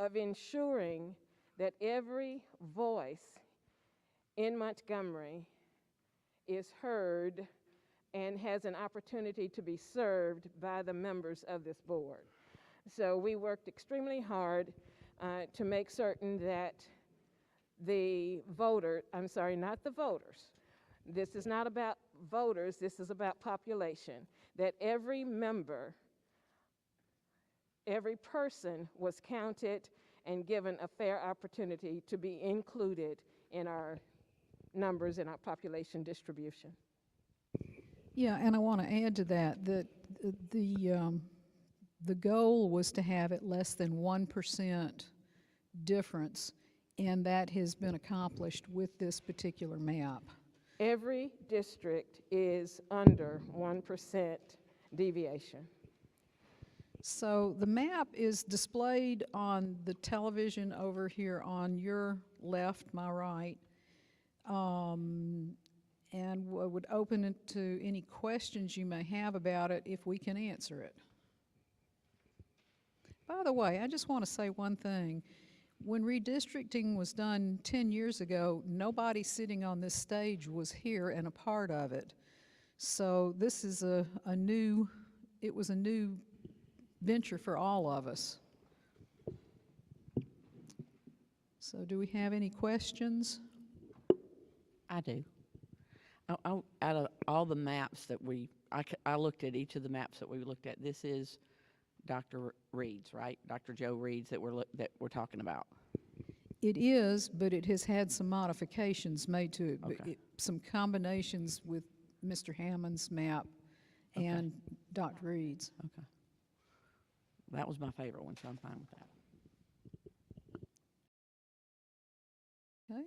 of ensuring that every voice in Montgomery is heard and has an opportunity to be served by the members of this board. So we worked extremely hard to make certain that the voter, I'm sorry, not the voters. This is not about voters, this is about population. That every member, every person was counted and given a fair opportunity to be included in our numbers and our population distribution. Yeah, and I want to add to that that the goal was to have it less than 1% difference, and that has been accomplished with this particular map. Every district is under 1% deviation. So the map is displayed on the television over here on your left, my right, and would open it to any questions you may have about it if we can answer it. By the way, I just want to say one thing. When redistricting was done 10 years ago, nobody sitting on this stage was here and a part of it. So this is it was a new venture for all of us. So do we have any questions? I do. Out of all the maps that I looked at each of the maps that we looked at. This is Dr. Reed's, right? Dr. Joe Reed's that we're talking about. It is, but it has had some modifications made to it. Okay. Some combinations with Mr. Hammond's map and Dr. Reed's. Okay. That was my favorite one, so I'm fine with that. Okay.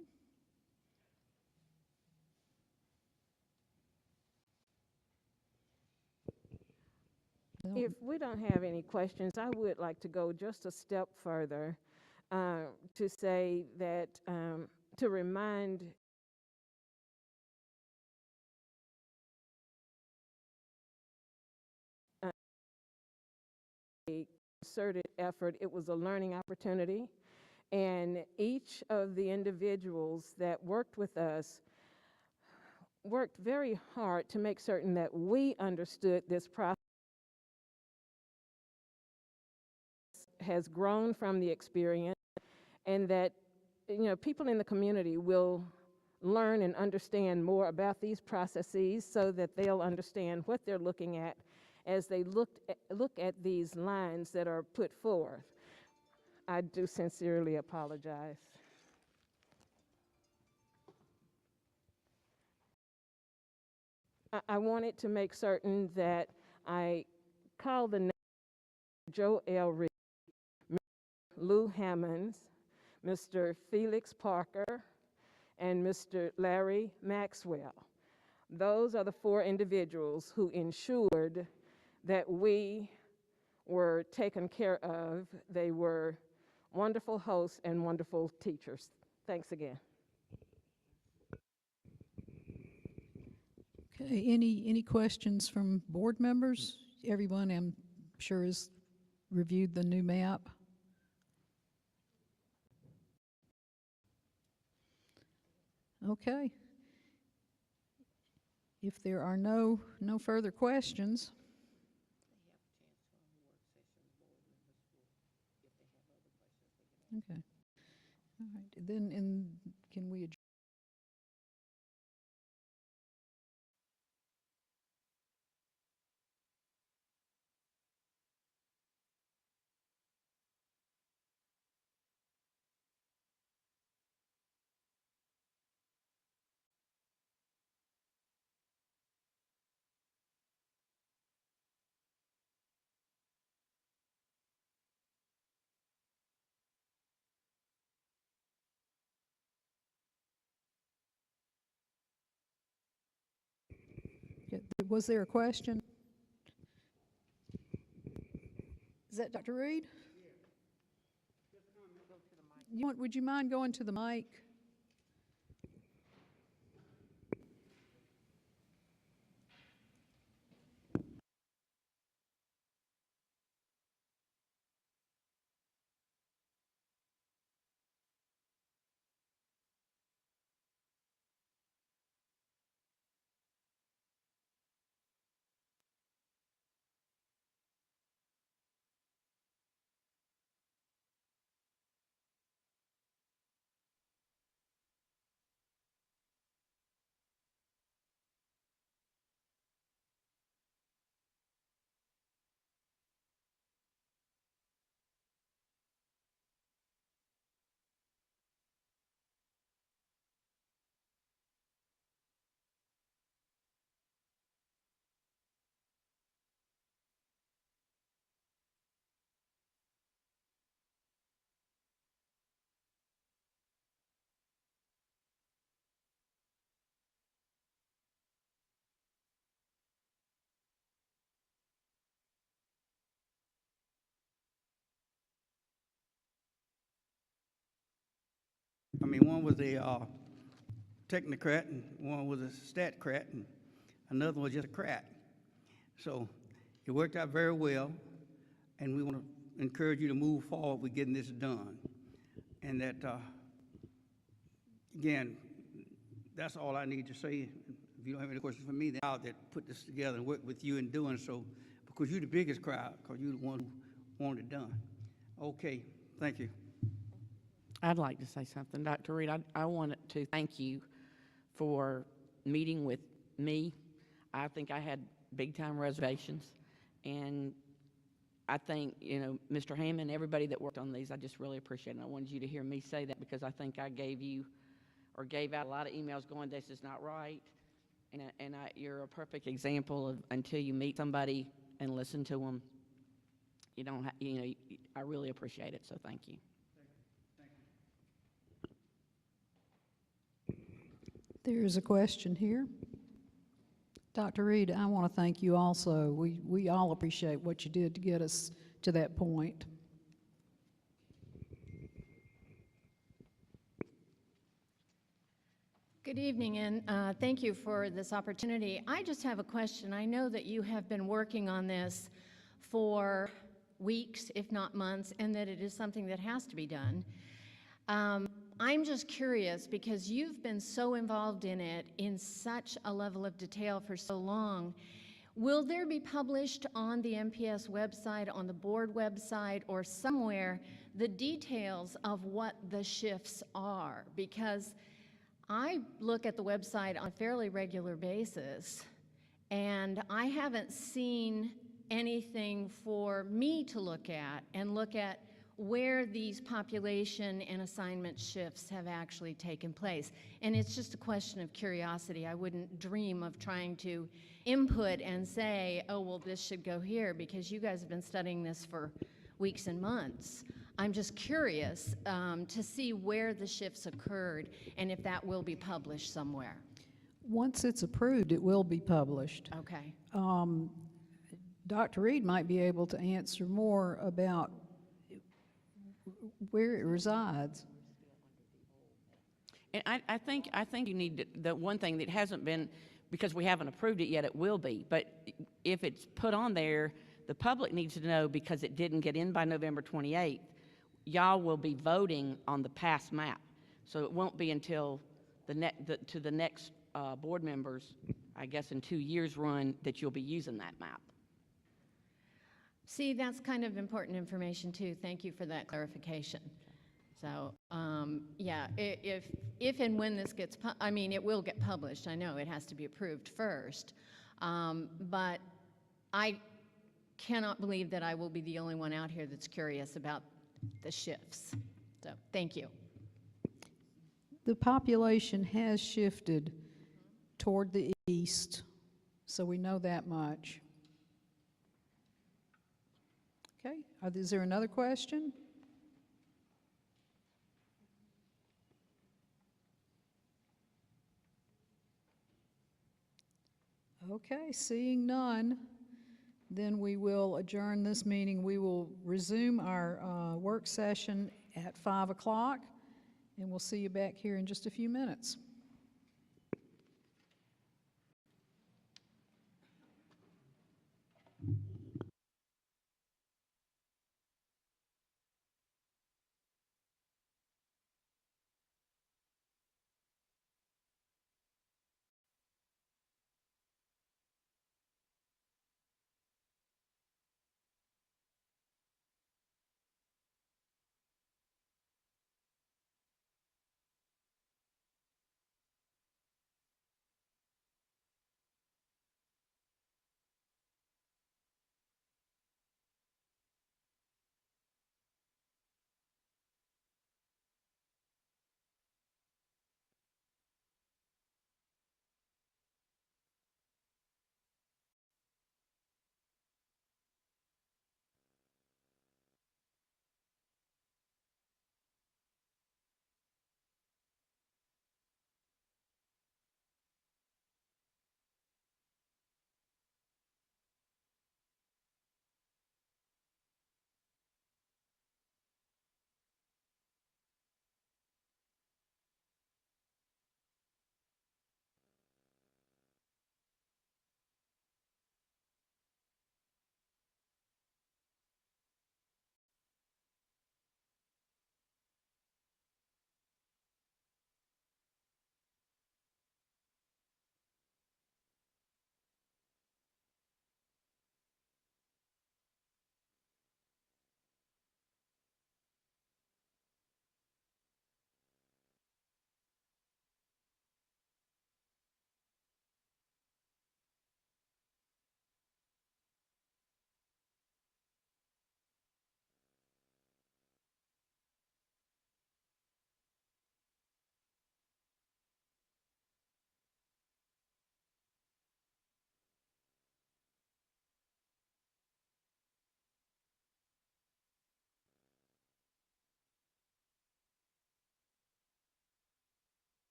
If we don't have any questions, I would like to go just a step further to say that, to remind a concerted effort. It was a learning opportunity, and each of the individuals that worked with us worked very hard to make certain that we understood this process has grown from the experience, and that people in the community will learn and understand more about these processes so that they'll understand what they're looking at as they look at these lines that are put forth. I do sincerely apologize. I wanted to make certain that I call the name Joe L. Reed, Lou Hammonds, Mr. Felix Parker, and Mr. Larry Maxwell. Those are the 4 individuals who ensured that we were taken care of. They were wonderful hosts and wonderful teachers. Thanks again. Okay, any questions from board members? Everyone, I'm sure, has reviewed the new map. Okay. If there are no further questions, okay. All right. Then can we adjourn? Was there a question? Is that Dr. Reed? Yeah. Would you mind going to the mic? I mean, one was a technocrat, and one was a statcrat, and another one was just a crat. So it worked out very well, and we want to encourage you to move forward with getting this done. And that, again, that's all I need to say. If you don't have any questions for me, then I'll that put this together and work with you in doing so, because you're the biggest crowd, because you're the one who wanted it done. Okay, thank you. I'd like to say something, Dr. Reed. I wanted to thank you for meeting with me. I think I had big-time reservations, and I think, you know, Mr. Hammond, everybody that worked on these, I just really appreciate it. And I wanted you to hear me say that, because I think I gave out a lot of emails going, this is not right. And you're a perfect example of, until you meet somebody and listen to them, you don't you know, I really appreciate it, so thank you. There's a question here. Dr. Reed, I want to thank you also. We all appreciate what you did to get us to that point. Good evening, and thank you for this opportunity. I just have a question. I know that you have been working on this for weeks, if not months, and that it is something that has to be done. I'm just curious, because you've been so involved in it in such a level of detail for so long. Will there be published on the MPS website, on the board website, or somewhere, the details of what the shifts are? Because I look at the website on a fairly regular basis, and I haven't seen anything for me to look at where these population and assignment shifts have actually taken place. And it's just a question of curiosity. I wouldn't dream of trying to input and say, oh, well, this should go here, because you guys have been studying this for weeks and months. I'm just curious to see where the shifts occurred and if that will be published somewhere. Once it's approved, it will be published. Okay. Dr. Reed might be able to answer more about where it resides. And I think you need to, the one thing that hasn't been, because we haven't approved it yet, it will be. But if it's put on there, the public needs to know, because it didn't get in by November 28th, y'all will be voting on the past map. So it won't be until to the next board members, I guess in 2 years run, that you'll be using that map. See, that's kind of important information too. Thank you for that clarification. So, yeah, if and when this gets, I mean, it will get published. I know it has to be approved first, but I cannot believe that I will be the only one out here that's curious about the shifts. So, thank you. The population has shifted toward the east, so we know that much. Okay, is there another question? Okay, seeing none, then we will adjourn this meeting. We will resume our work session at 5 o'clock, and we'll see you back here in just a few minutes.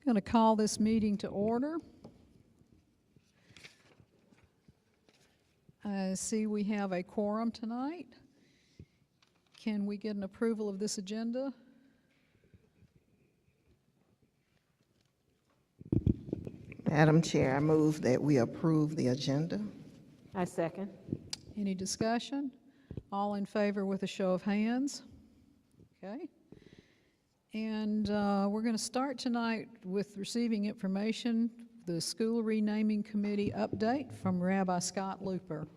Going to call this meeting to order. I see we have a quorum tonight. Can we get an approval of this agenda? Madam Chair, I move that we approve the agenda. I second. Any discussion? All in favor with a show of hands? Okay. And we're going to start tonight with receiving information, the School Renaming Committee update from Rabbi Scott Looper.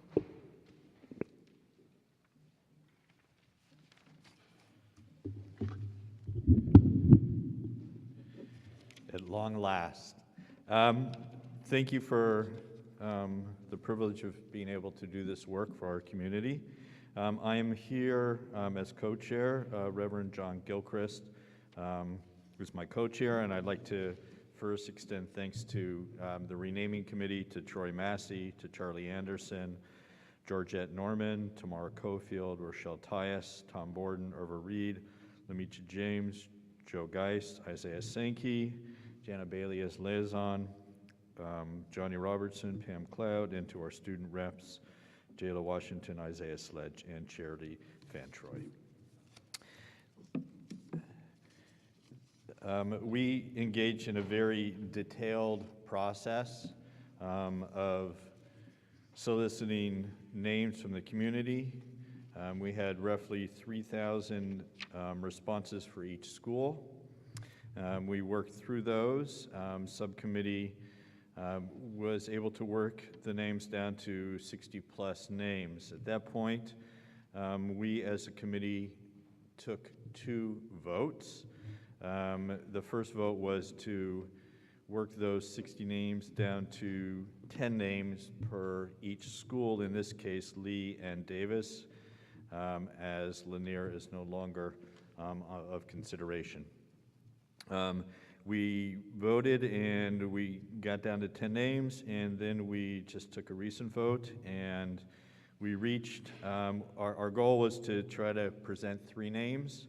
At long last. Thank you for the privilege of being able to do this work for our community. I am here as co-chair, Reverend John Gilchrist, who's my co-chair, and I'd like to first extend thanks to the Renaming Committee, to Troy Massey, to Charlie Anderson, Georgette Norman, Tamara Cofield, Rochelle Tyus, Tom Borden, Irva Reed, Lamicha James, Joe Geist, Isaiah Sankey, Jana Bailey as liaison, Johnny Robertson, Pam Cloud, and to our student reps, Jayla Washington, Isaiah Sledge, and Charity Fantroy. We engage in a very detailed process of soliciting names from the community. We had roughly 3,000 responses for each school. We worked through those. Subcommittee was able to work the names down to 60+ names. At that point, we as a committee took 2 votes. The first vote was to work those 60 names down to 10 names per each school, in this case Lee and Davis, as Lanier is no longer of consideration. We voted and we got down to 10 names, and then we just took a recent vote, and we reached, our goal was to try to present 3 names.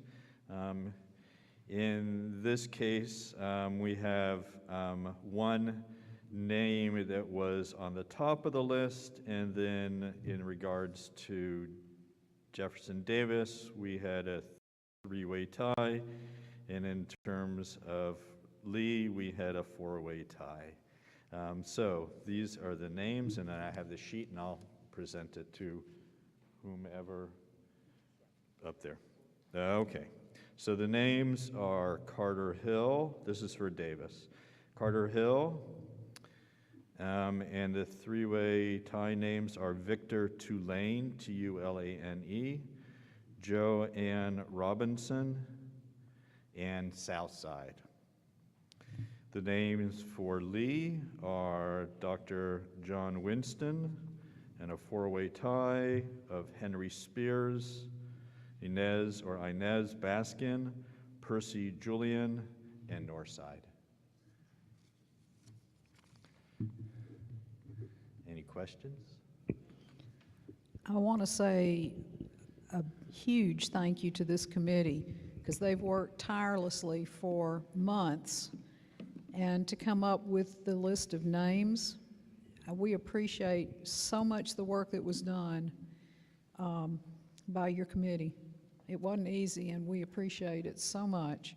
In this case, we have 1 name that was on the top of the list, and then in regards to Jefferson Davis, we had a 3-way tie, and in terms of Lee, we had a 4-way tie. So these are the names, and then I have the sheet, and I'll present it to whomever up there. Okay. So the names are Carter Hill. This is for Davis. Carter Hill. And the 3-way tie names are Victor Tulane, T-U-L-A-N-E, Joanne Robinson, and Southside. The names for Lee are Dr. John Winston, and a 4-way tie of Henry Spears, Inez Baskin, Percy Julian, and Northside. Any questions? I want to say a huge thank you to this committee, because they've worked tirelessly for months, and to come up with the list of names. We appreciate so much the work that was done by your committee. It wasn't easy, and we appreciate it so much.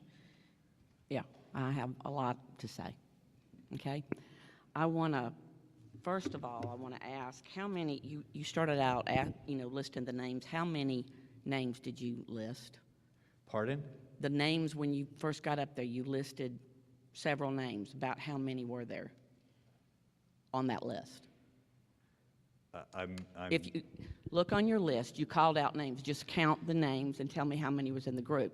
Yeah, I have a lot to say, okay? I want to, first of all, I want to ask, how many, you started out at, listing the names. How many names did you list? Pardon? The names, when you first got up there, you listed several names. About how many were there on that list? If you look on your list, you called out names. Just count the names and tell me how many was in the group.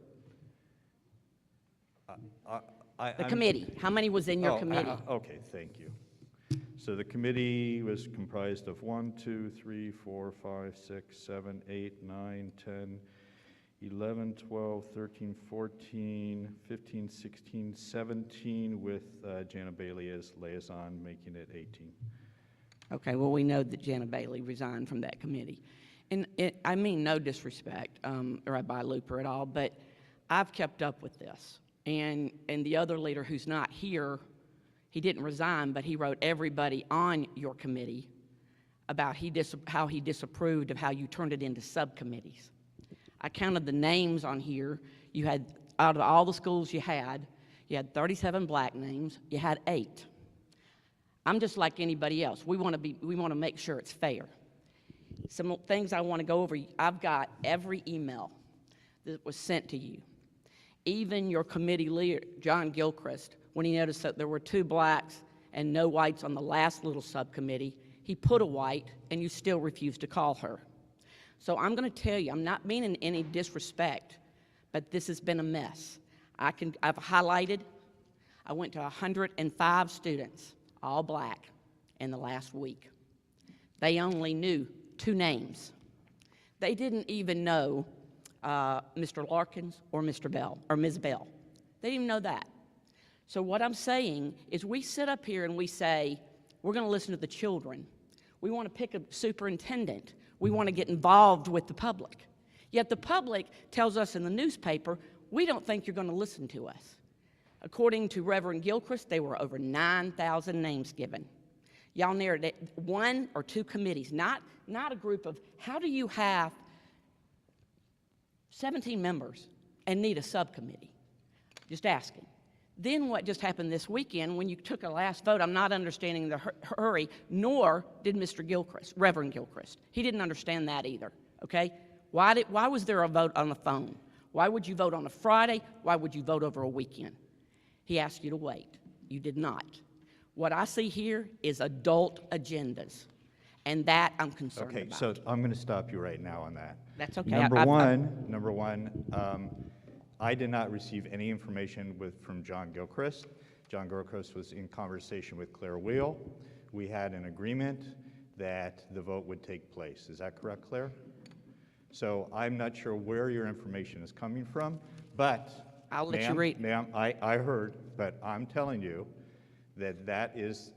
The committee. How many was in your committee? Okay, thank you. So the committee was comprised of 1, 2, 3, 4, 5, 6, 7, 8, 9, 10, 11, 12, 13, 14, 15, 16, 17, with Jana Bailey as liaison, making it 18. Okay, well, we know that Jana Bailey resigned from that committee. And I mean no disrespect, Rabbi Looper at all, but I've kept up with this. and the other leader who's not here, he didn't resign, but he wrote everybody on your committee about how he disapproved of how you turned it into subcommittees. I counted the names on here. You had, out of all the schools you had 37 black names. You had 8. I'm just like anybody else. We want to make sure it's fair. Some things I want to go over. I've got every email that was sent to you. Even your committee leader, John Gilchrist, when he noticed that there were 2 blacks and no whites on the last little subcommittee, he put a white, and you still refused to call her. So I'm going to tell you, I'm not meaning any disrespect, but this has been a mess. I've highlighted, I went to 105 students, all black, in the last week. They only knew 2 names. They didn't even know Mr. Larkins or Mr. Bell, or Ms. Bell. They didn't even know that. So what I'm saying is we sit up here and we say, we're going to listen to the children. We want to pick a superintendent. We want to get involved with the public. Yet the public tells us in the newspaper, we don't think you're going to listen to us. According to Reverend Gilchrist, there were over 9,000 names given. Y'all narrowed 1 or 2 committees, not a group of, how do you have 17 members and need a subcommittee? Just asking. Then what just happened this weekend when you took a last vote, I'm not understanding the hurry, nor did Mr. Gilchrist, Reverend Gilchrist. He didn't understand that either, okay? Why was there a vote on the phone? Why would you vote on a Friday? Why would you vote over a weekend? He asked you to wait. You did not. What I see here is adult agendas, and that I'm concerned about. Okay, so I'm going to stop you right now on that. That's okay. Number one, I did not receive any information from John Gilchrist. John Gilchrist was in conversation with Claire Wheel. We had an agreement that the vote would take place. Is that correct, Claire? So I'm not sure where your information is coming from, but I'll let you read. Ma'am, I heard, but I'm telling you that is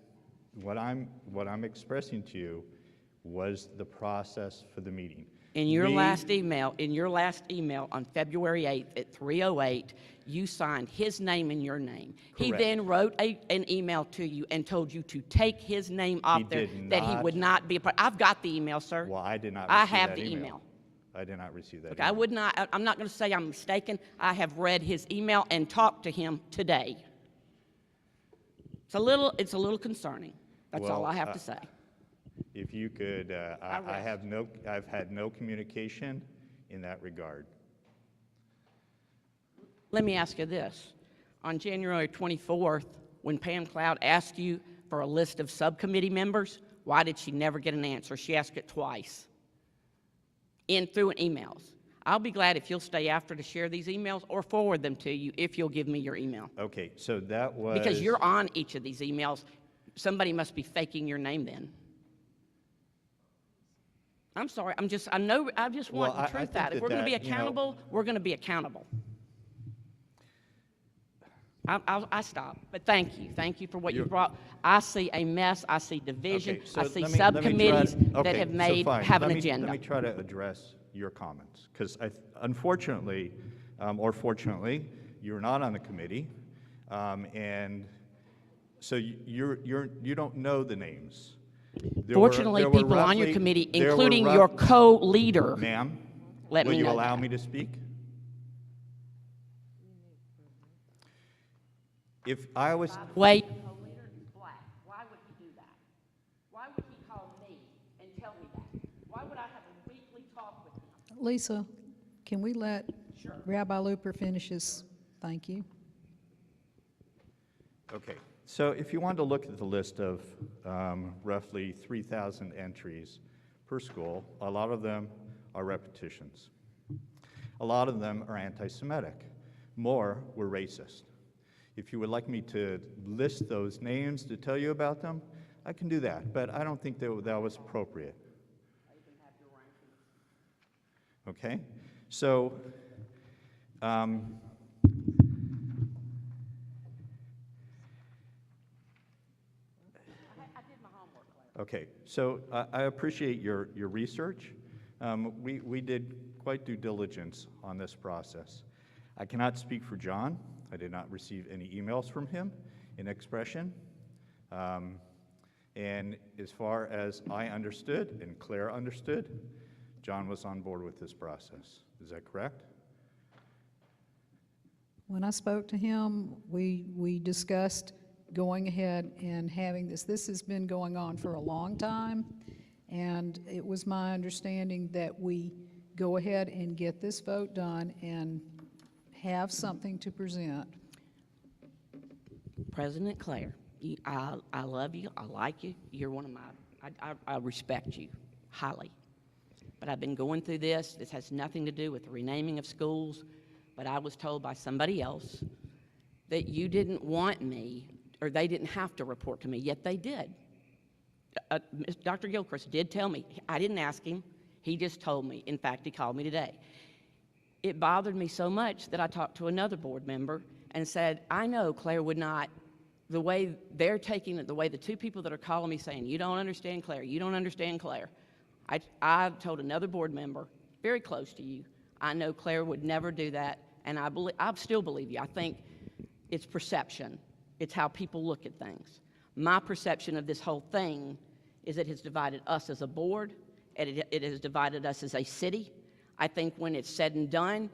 what I'm expressing to you was the process for the meeting. In your last email on February 8th at 3:08, you signed his name and your name. He Correct. then wrote an email to you and told you to take his name off there, that he would not be a part. I've got the email, sir. Well, I did not I receive have that the email. I did not receive that Okay, email. I'm not going to say I'm mistaken. I have read his email and talked to him today. It's a little concerning. That's all I have to say. If you could, I've had no communication in that regard. Let me ask you this. On January 24th, when Pam Cloud asked you for a list of subcommittee members, why did she never get an answer? She asked it twice through emails. I'll be glad if you'll stay after to share these emails or forward them to you if you'll give me your email. Okay, so that was... Because you're on each of these emails. Somebody must be faking your name then. I'm sorry, I just want the truth out. If we're going to be accountable, we're going to be accountable. I stop, but thank you for what you brought. I see a mess, I see division, Okay, so I see let me subcommittees try that have have an agenda. Let me try to address your comments, because unfortunately, or fortunately, you're not on the committee, and so you don't know the names. Fortunately, people on your committee, including your co-leader. Ma'am, Let me will you know allow that. me to speak? If I was... Wait. Co-leader is black. Why would he do that? Why would he call me and tell me that? Why would I have a weekly talk with him? Lisa, can we let Rabbi Looper finish his, thank you. Okay, so if you wanted to look at the list of roughly 3,000 entries per school, a lot of them are repetitions. A lot of them are anti-Semitic. More were racist. If you would like me to list those names to tell you about them, I can do that, but I don't think that was appropriate. Okay, so I did my homework, Claire. okay, so I appreciate your research. We did quite due diligence on this process. I cannot speak for John. I did not receive any emails from him in expression. And as far as I understood and Claire understood, John was on board with this process. Is that correct? When I spoke to him, we discussed going ahead and having this. This has been going on for a long time, and it was my understanding that we go ahead and get this vote done and have something to present. President Claire, I love you, I like you, you're one of my, I respect you highly. But I've been going through this has nothing to do with the renaming of schools, but I was told by somebody else that you didn't want me, or they didn't have to report to me, yet they did. Dr. Gilchrist did tell me. I didn't ask him, he just told me. In fact, he called me today. It bothered me so much that I talked to another board member and said, I know Claire would not, the way they're taking it, the way the two people that are calling me saying, you don't understand Claire, you don't understand Claire. I told another board member, very close to you, I know Claire would never do that, and I still believe you. I think it's perception. It's how people look at things. My perception of this whole thing is it has divided us as a board, and it has divided us as a city. I think when it's said and done,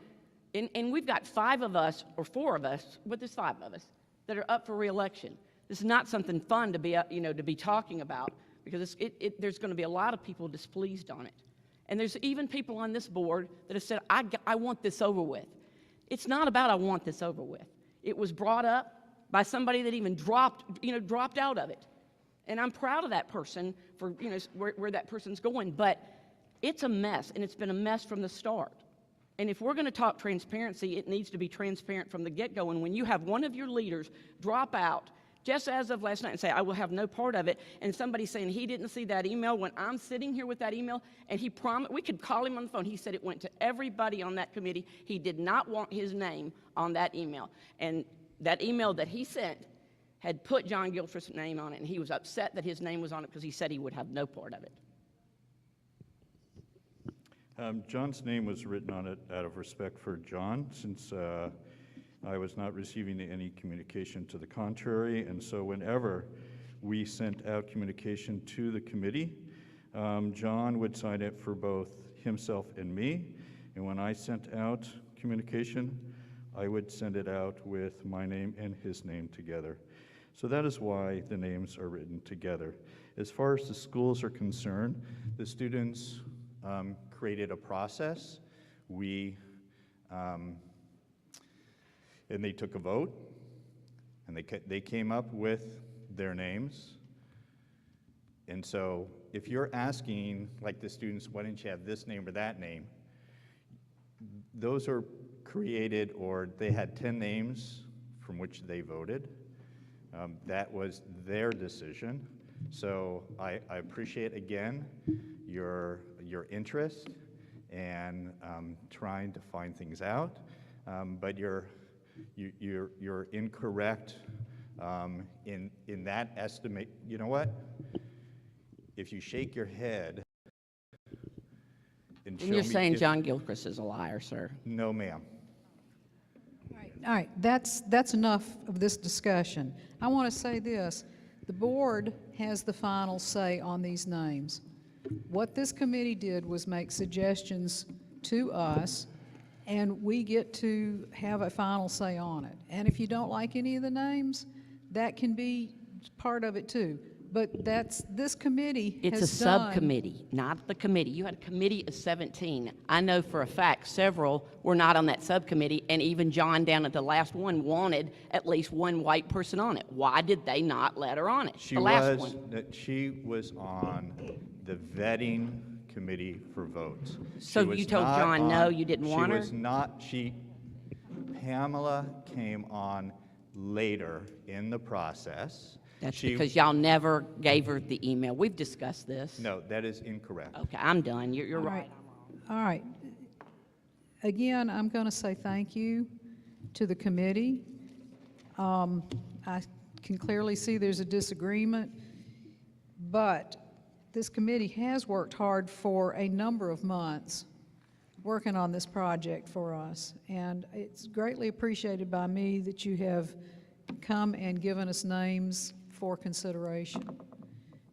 and we've got 5 of us, or 4 of us, but there's 5 of us, that are up for re-election. This is not something fun to be, to be talking about, because there's going to be a lot of people displeased on it. And there's even people on this board that have said, I want this over with. It's not about I want this over with. It was brought up by somebody that even dropped out of it. And I'm proud of that person for, where that person's going, but it's a mess, and it's been a mess from the start. And if we're going to talk transparency, it needs to be transparent from the get-go. And when you have one of your leaders drop out, just as of last night, and say, I will have no part of it, and somebody saying he didn't see that email when I'm sitting here with that email, and he promised, we could call him on the phone, he said it went to everybody on that committee. He did not want his name on that email. And that email that he sent had put John Gilchrist's name on it, and he was upset that his name was on it because he said he would have no part of it. John's name was written on it out of respect for John, since I was not receiving any communication to the contrary, and so whenever we sent out communication to the committee, John would sign it for both himself and me, and when I sent out communication, I would send it out with my name and his name together. So that is why the names are written together. As far as the schools are concerned, the students created a process. And they took a vote, and they came up with their names. And so if you're asking, like the students, why didn't you have this name or that name, those are created, or they had 10 names from which they voted. That was their decision. So I appreciate, again, your interest and trying to find things out, but you're incorrect in that estimate. You know what? If you shake your head and show me, And you're saying John Gilchrist is a liar, sir. No, ma'am. All right, that's enough of this discussion. I want to say this. The board has the final say on these names. What this committee did was make suggestions to us, and we get to have a final say on it. And if you don't like any of the names, that can be part of it too. But this committee has done. It's a subcommittee, not the committee. You had a committee of 17. I know for a fact several were not on that subcommittee, and even John down at the last one wanted at least one white person on it. Why did they not let her on it? She was on the vetting committee for votes. So you told John no, you didn't want her? She was not. Pamela came on later in the process. That's because y'all never gave her the email. We've discussed this. No, that is incorrect. Okay, I'm done. You're All right. All right. Again, I'm going to say thank you to the committee. I can clearly see there's a disagreement, but this committee has worked hard for a number of months working on this project for us. And it's greatly appreciated by me that you have come and given us names for consideration.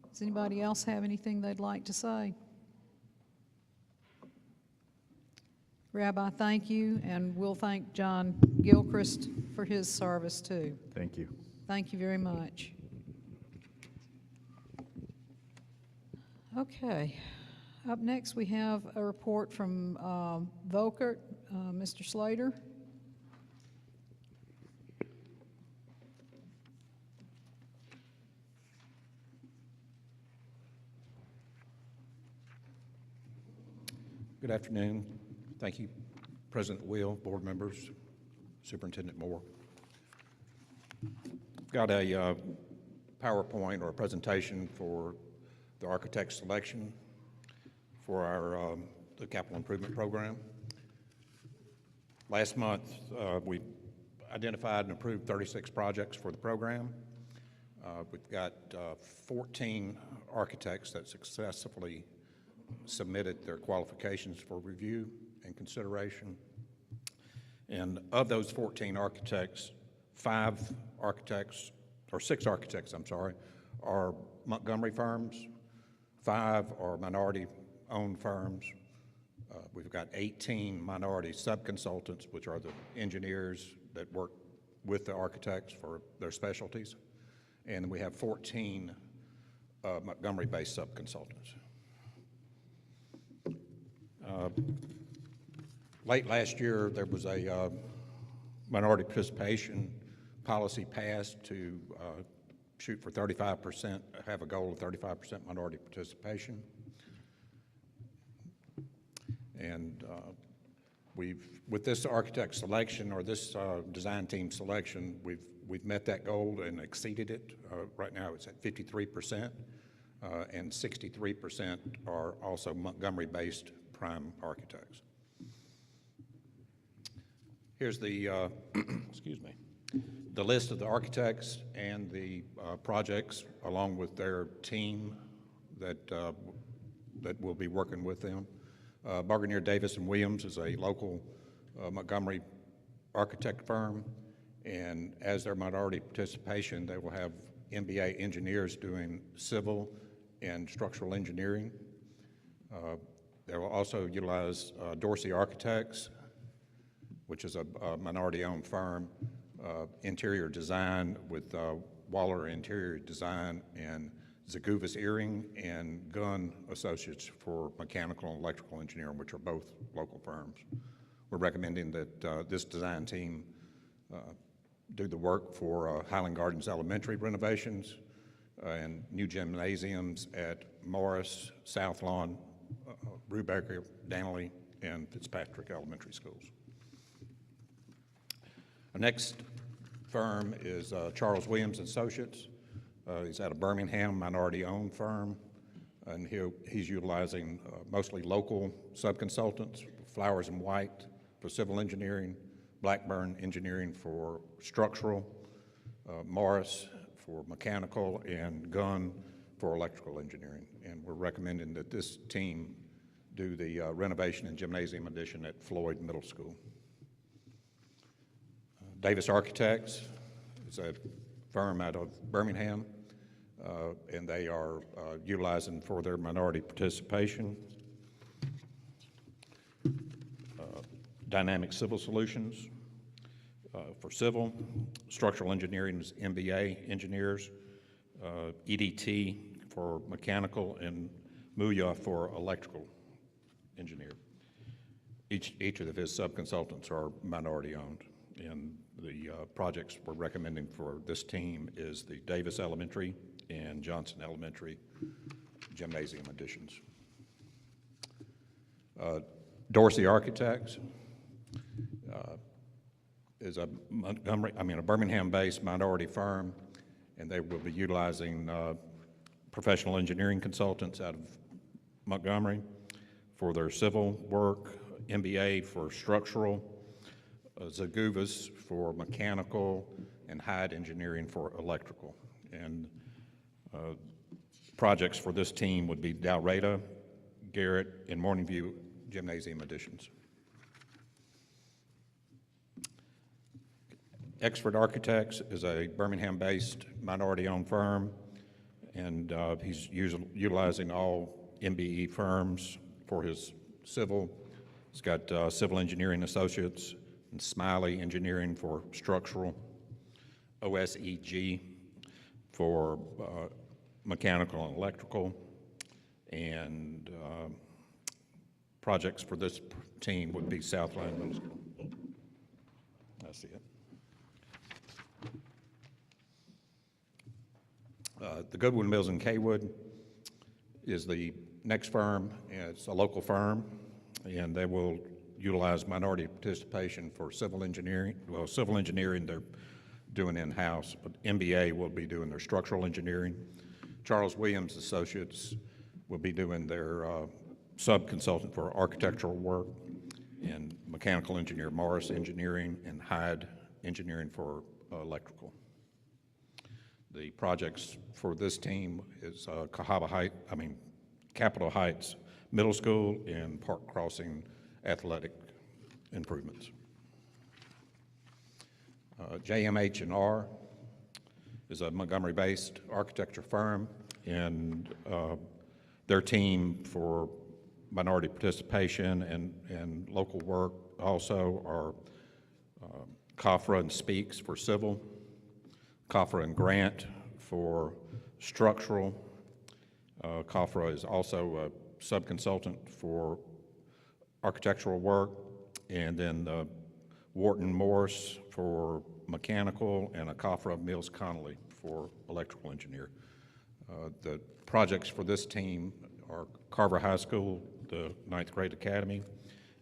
Does anybody else have anything they'd like to say? Rabbi, thank you, and we'll thank John Gilchrist for his service too. Thank you. Thank you very much. Okay. Up next, we have a report from Volkert. Mr. Slater. Good afternoon. Thank you, President Will, board members, Superintendent Moore. Got a PowerPoint or a presentation for the architect selection for our the capital improvement program. Last month, we identified and approved 36 projects for the program. We've got 14 architects that successfully submitted their qualifications for review and consideration. And of those 14 architects, 6 architects, are Montgomery firms, 5 are minority-owned firms. We've got 18 minority subconsultants, which are the engineers that work with the architects for their specialties. And we have 14 Montgomery-based subconsultants. Late last year, there was a minority participation policy passed to shoot for 35%, have a goal of 35% minority participation. And with this architect selection or this design team selection, we've met that goal and exceeded it. Right now, it's at 53%, and 63% are also Montgomery-based prime architects. Here's the, excuse me, the list of the architects and the projects along with their team that will be working with them. Barganier Davis and Williams is a local Montgomery architect firm, and as their minority participation, they will have MBA engineers doing civil and structural engineering. They will also utilize Dorsey Architects, which is a minority-owned firm, interior design with Waller Interior Design, and Zaguvas Earring and Gunn Associates for mechanical and electrical engineering, which are both local firms. We're recommending that this design team do the work for Highland Gardens Elementary renovations and new gymnasiums at Morris, South Lawn, Brubaker, Danley, and Fitzpatrick Elementary Schools. Our next firm is Charles Williams Associates. He's out of Birmingham, minority-owned firm, and he's utilizing mostly local subconsultants, Flowers and White for civil engineering, Blackburn Engineering for structural, Morris for mechanical, and Gunn for electrical engineering. And we're recommending that this team do the renovation and gymnasium addition at Floyd Middle School. Davis Architects is a firm out of Birmingham, and they are utilizing for their minority participation Dynamic Civil Solutions for civil, structural engineering is MBA engineers, EDT for mechanical, and Muya for electrical engineer. Each of his subconsultants are minority-owned, and the projects we're recommending for this team is the Davis Elementary and Johnson Elementary gymnasium additions. Dorsey Architects is a Birmingham-based minority firm, and they will be utilizing professional engineering consultants out of Montgomery for their civil work, MBA for structural, Zaguvas for mechanical, and Hyde Engineering for electrical. And projects for this team would be Dalreda, Garrett, and Morning View gymnasium additions. Exford Architects is a Birmingham-based minority-owned firm, and he's utilizing all MBE firms for his civil. He's got Civil Engineering Associates and Smiley Engineering for structural, OSEG for mechanical and electrical, and projects for this team would be Southland Middle School. I see it. The Goodwin Mills in Kaywood is the next firm, and it's a local firm, and they will utilize minority participation for civil engineering. Well, civil engineering they're doing in-house, but MBA will be doing their structural engineering. Charles Williams Associates will be doing their sub-consultant for architectural work, and mechanical engineer Morris Engineering, and Hyde Engineering for electrical. The projects for this team is Capitol Heights Middle School and Park Crossing athletic improvements. JMH&R is a Montgomery-based architecture firm, and their team for minority participation and local work also are CAFRA and Speaks for civil, CAFRA and Grant for structural. CAFRA is also a sub-consultant for architectural work, and then Wharton Morse for mechanical, and a CAFRA Mills Connolly for electrical engineer. The projects for this team are Carver High School, the 9th grade academy,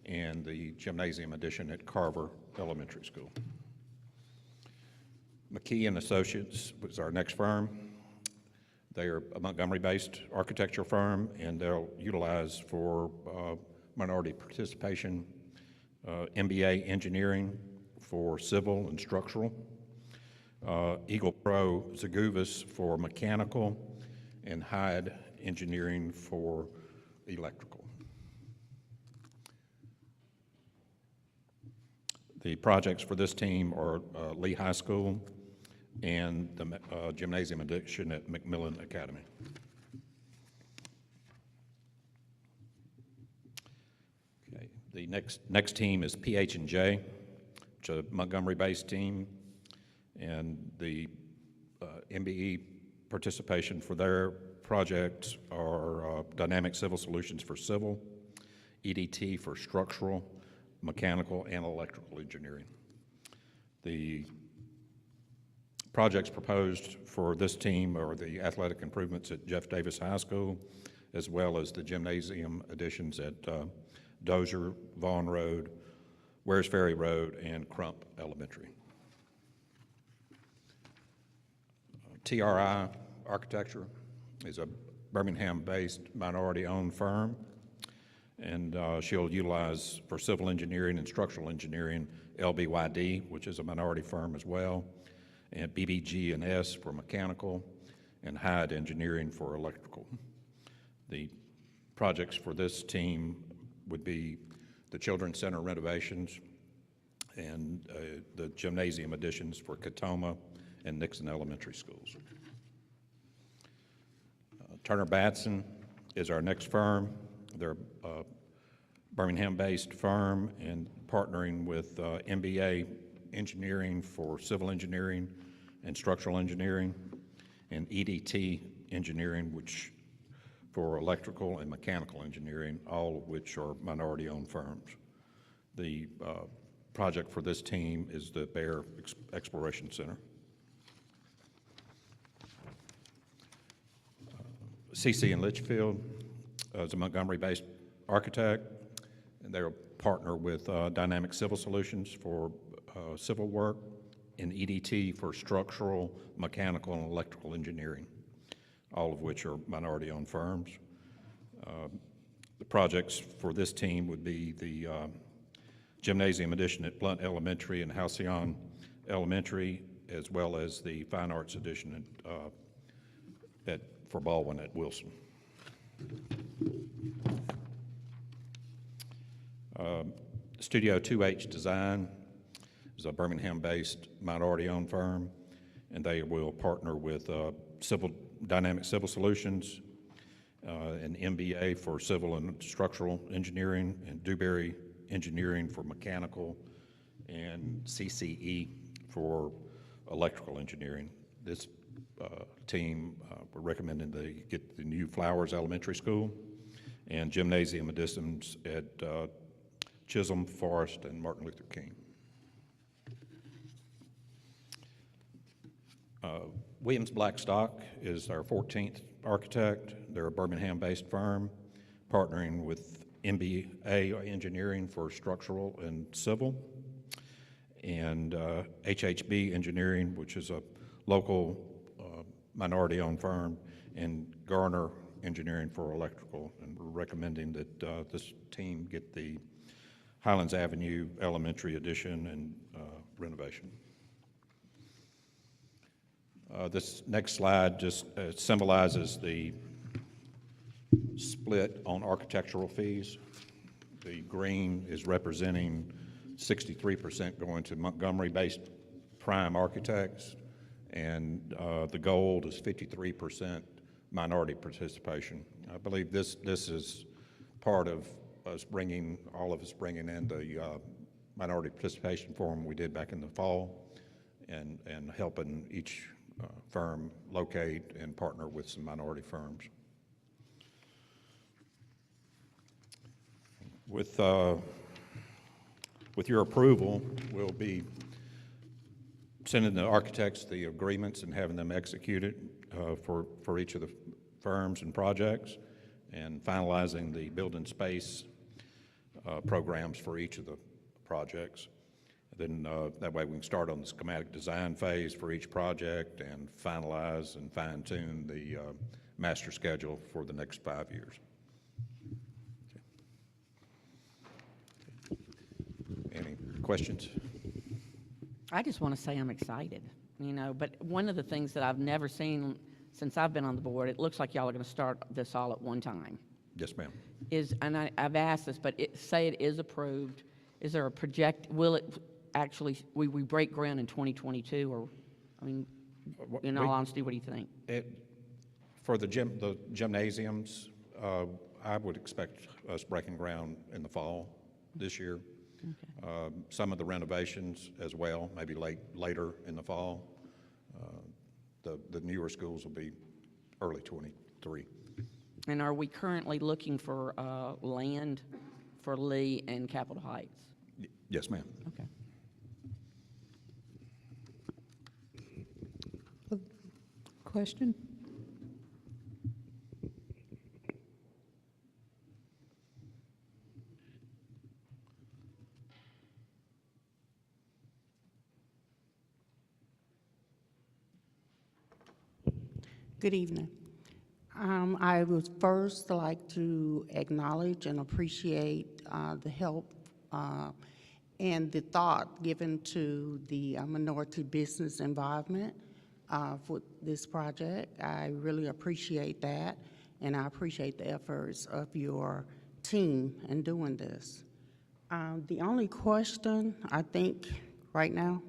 and the gymnasium addition at Carver Elementary School. McKee and Associates was our next firm. They are a Montgomery-based architecture firm, and they'll utilize for minority participation MBA engineering for civil and structural, Eagle Pro Zaguvis for mechanical, and Hyde Engineering for electrical. The projects for this team are Lee High School and the gymnasium addition at McMillan Academy. Okay, the next team is PH&J, which is a Montgomery-based team, and the MBE participation for their projects are Dynamic Civil Solutions for civil, EDT for structural, mechanical, and electrical engineering. The projects proposed for this team are the athletic improvements at Jeff Davis High School, as well as the gymnasium additions at Dozier, Vaughn Road, Wares Ferry Road, and Crump Elementary. TRI Architecture is a Birmingham-based minority-owned firm, and she'll utilize for civil engineering and structural engineering LBYD, which is a minority firm as well, and BBG&S for mechanical, and Hyde Engineering for electrical. The projects for this team would be the Children's Center renovations and the gymnasium additions for Katoma and Nixon Elementary Schools. Turner Batson is our next firm. They're a Birmingham-based firm and partnering with MBA Engineering for civil engineering and structural engineering, and EDT Engineering, which for electrical and mechanical engineering, all of which are minority-owned firms. The project for this team is the Bear Exploration Center. CC and Litchfield is a Montgomery-based architect, and they're a partner with Dynamic Civil Solutions for civil work, and EDT for structural, mechanical, and electrical engineering, all of which are minority-owned firms. The projects for this team would be the gymnasium addition at Blunt Elementary and Halcyon Elementary, as well as the fine arts addition for Baldwin at Wilson. Studio 2H Design is a Birmingham-based minority-owned firm, and they will partner with Dynamic Civil Solutions, an MBA for civil and structural engineering, and Dewberry Engineering for mechanical, and CCE for electrical engineering. This team, we're recommending they get the new Flowers Elementary School and gymnasium additions at Chisholm, Forest, and Martin Luther King. Williams Blackstock is our 14th architect. They're a Birmingham-based firm partnering with MBA Engineering for structural and civil, and HHB Engineering, which is a local minority-owned firm, and Garner Engineering for electrical. And we're recommending that this team get the Highlands Avenue Elementary addition and renovation. This next slide just symbolizes the split on architectural fees. The green is representing 63% going to Montgomery-based prime architects, and the gold is 53% minority participation. I believe this is part of us bringing in the minority participation forum we did back in the fall, and helping each firm locate and partner with some minority firms. With your approval, we'll be sending the architects the agreements and having them executed for each of the firms and projects, and finalizing the building space programs for each of the projects. Then that way we can start on the schematic design phase for each project and finalize and fine-tune the master schedule for the next 5 years. Any questions? I just want to say I'm excited, you know, but one of the things that I've never seen since I've been on the board, it looks like y'all are going to start this all at one time. Yes, ma'am. I've asked this, but say it is approved, is there a will it actually, we break ground in 2022, or, I mean, in all honesty, what do you think? For the gymnasiums, I would expect us breaking ground in the fall this year. Okay. Some of the renovations as well, maybe later in the fall. The newer schools will be early 23. And are we currently looking for land for Lee and Capitol Heights? Yes, ma'am. Okay. Question? Good evening. I would first like to acknowledge and appreciate the help and the thought given to the minority business involvement for this project. I really appreciate that, and I appreciate the efforts of your team in doing this. The only question I think right now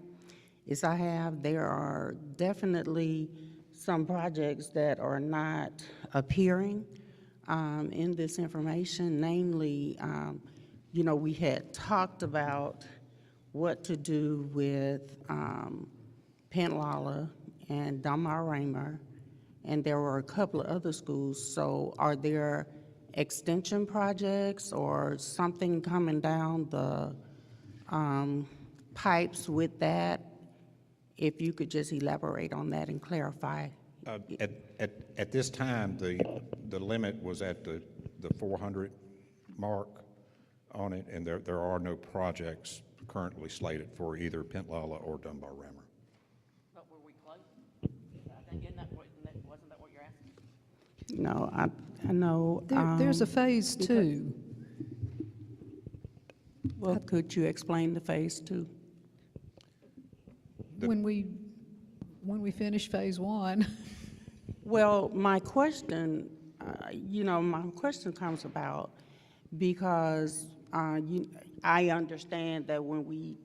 is there are definitely some projects that are not appearing in this information, namely, you know, we had talked about what to do with Penlala and Dunbar Raymer, and there were a couple of other schools. So are there extension projects or something coming down the pipes with that? If you could just elaborate on that and clarify. At this time, the limit was at the 400 mark on it, and there are no projects currently slated for either Penlala or Dunbar Raymer. But were we close? Wasn't that what you're asking? No, I know. There's a phase two. Well, could you explain the phase two? When we finish phase one. Well, my question, my question comes about because I understand that when we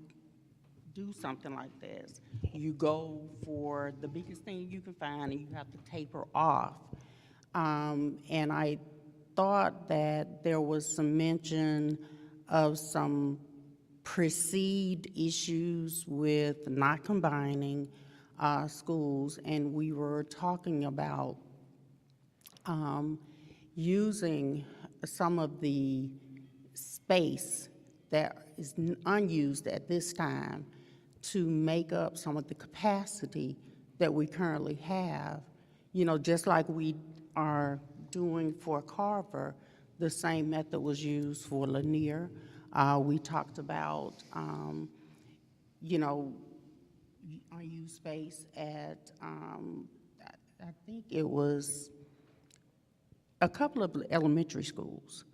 do something like this. You go for the biggest thing you can find, and you have to taper off. And I thought that there was some mention of some perceived issues with not combining schools, and we were talking about using some of the space that is unused at this time to make up some of the capacity that we currently have. You know, just like we are doing for Carver, the same method was used for Lanier. We talked about, you know, unused space at, I think it was a couple of elementary schools.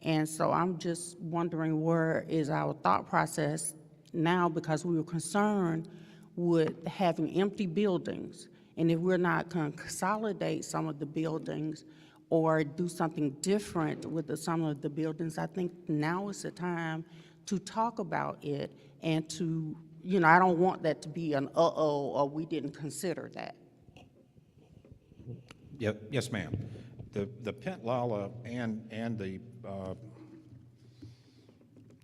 And so I'm just wondering, where is our thought process now, because we were concerned with having empty buildings. And if we're not going to consolidate some of the buildings or do something different with some of the buildings, I think now is the time to talk about it and to, you know, I don't want that to be an uh-oh, or we didn't consider that. Yes, ma'am. The Pent Lala and the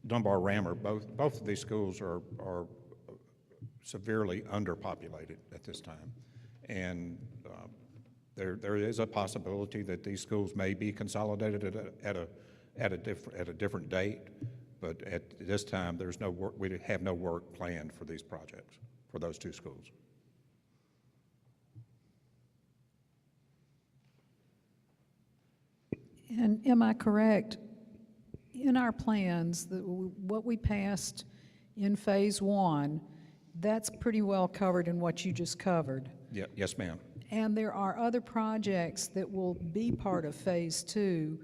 Dunbar Rammer, both of these schools are severely underpopulated at this time. And there is a possibility that these schools may be consolidated at a different date, but at this time, there's no work. We have no work planned for these projects for those two schools. And am I correct, in our plans, what we passed in phase one, that's pretty well covered in what you just covered? Yeah, yes, ma'am. And there are other projects that will be part of phase two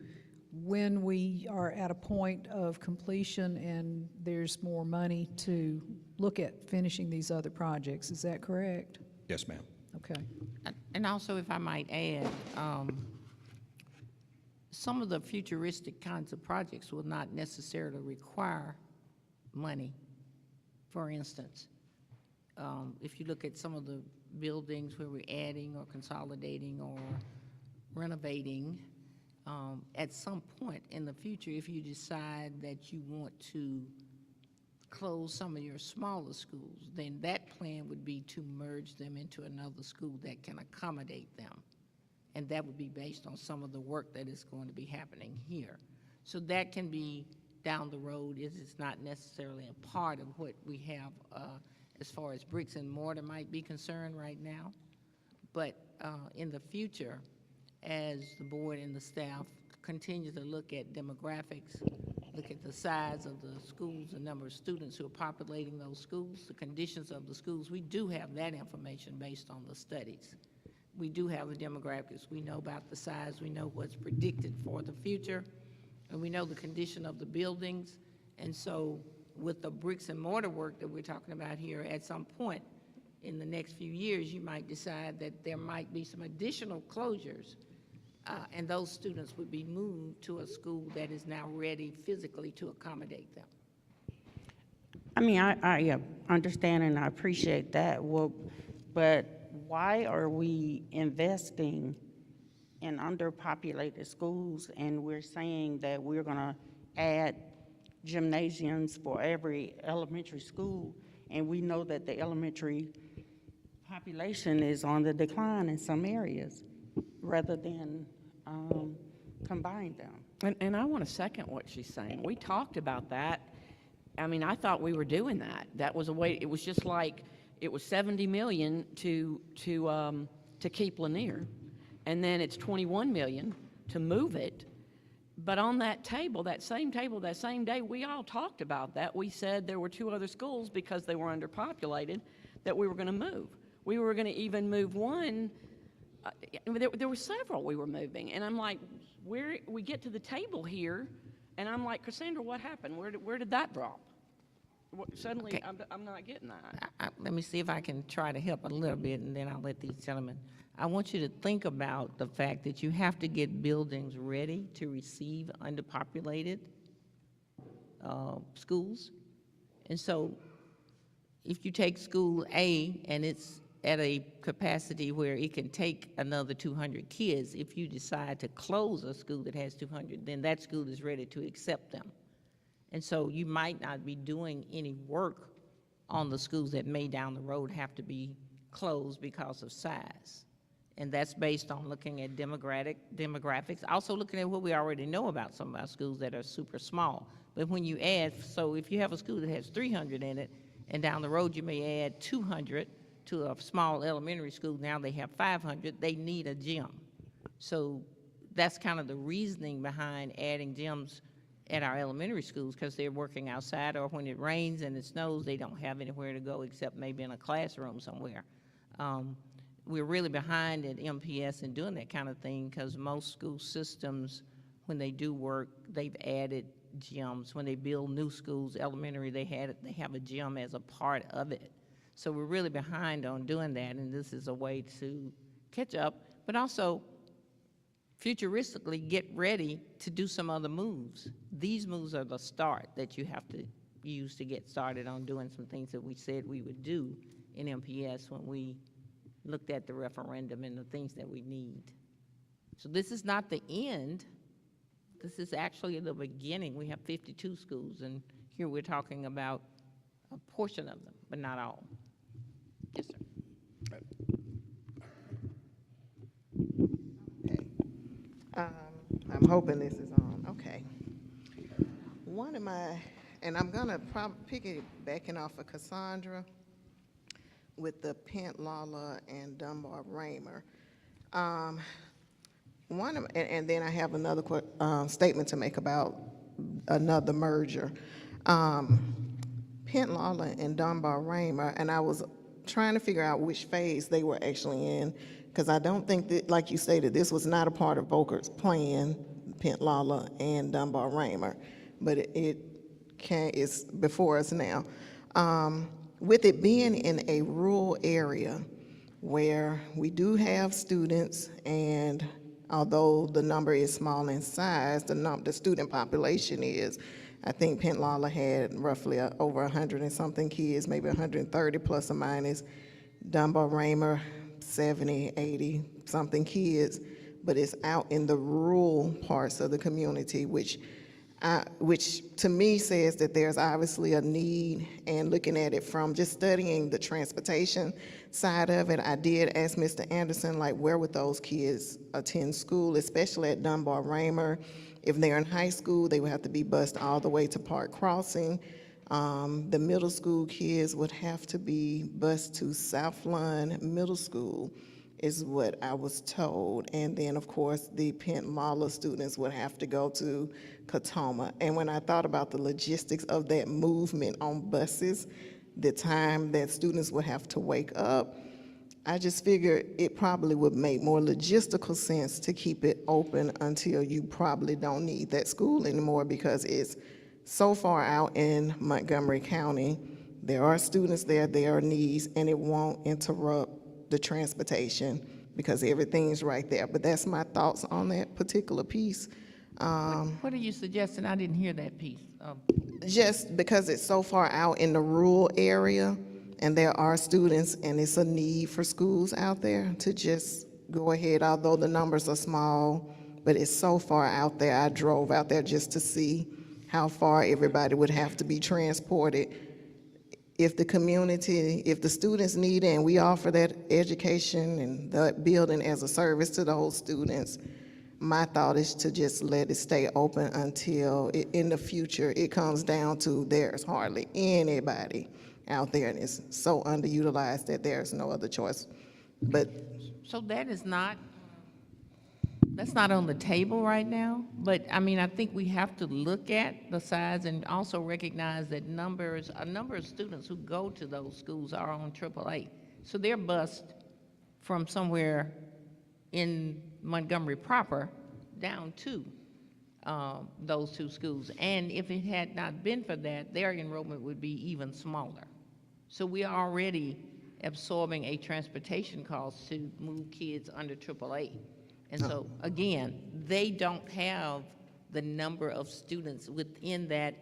when we are at a point of completion and there's more money to look at finishing these other projects. Is that correct? Yes, ma'am. Okay. And also, if I might add, some of the futuristic kinds of projects will not necessarily require money. For instance, if you look at some of the buildings where we're adding or consolidating or renovating, at some point in the future, if you decide that you want to close some of your smaller schools, then that plan would be to merge them into another school that can accommodate them. And that would be based on some of the work that is going to be happening here. So that can be down the road. It's not necessarily a part of what we have as far as bricks and mortar might be concerned right now. But in the future, as the board and the staff continue to look at demographics, look at the size of the schools, the number of students who are populating those schools, the conditions of the schools, we do have that information based on the studies. We do have the demographics. We know about the size. We know what's predicted for the future. And we know the condition of the buildings. And so with the bricks and mortar work that we're talking about here, at some point in the next few years, you might decide that there might be some additional closures. And those students would be moved to a school that is now ready physically to accommodate them. I mean, I understand and I appreciate that. Well, but why are we investing in underpopulated schools and we're saying that we're going to add gymnasiums for every elementary school, and we know that the elementary population is on the decline in some areas, rather than combine them? And I want to second what she's saying. We talked about that. I mean, I thought we were doing that. That was a way. It was just like it was $70 million to keep Lanier, and then it's $21 million to move it. But on that table, that same day, we all talked about that. We said there were two other schools because they were underpopulated that we were going to move. We were going to even move one. There were several we were moving, and I'm like, we get to the table here, and I'm like, Cassandra, what happened? Where did that drop? Suddenly, okay. I'm not getting that. Let me see if I can try to help a little bit, and then I'll let these gentlemen. I want you to think about the fact that you have to get buildings ready to receive underpopulated schools. And so if you take school A and it's at a capacity where it can take another 200 kids, if you decide to close a school that has 200, then that school is ready to accept them. And so you might not be doing any work on the schools that may down the road have to be closed because of size. And that's based on looking at demographics, also looking at what we already know about some of our schools that are super small. But when you add, so if you have a school that has 300 in it, and down the road you may add 200 to a small elementary school, now they have 500, they need a gym. So that's kind of the reasoning behind adding gyms at our elementary schools, because they're working outside, or when it rains and it snows, they don't have anywhere to go except maybe in a classroom somewhere. We're really behind at MPS in doing that kind of thing, because most school systems, when they do work, they've added gyms. When they build new schools, elementary, they have a gym as a part of it. So we're really behind on doing that, and this is a way to catch up, but also futuristically get ready to do some other moves. These moves are the start that you have to use to get started on doing some things that we said we would do in MPS when we looked at the referendum and the things that we need. So this is not the end. This is actually the beginning. We have 52 schools, and here we're talking about a portion of them, but not all. Yes, sir. I'm hoping this is on. Okay. One of my, and I'm gonna probably pick it backing off of Cassandra with the Pent Lala and Dunbar Raymer. And then I have another statement to make about another merger. Pent Lala and Dunbar Raymer, and I was trying to figure out which phase they were actually in, because I don't think that, like you stated, this was not a part of Boker's plan, Pent Lala and Dunbar Raymer, but it's before us now. With it being in a rural area where we do have students, and although the number is small in size, the student population is, I think Pent Lala had roughly over 100 and something kids, maybe 130 plus or minus. Dunbar Raymer, 70, 80 something kids, but it's out in the rural parts of the community, which to me says that there's obviously a need. And looking at it from just studying the transportation side of it, I did ask Mr. Anderson, like, where would those kids attend school, especially at Dunbar Raymer? If they're in high school, they would have to be bused all the way to Park Crossing. The middle school kids would have to be bused to Southland Middle School, is what I was told. And then, of course, the Pent Lala students would have to go to Katoma. And when I thought about the logistics of that movement on buses, the time that students would have to wake up, I just figured it probably would make more logistical sense to keep it open until you probably don't need that school anymore, because it's so far out in Montgomery County. There are students there, there are needs, and it won't interrupt the transportation because everything's right there. But that's my thoughts on that particular piece. What are you suggesting? I didn't hear that piece. Just because it's so far out in the rural area, and there are students, and it's a need for schools out there, to just go ahead, although the numbers are small, but it's so far out there. I drove out there just to see how far everybody would have to be transported. If the community, if the students need it, and we offer that education and that building as a service to those students, my thought is to just let it stay open until in the future it comes down to there's hardly anybody out there, and it's so underutilized that there's no other choice. But so that's not on the table right now, but I mean, I think we have to look at the size and also recognize that a number of students who go to those schools are on AAA. So they're bused from somewhere in Montgomery proper down to those two schools. And if it had not been for that, their enrollment would be even smaller. So we are already absorbing a transportation cost to move kids under AAA. And so, again, they don't have the number of students within that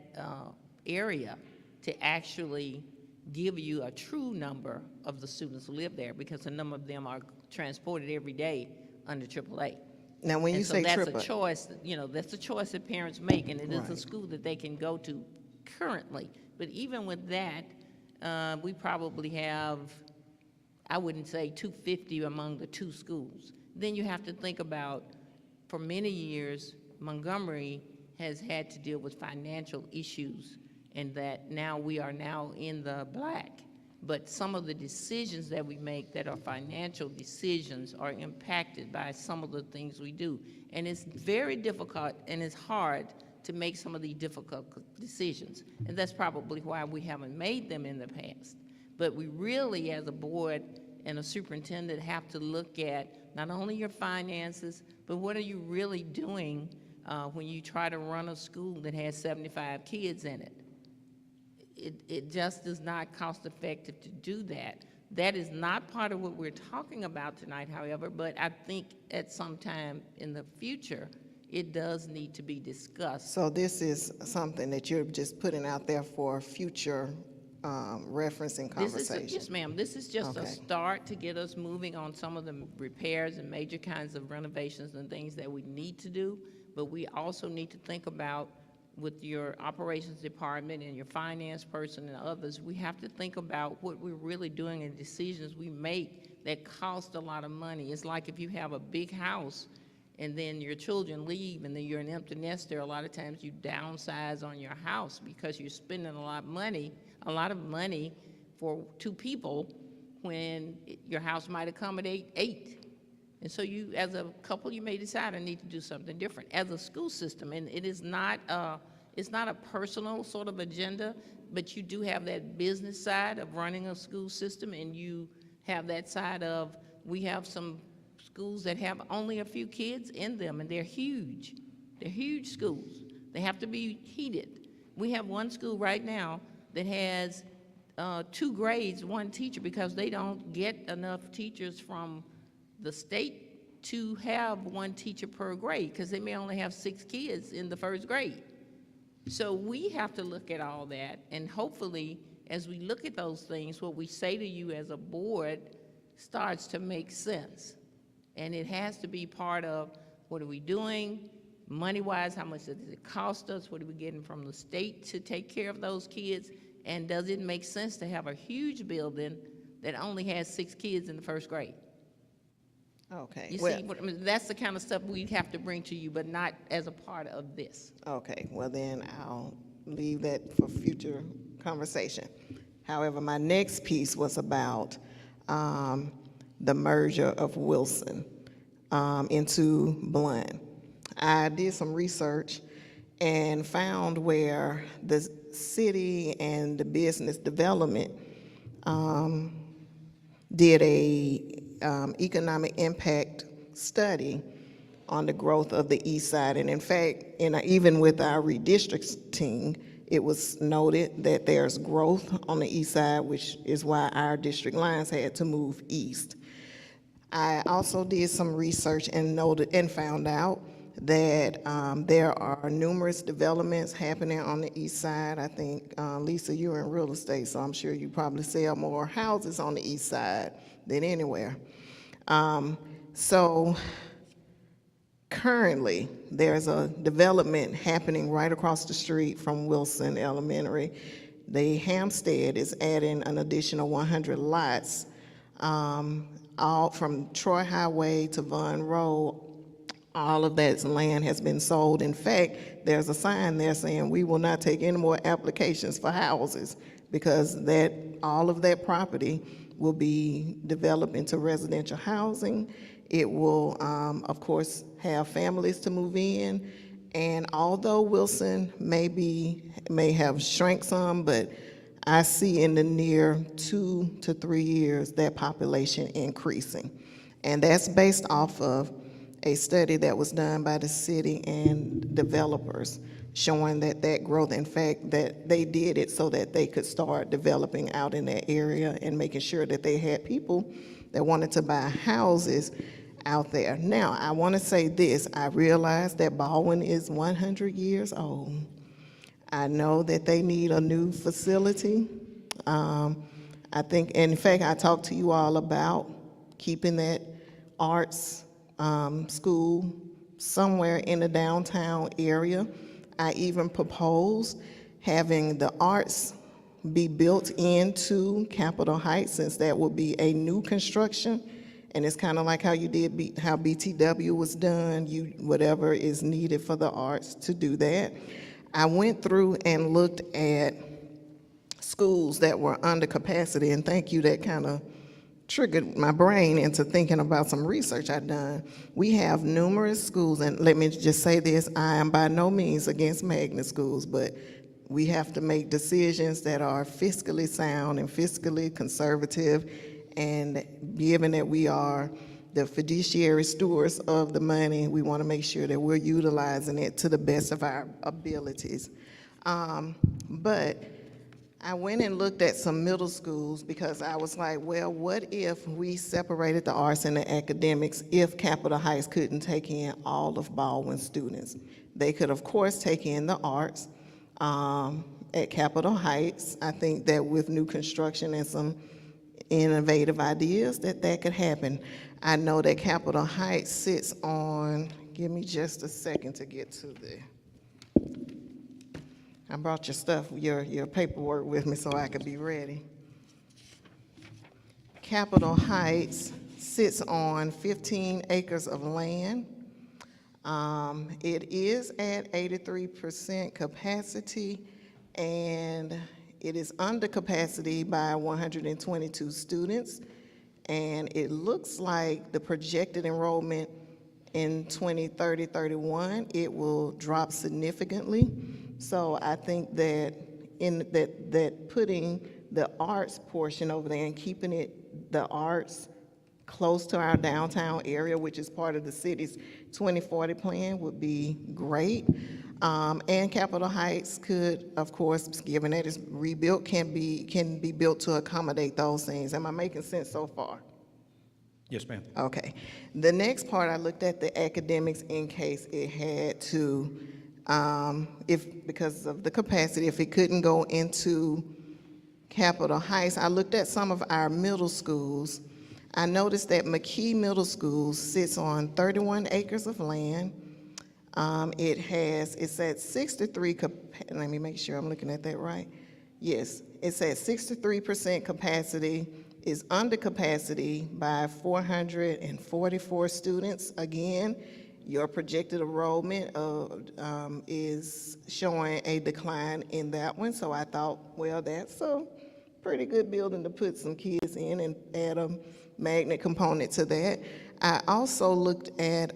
area to actually give you a true number of the students who live there, because a number of them are transported every day under AAA. Now, when you And so say that's triple, a choice, that's a choice that parents make, and it is a Right. school that they can go to currently. But even with that, we probably have, I wouldn't say 250 among the two schools. Then you have to think about, for many years, Montgomery has had to deal with financial issues, and that now we are now in the black. But some of the decisions that we make that are financial decisions are impacted by some of the things we do. And it's very difficult and it's hard to make some of these difficult decisions. And that's probably why we haven't made them in the past. But we really, as a board and a superintendent, have to look at not only your finances, but what are you really doing when you try to run a school that has 75 kids in it. It just is not cost effective to do that. That is not part of what we're talking about tonight, however, but I think at some time in the future, it does need to be discussed. so this is something that you're just putting out there for future reference and This is, conversation? yes, ma'am, this is just a Okay. start to get us moving on some of the repairs and major kinds of renovations and things that we need to do, but we also need to think about, with your operations department and your finance person and others, we have to think about what we're really doing and decisions we make that cost a lot of money. It's like if you have a big house and then your children leave and then you're an empty nester, a lot of times you downsize on your house because you're spending a lot of money for two people when your house might accommodate 8. And so you, as a couple, you may decide I need to do something different. As a school system, and it is not, it's not a personal sort of agenda, but you do have that business side of running a school system, and you have that side of, we have some schools that have only a few kids in them, and they're huge. They're huge schools. They have to be heated. We have one school right now that has 2 grades, 1 teacher, because they don't get enough teachers from the state to have 1 teacher per grade, because they may only have 6 kids in the 1st grade. So we have to look at all that, and hopefully, as we look at those things, what we say to you as a board starts to make sense. And it has to be part of, what are we doing, money-wise, how much does it cost us, what are we getting from the state to take care of those kids, and does it make sense to have a huge building that only has 6 kids in the 1st grade? Okay. You well, see, I mean, that's the kind of stuff we have to bring to you, but not as a part of this. Okay, well then I'll leave that for future conversation. However, my next piece was about the merger of Wilson into Blunt. I did some research and found where the city and the business development did a economic impact study on the growth of the east side. And in fact, even with our redistricting, it was noted that there's growth on the east side, which is why our district lines had to move east. I also did some research and noted and found out that there are numerous developments happening on the east side. I think, Lisa, you're in real estate, so I'm sure you probably sell more houses on the east side than anywhere. So currently, there's a development happening right across the street from Wilson Elementary. The Hampstead is adding an additional 100 lots, all from Troy Highway to Vaughn Road. All of that land has been sold. In fact, there's a sign there saying we will not take any more applications for houses, because all of that property will be developed into residential housing. It will, of course, have families to move in. And although Wilson may have shrank some, but I see in the near 2 to 3 years that population increasing. And that's based off of a study that was done by the city and developers showing that growth, in fact, that they did it so that they could start developing out in that area and making sure that they had people that wanted to buy houses out there. Now, I want to say this. I realize that Baldwin is 100 years old. I know that they need a new facility. I think, and in fact, I talked to you all about keeping that arts school somewhere in the downtown area. I even proposed having the arts be built into Capitol Heights, since that would be a new construction. And it's kind of like how you did, how BTW was done, whatever is needed for the arts to do that. I went through and looked at schools that were under capacity, and thank you, that kind of triggered my brain into thinking about some research I've done. We have numerous schools, and let me just say this, I am by no means against magnet schools, but we have to make decisions that are fiscally sound and fiscally conservative, and given that we are the fiduciary stewards of the money, we want to make sure that we're utilizing it to the best of our abilities. But I went and looked at some middle schools because I was like, well, what if we separated the arts and the academics if Capitol Heights couldn't take in all of Baldwin's students? They could, of course, take in the arts at Capitol Heights. I think that with new construction and some innovative ideas that could happen. I know that Capitol Heights sits on, give me just a second to get to I brought your stuff, your paperwork with me so I could be ready. Capitol Heights sits on 15 acres of land. It is at 83% capacity, and it is under capacity by 122 students. And it looks like the projected enrollment in 2030-31, it will drop significantly. So I think that that putting the arts portion over there and keeping the arts close to our downtown area, which is part of the city's 2040 plan, would be great. And Capitol Heights could, of course, given that it's rebuilt, can be built to accommodate those things. Am I making sense so far? Yes, ma'am. Okay. The next part, I looked at the academics in case it had to, because of the capacity, if it couldn't go into Capitol Heights. I looked at some of our middle schools. I noticed that McKee Middle School sits on 31 acres of land. It's at 63, let me make sure I'm looking at that right. Yes, it's at 63% capacity, is under capacity by 444 students. Again, your projected enrollment is showing a decline in that one, so I thought, well, that's a pretty good building to put some kids in and add a magnet component to that. I also looked at,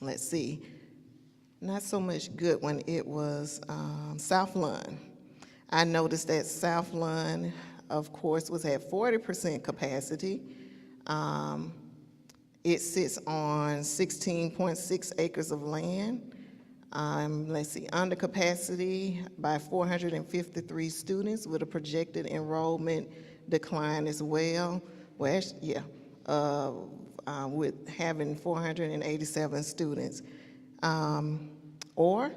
let's see, not so much Goodwin, it was South Lund. I noticed that South Lund, of course, was at 40% capacity. It sits on 16.6 acres of land. Let's see, under capacity by 453 students with a projected enrollment decline as well. Well, actually, yeah, with having 487 students. Or,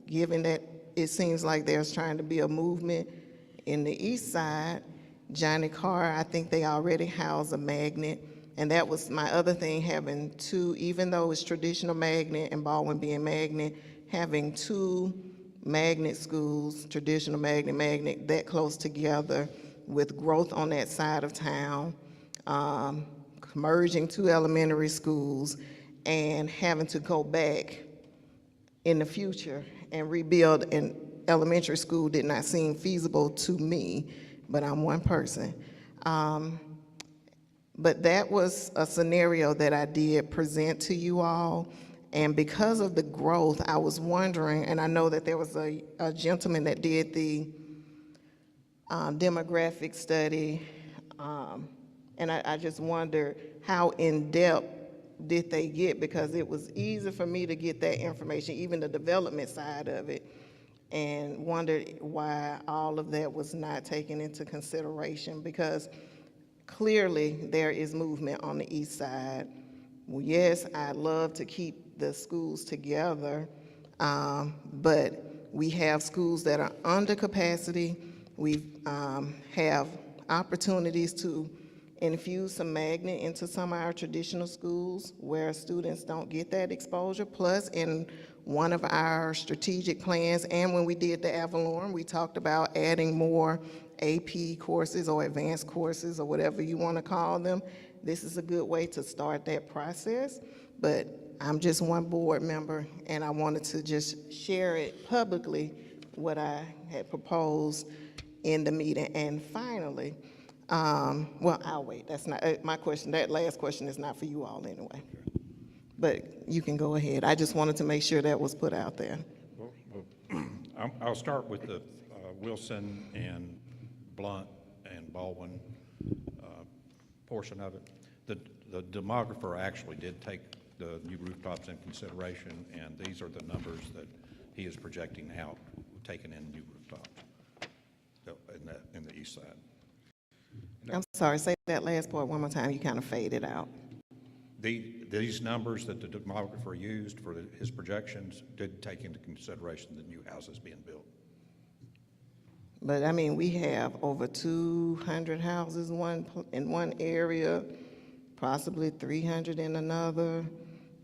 given that it seems like there's trying to be a movement in the east side, Johnny Carr, I think they already house a magnet. And that was my other thing, having two, even though it's traditional magnet and Baldwin being magnet, having two magnet schools, traditional magnet, that close together with growth on that side of town, merging two elementary schools and having to go back in the future and rebuild an elementary school did not seem feasible to me, but I'm one person. But that was a scenario that I did present to you all. And because of the growth, I was wondering, and I know that there was a gentleman that did the demographic study, and I just wondered how in-depth did they get, because it was easy for me to get that information, even the development side of it, and wondered why all of that was not taken into consideration, because clearly there is movement on the east side. Well, yes, I'd love to keep the schools together, but we have schools that are under capacity, We have opportunities to infuse some magnet into some of our traditional schools where students don't get that exposure. Plus, in one of our strategic plans, and when we did the Avalon, we talked about adding more AP courses or advanced courses or whatever you want to call them. This is a good way to start that process, but I'm just one board member, and I wanted to just share it publicly, what I had proposed in the meeting. And finally, well, I'll wait. That's not my question. That last question is not for you all anyway. But you can go ahead. I just wanted to make sure that was put out there. I'll start with the Wilson and Blunt and Baldwin portion of it. The demographer actually did take the new rooftops in consideration, and these are the numbers that he is projecting out, taking in new rooftops in the east side. I'm sorry, say that last part one more time. You kind of faded out. These numbers that the demographer used for his projections did take into consideration the new houses being built. But I mean, we have over 200 houses in one area, possibly 300 in another,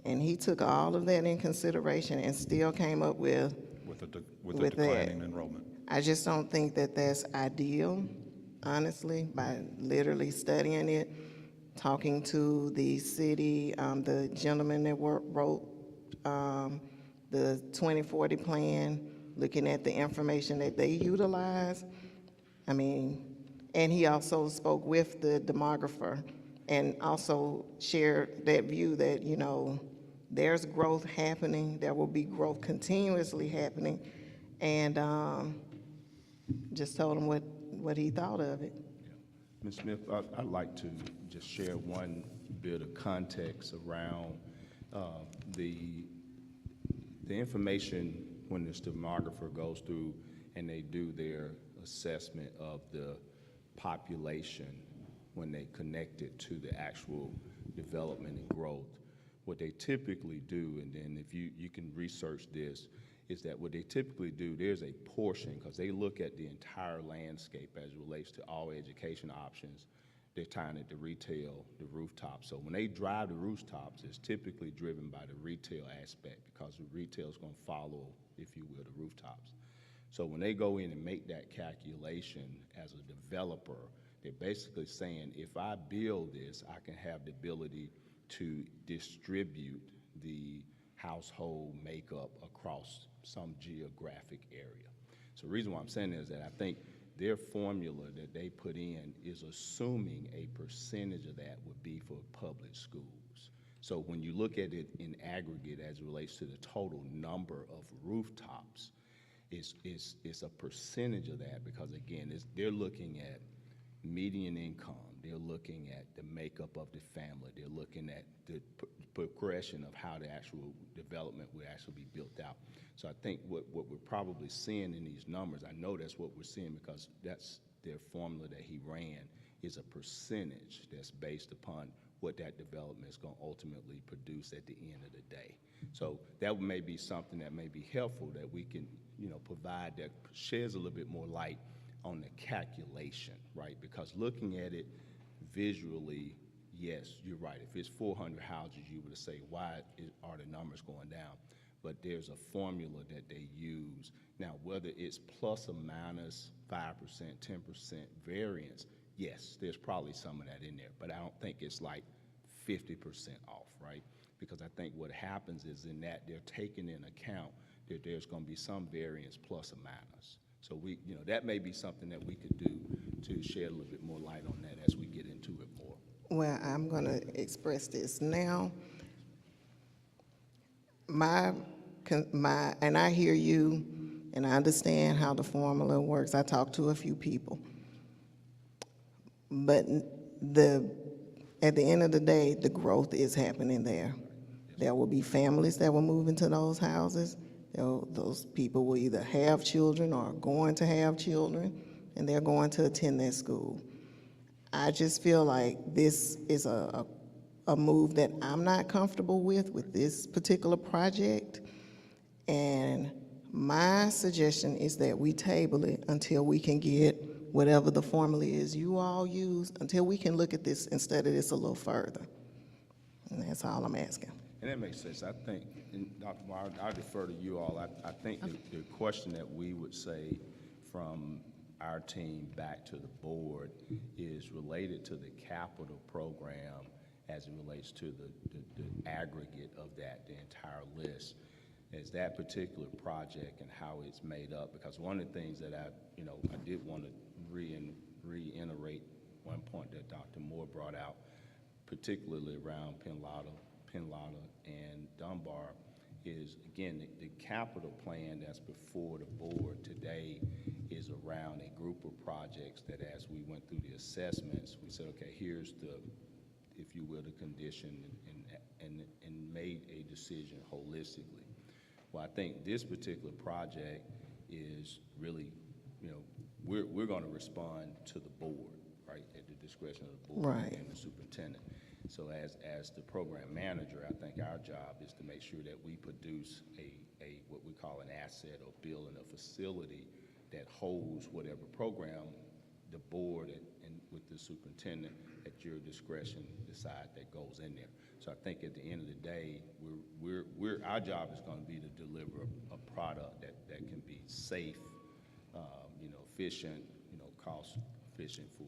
and he took all of that in consideration and still came up with the declining enrollment. I just don't think that that's ideal, honestly, by literally studying it, talking to the city, the gentleman that wrote the 2040 plan, looking at the information that they utilize. I mean, and he also spoke with the demographer and also shared that view that, you know, there's growth happening, there will be growth continuously happening, and just told him what he thought of it. Ms. Smith, I'd like to just share one bit of context around the information when this demographer goes through and they do their assessment of the population when they connect it to the actual development and growth. What they typically do, and then if you can research this, is that what they typically do, there's a portion, because they look at the entire landscape as it relates to all education options. They're tying it to retail, the rooftop. So when they drive the rooftops, it's typically driven by the retail aspect, because the retail is going to follow, if you will, the rooftops. So when they go in and make that calculation as a developer, they're basically saying, if I build this, I can have the ability to distribute the household makeup across some geographic area. So the reason why I'm saying is that I think their formula that they put in is assuming a percentage of that would be for public schools. So when you look at it in aggregate as it relates to the total number of rooftops, it's a percentage of that, because again, they're looking at median income, they're looking at the makeup of the family, they're looking at the progression of how the actual development will actually be built out. So I think what we're probably seeing in these numbers, I know that's what we're seeing because that's their formula that he ran, is a percentage that's based upon what that development is going to ultimately produce at the end of the day. So that may be something that may be helpful that we can, provide, that sheds a little bit more light on the calculation, right? Because looking at it visually, yes, you're right. If it's 400 houses, you would say, why are the numbers going down? But there's a formula that they use. Now, whether it's plus or minus 5%, 10% variance, yes, there's probably some of that in there, but I don't think it's like 50% off, right? Because I think what happens is in that they're taking in account that there's going to be some variance plus or minus. So that may be something that we could do to shed a little bit more light on that as we get into it more. Well, I'm going to express this now. And I hear you, and I understand how the formula works. I talked to a few people. But at the end of the day, the growth is happening there. There will be families that will move into those houses. Those people will either have children or are going to have children, and they're going to attend that school. I just feel like this is a move that I'm not comfortable with this particular project. And My suggestion is that we table it until we can get whatever the formula is you all use, until we can look at this and study this a little further. And that's all I'm asking. And that makes sense. I think, and Dr. Moore, I defer to you all. I think the question that we would say from our team back to the board is related to the capital program as it relates to the aggregate of that, the entire list. Is that particular project and how it's made up? Because one of the things that I did want to reiterate one point that Dr. Moore brought out, particularly around Penlotta and Dunbar, is, again, the capital plan that's before the board today is around a group of projects that, as we went through the assessments, we said, okay, here's the, if you will, the condition, and made a decision holistically. Well, I think this particular project is really, we're going to respond to the board, right, at the discretion of the board Right. and the superintendent. So as the program manager, I think our job is to make sure that we produce a what we call an asset or building a facility that holds whatever program the board and with the superintendent at your discretion decide that goes in there. So I think at the end of the day, our job is going to be to deliver a product that can be safe, efficient, cost efficient for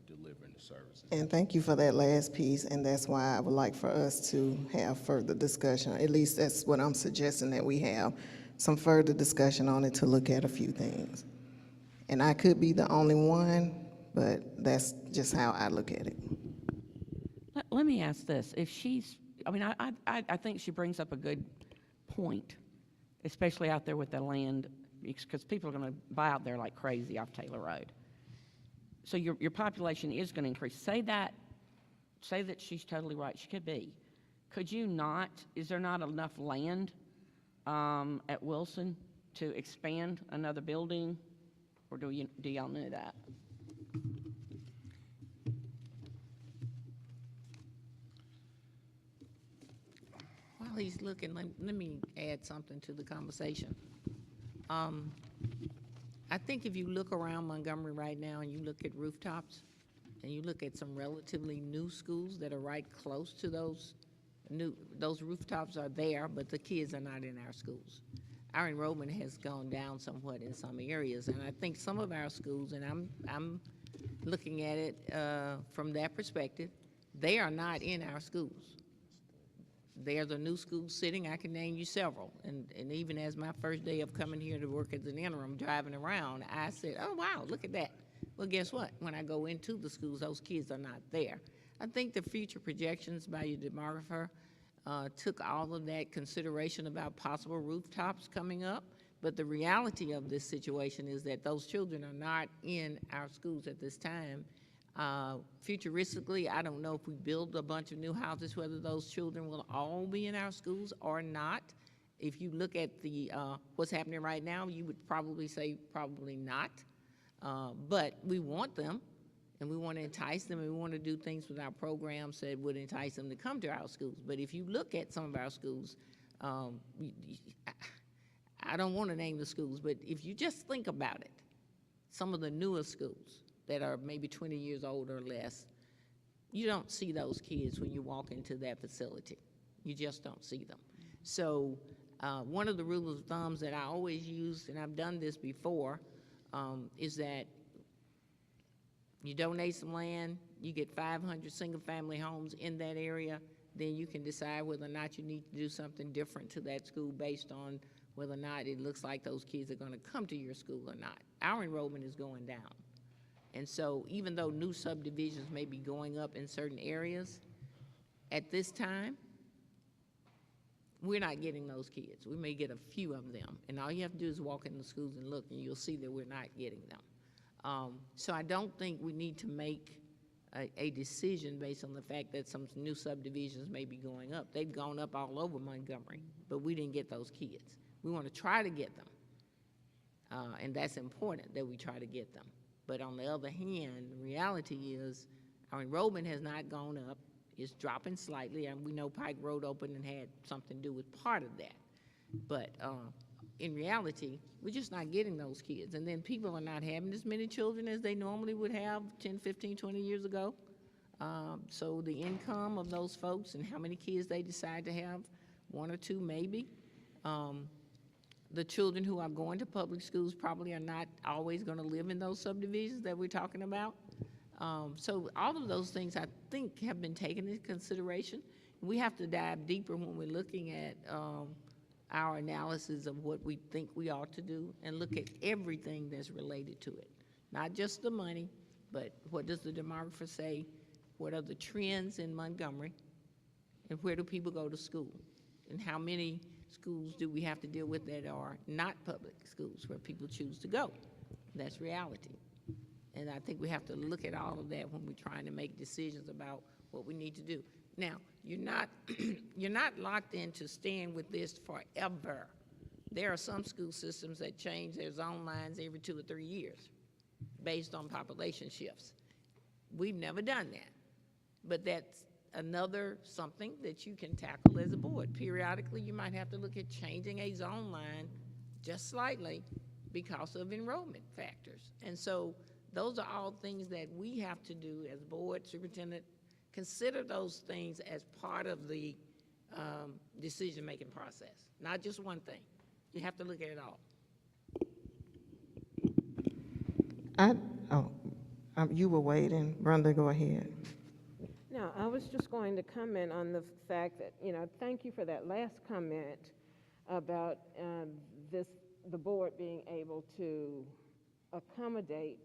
delivering the services. And thank you for that last piece, and that's why I would like for us to have further discussion. At least that's what I'm suggesting, that we have some further discussion on it to look at a few things. And I could be the only one, but that's just how I look at it. Let me ask this. If she's, I think she brings up a good point, especially out there with the land, because people are going to buy out there like crazy off Taylor Road. So your population is going to increase. Say that she's totally right. She could be. Could you not, is there not enough land at Wilson to expand another building? Or do y'all know that? While he's looking, let me add something to the conversation. I think if you look around Montgomery right now and you look at rooftops, and you look at some relatively new schools that are right close to those rooftops are there, but the kids are not in our schools. Our enrollment has gone down somewhat in some areas, and I think some of our schools, and I'm looking at it from that perspective, they are not in our schools. There's a new school sitting, I can name you several, and even as my first day of coming here to work as an interim, driving around, I said, oh wow, look at that. Well, guess what? When I go into the schools, those kids are not there. I think the future projections by your demographer took all of that consideration about possible rooftops coming up, but the reality of this situation is that those children are not in our schools at this time. Futuristically, I don't know if we build a bunch of new houses, whether those children will all be in our schools or not. If you look at the what's happening right now, you would probably say probably not. But we want them, and we want to entice them, and we want to do things with our programs that would entice them to come to our schools. But if you look at some of our schools, I don't want to name the schools, but if you just think about it, some of the newer schools that are maybe 20 years old or less, you don't see those kids when you walk into that facility. You just don't see them. So one of the rules of thumbs that I always use, and I've done this before, is that you donate some land, you get 500 single-family homes in that area, then you can decide whether or not you need to do something different to that school based on whether or not it looks like those kids are going to come to your school or not. Our enrollment is going down. And so even though new subdivisions may be going up in certain areas, at this time, we're not getting those kids. We may get a few of them. And all you have to do is walk in the schools and look, and you'll see that we're not getting them. So I don't think we need to make a decision based on the fact that some new subdivisions may be going up. They've gone up all over Montgomery, but we didn't get those kids. We want to try to get them. And that's important that we try to get them. But on the other hand, the reality is our enrollment has not gone up. It's dropping slightly, and we know Pike Road opened and had something to do with part of that. But in reality, we're just not getting those kids. And then people are not having as many children as they normally would have 10, 15, 20 years ago. So the income of those folks and how many kids they decide to have, one or two maybe. The children who are going to public schools probably are not always going to live in those subdivisions that we're talking about. So all of those things I think have been taken into consideration. We have to dive deeper when we're looking at our analysis of what we think we ought to do and look at everything that's related to it. Not just the money, but what does the demographer say? What are the trends in Montgomery? And where do people go to school? And how many schools do we have to deal with that are not public schools where people choose to go? That's reality. And I think we have to look at all of that when we're trying to make decisions about what we need to do. Now, you're not, you're not locked into staying with this forever. There are some school systems that change their zone lines every 2 or 3 years based on population shifts. We've never done that, but that's another something that you can tackle as a board. Periodically, you might have to look at changing a zone line just slightly because of enrollment factors. And so those are all things that we have to do as board, superintendent, consider those things as part of the decision-making process, not just one thing. You have to look at it all. You were waiting. Brenda, go ahead. No, I was just going to comment on the fact that, thank you for that last comment about the board being able to accommodate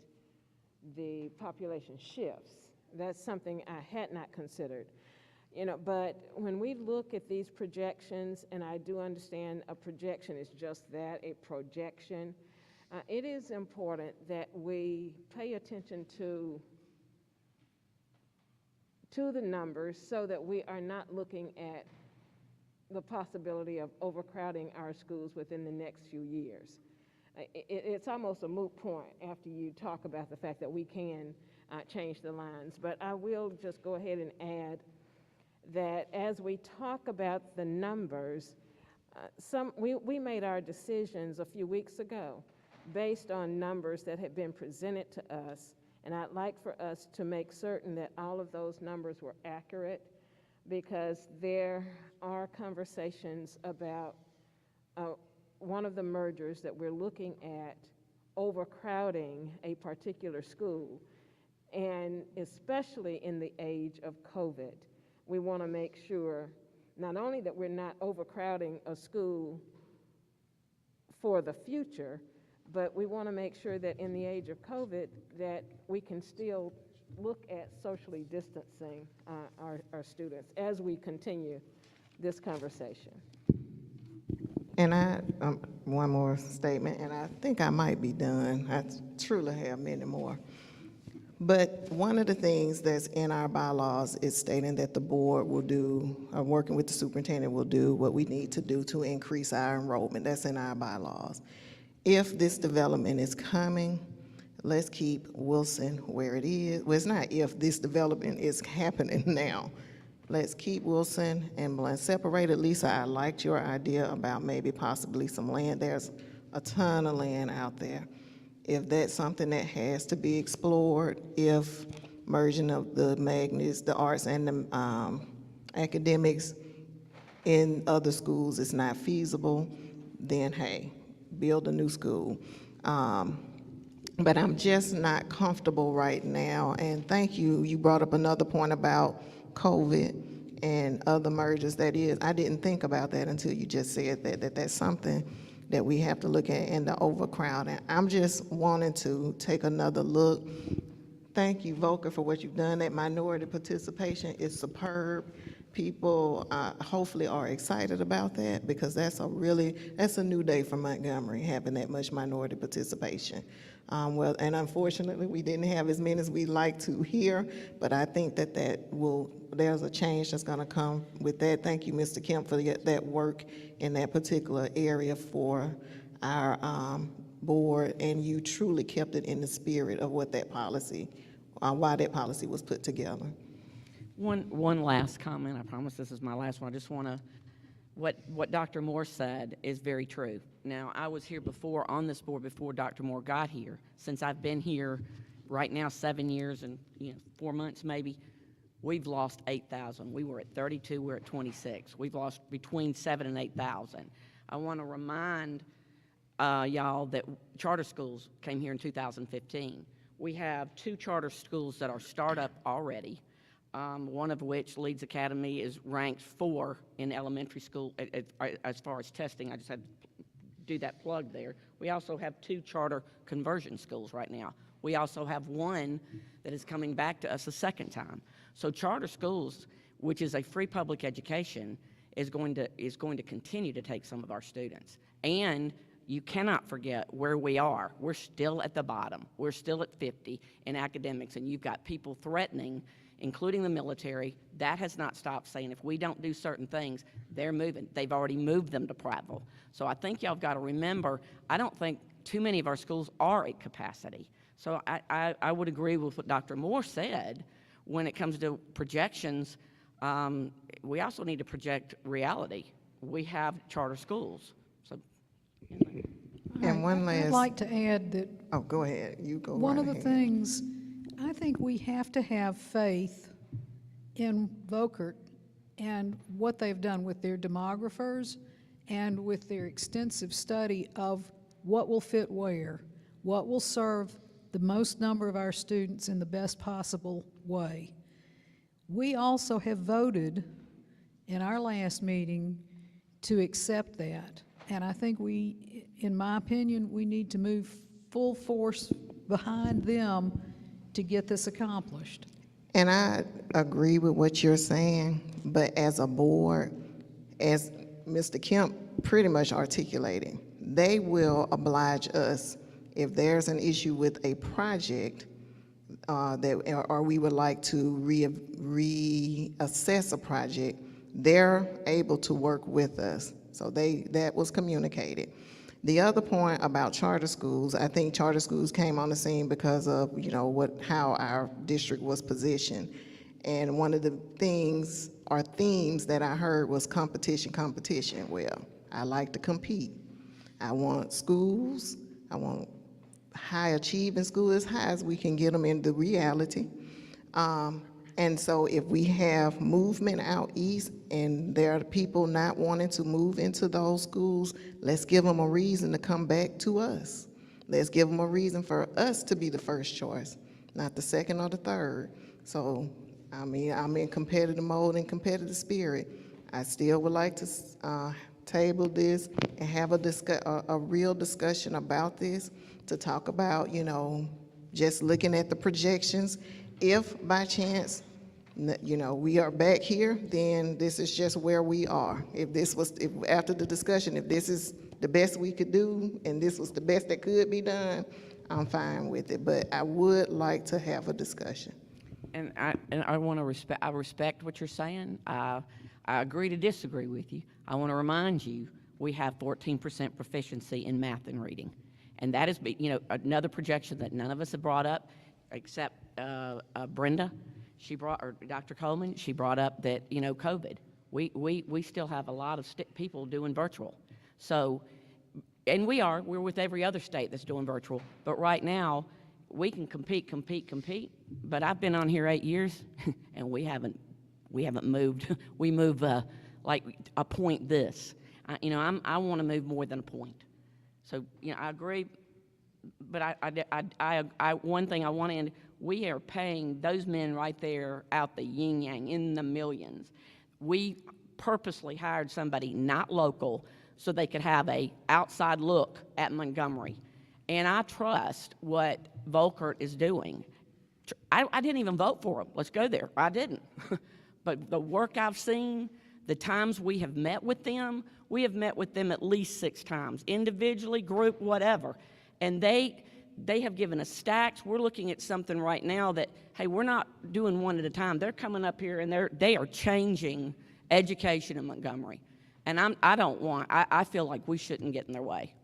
the population shifts. That's something I had not considered. But when we look at these projections, and I do understand a projection is just that, a projection, it is important that we pay attention to the numbers so that we are not looking at the possibility of overcrowding our schools within the next few years. It's almost a moot point after you talk about the fact that we can change the lines. But I will just go ahead and add that as we talk about the numbers, we made our decisions a few weeks ago based on numbers that had been presented to us, and I'd like for us to make certain that all of those numbers were accurate, because there are conversations about one of the mergers that we're looking at overcrowding a particular school, and especially in the age of COVID. We want to make sure not only that we're not overcrowding a school for the future, but we want to make sure that in the age of COVID that we can still look at socially distancing our students as we continue this conversation. And one more statement, and I think I might be done. I truly have many more. But one of the things that's in our bylaws is stating that the board will do, working with the superintendent, will do what we need to do to increase our enrollment. That's in our bylaws. If this development is coming, let's keep Wilson where it is. Well, it's not if, this development is happening now. Let's keep Wilson and Blunt separated. Lisa, I liked your idea about maybe possibly some land. There's a ton of land out there. If that's something that has to be explored, if merging of the magnets, the arts, and the academics in other schools is not feasible, then hey, build a new school. But I'm just not comfortable right now, and thank you. You brought up another point about COVID and other mergers. That is, I didn't think about that until you just said that that's something that we have to look at in the overcrowding. I'm just wanting to take another look. Thank you, Volker, for what you've done. That minority participation is superb. People hopefully are excited about that, because that's a new day for Montgomery, having that much minority participation. Well, and unfortunately, we didn't have as many as we'd like to here, but I think there's a change that's gonna come with that. Thank you, Mr. Kemp, for that work in that particular area for our board, and you truly kept it in the spirit of what that policy, why that policy was put together. One last comment. I promise this is my last one. I just want to what Dr. Moore said is very true. Now, I was here before, on this board, before Dr. Moore got here. Since I've been here right now 7 years and 4 months maybe, we've lost 8,000. We were at 32, we're at 26. We've lost between 7 and 8,000. I want to remind y'all that charter schools came here in 2015. We have 2 charter schools that are startup already. One of which, Leeds Academy, is ranked 4 in elementary school as far as testing. I just had to do that plug there. We also have 2 charter conversion schools right now. We also have 1 that is coming back to us a second time. So charter schools, which is a free public education, is going to continue to take some of our students. And you cannot forget where we are. We're still at the bottom. We're still at 50 in academics, and you've got people threatening, including the military. That has not stopped, saying if we don't do certain things, they're moving. They've already moved them to Prattville. So I think y'all got to remember, I don't think too many of our schools are at capacity. So I would agree with what Dr. Moore said when it comes to projections. We also need to project reality. We have charter schools. So, And one last. I'd like to add that Oh, go ahead. You go one right of the ahead. things, I think we have to have faith in Volkert and what they've done with their demographers and with their extensive study of what will fit where, what will serve the most number of our students in the best possible way. We also have voted in our last meeting to accept that. And I think we, in my opinion, we need to move full force behind them to get this accomplished. And I agree with what you're saying, but as a board, as Mr. Kemp pretty much articulated, they will oblige us if there's an issue with a project or we would like to reassess a project, they're able to work with us. So that was communicated. The other point about charter schools, I think charter schools came on the scene because of, how our district was positioned. And one of the things or themes that I heard was competition. Well, I like to compete. I want schools, I want high achieving schools as high as we can get them into reality. And so if we have movement out east and there are people not wanting to move into those schools, let's give them a reason to come back to us. Let's give them a reason for us to be the first choice, not the second or the third. So, I'm in competitive mode and competitive spirit. I still would like to table this and have a real discussion about this, to talk about, just looking at the projections. If by chance, we are back here, then this is just where we are. If after the discussion, if this is the best we could do and this was the best that could be done, I'm fine with it. But I would like to have a discussion. And I want to respect what you're saying. I agree to disagree with you. I want to remind you, we have 14% proficiency in math and reading. And that is, another projection that none of us have brought up, except Brenda. Or Dr. Coleman, she brought up that, COVID. We still have a lot of people doing virtual. So, and we're with every other state that's doing virtual. But right now, we can compete. But I've been on here 8 years, and we haven't moved. We move like a point this. I want to move more than a point. So, I agree. But one thing I want to end. We are paying those men right there out the yin-yang in the millions. We purposely hired somebody not local so they could have a outside look at Montgomery. And I trust what Volkert is doing. I didn't even vote for him. Let's go there. I didn't. But the work I've seen, the times we have met with them at least 6 times, individually, group, whatever. And they have given us stacks. We're looking at something right now that, hey, we're not doing one at a time. They're coming up here and they are changing education in Montgomery. And I feel like we shouldn't get in their way.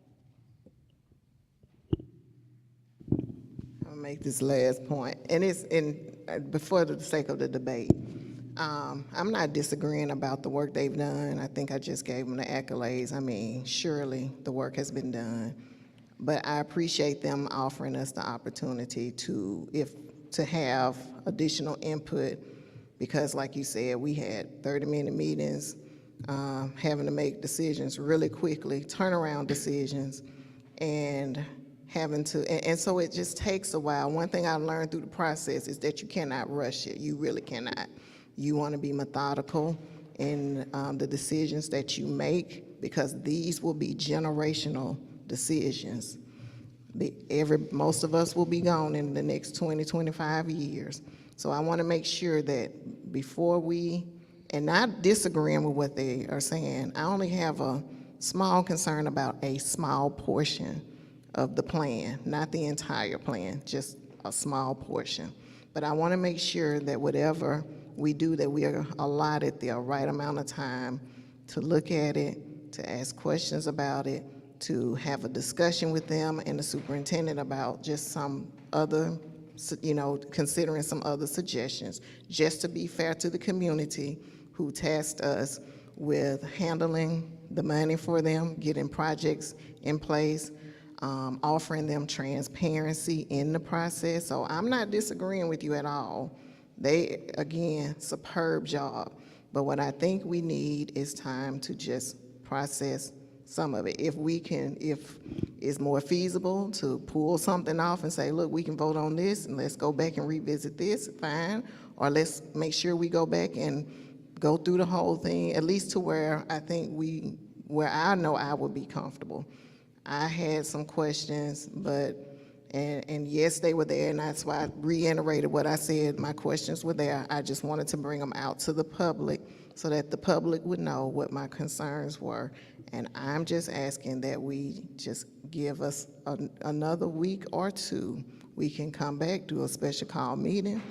I'll make this last point, and it's before the sake of the debate. I'm not disagreeing about the work they've done. I think I just gave them the accolades. I mean, surely the work has been done. But I appreciate them offering us the opportunity to have additional input, because like you said, we had 30-minute meetings, having to make decisions really quickly, turnaround decisions, and and so it just takes a while. One thing I learned through the process is that you cannot rush it. You really cannot. You want to be methodical in the decisions that you make, because these will be generational decisions. Most of us will be gone in the next 20, 25 years. So I want to make sure that before and not disagreeing with what they are saying, I only have a small concern about a small portion of the plan, not the entire plan, just a small portion. But I want to make sure that whatever we do, that we are allotted the right amount of time to look at it, to ask questions about it, to have a discussion with them and the superintendent about just some other, considering some other suggestions, just to be fair to the community who tasked us with handling the money for them, getting projects in place, offering them transparency in the process. So I'm not disagreeing with you at all. They, again, superb job. But what I think we need is time to just process some of it. If it's more feasible to pull something off and say, look, we can vote on this and let's go back and revisit this, fine. Or let's make sure we go back and go through the whole thing, at least to where I think where I know I would be comfortable. I had some questions, and yes, they were there, and that's why I reiterated what I said. My questions were there. I just wanted to bring them out to the public so that the public would know what my concerns were. And I'm just asking that we just give us another week or two. We can come back, do a special call meeting,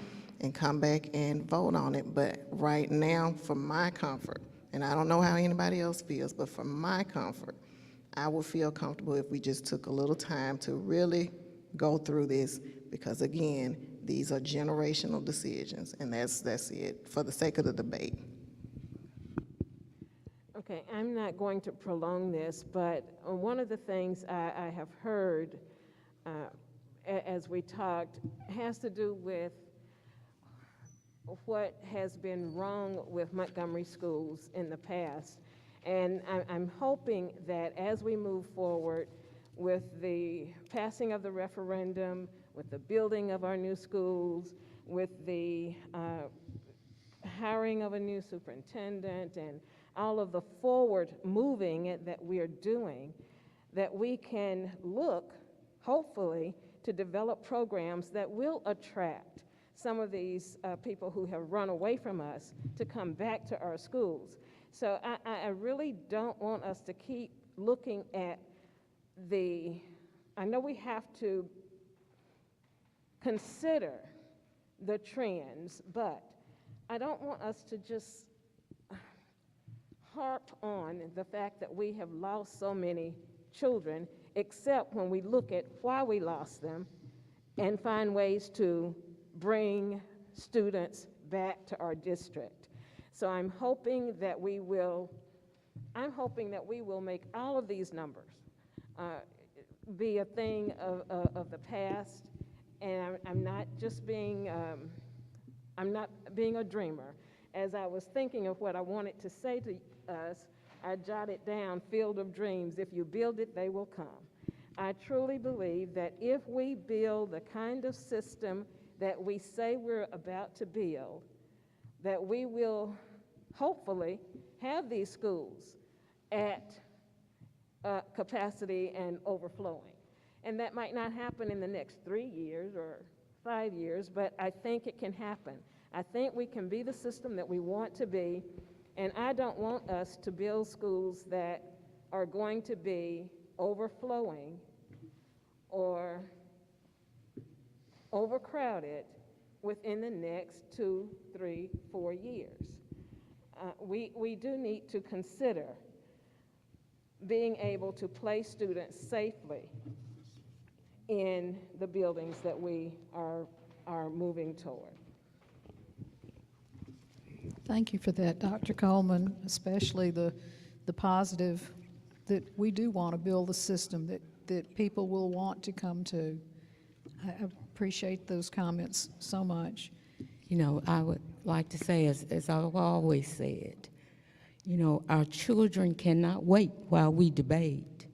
and come back and vote on it. But right now, for my comfort, and I don't know how anybody else feels, but for my comfort, I would feel comfortable if we just took a little time to really go through this, because again, these are generational decisions, and that's it, for the sake of the debate. Okay, I'm not going to prolong this, but one of the things I have heard as we talked has to do with what has been wrong with Montgomery schools in the past. And I'm hoping that as we move forward with the passing of the referendum, with the building of our new schools, with the hiring of a new superintendent, and all of the forward moving that we are doing, that we can look, hopefully, to develop programs that will attract some of these people who have run away from us to come back to our schools. So I really don't want us to keep looking at I know we have to consider the trends, but I don't want us to just harp on the fact that we have lost so many children, except when we look at why we lost them and find ways to bring students back to our district. So I'm hoping that we will make all of these numbers be a thing of the past, and I'm not being a dreamer. As I was thinking of what I wanted to say to us, I jotted down field of dreams. If you build it, they will come. I truly believe that if we build the kind of system that we say we're about to build, that we will hopefully have these schools at capacity and overflowing. And that might not happen in the next 3 years or 5 years, but I think it can happen. I think we can be the system that we want to be, and I don't want us to build schools that are going to be overflowing or overcrowded within the next 2, 3, 4 years. We do need to consider being able to place students safely in the buildings that we are moving toward. Thank you for that, Dr. Coleman, especially the positive that we do want to build a system that people will want to come to. I appreciate those comments so much. You know, I would like to say, as I've always said, you know, our children cannot wait while we debate.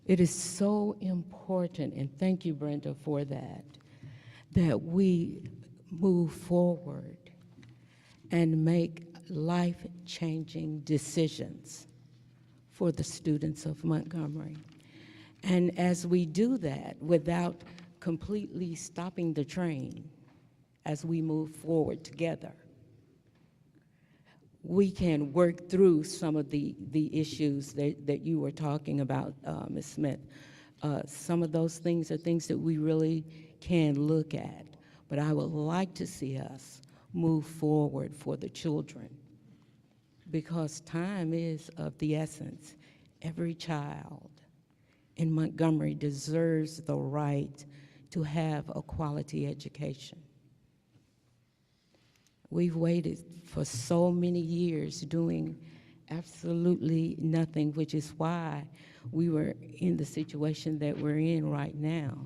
It is so important, and thank you, Brenda, for that, that we move forward and make life-changing decisions for the students of Montgomery. And as we do that, without completely stopping the train, as we move forward together, we can work through some of the issues that you were talking about, Ms. Smith. Some of those things are things that we really can look at, but I would like to see us move forward for the children, because time is of the essence. Every child in Montgomery deserves the right to have a quality education. We've waited for so many years doing absolutely nothing, which is why we were in the situation that we're in right now.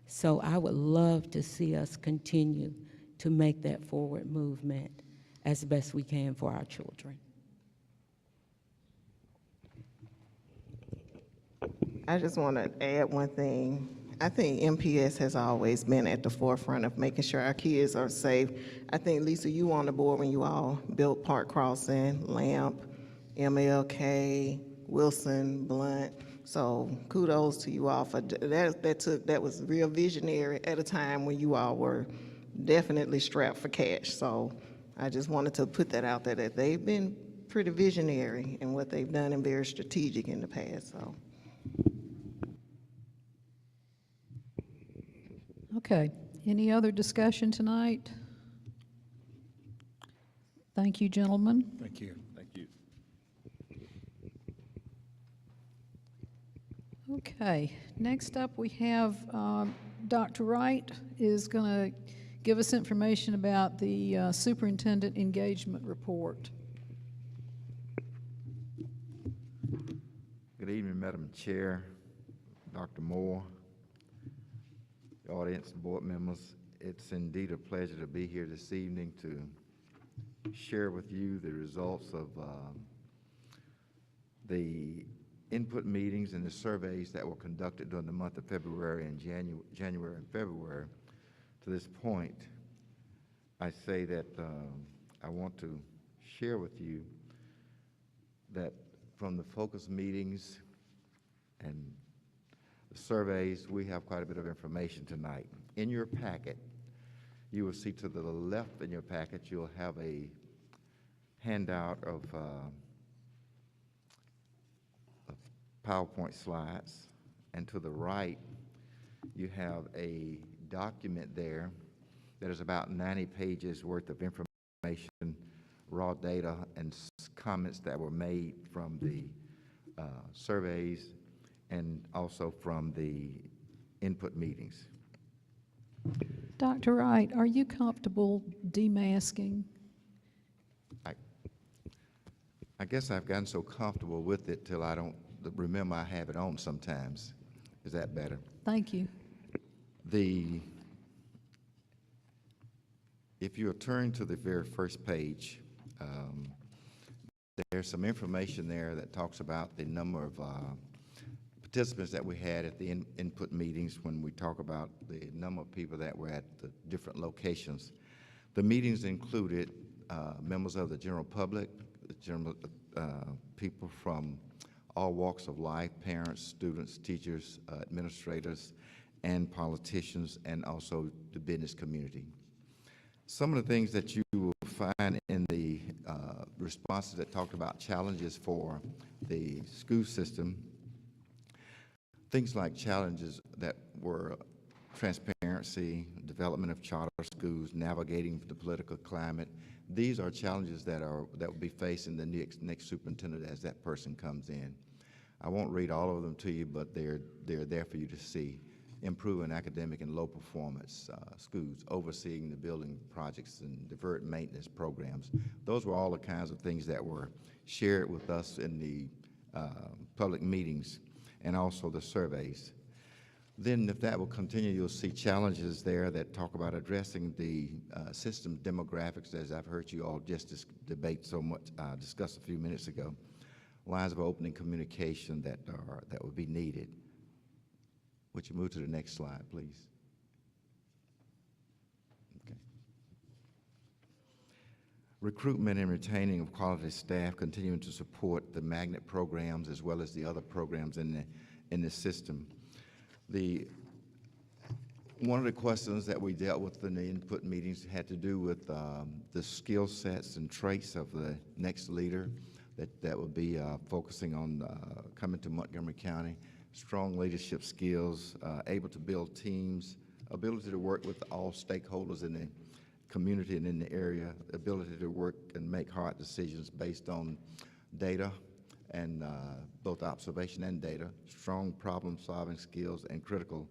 So I would love to see us continue to make that forward movement as best we can for our children. I just want to add one thing. I think MPS has always been at the forefront of making sure our kids are safe. I think, Lisa, you were on the board when you all built Park Crossing, Lamp, MLK, Wilson, Blunt. So kudos to you all for that. That was real visionary at a time when you all were definitely strapped for cash. So I just wanted to put that out there, that they've been pretty visionary in what they've done and very strategic in the past. So. Okay, any other discussion tonight? Thank you, gentlemen. Thank you. Thank you. Okay, next up we have Dr. Wright is going to give us information about the Superintendent Engagement Report. Good evening, Madam Chair, Dr. Moore, the audience, board members. It's indeed a pleasure to be here this evening to share with you the results of the input meetings and the surveys that were conducted during the month of February and January and February. To this point, I say that I want to share with you that from the focus meetings and the surveys, we have quite a bit of information tonight. In your packet, you will see to the left in your packet, you'll have a handout of PowerPoint slides, and to the right, you have a document there that is about 90 pages worth of information, raw data, and comments that were made from the surveys and also from the input meetings. Dr. Wright, are you comfortable demasking? I guess I've gotten so comfortable with it till I don't remember I have it on sometimes. Is that better? Thank you. If you turn to the very first page, there's some information there that talks about the number of participants that we had at the input meetings when we talk about the number of people that were at the different locations. The meetings included members of the general public, people from all walks of life, parents, students, teachers, administrators, and politicians, and also the business community. Some of the things that you will find in the responses that talked about challenges for the school system, things like challenges that were transparency, development of charter schools, navigating the political climate. These are challenges that will be facing the next superintendent as that person comes in. I won't read all of them to you, but they're there for you to see. improving academic and low performance schools, overseeing the building projects and deferred maintenance programs. Those were all the kinds of things that were shared with us in the public meetings and also the surveys. Then if that will continue, you'll see challenges there that talk about addressing the system demographics, as I've heard you all just debate so much, discuss a few minutes ago. Lines of opening communication that would be needed. Would you move to the next slide, please? Okay. Recruitment and retaining of quality staff, continuing to support the magnet programs as well as the other programs in the system. One of the questions that we dealt with in the input meetings had to do with the skill sets and traits of the next leader that would be focusing on coming to Montgomery County. Strong leadership skills, able to build teams, ability to work with all stakeholders in the community and in the area, ability to work and make hard decisions based on data and both observation and data, strong problem-solving skills, and critical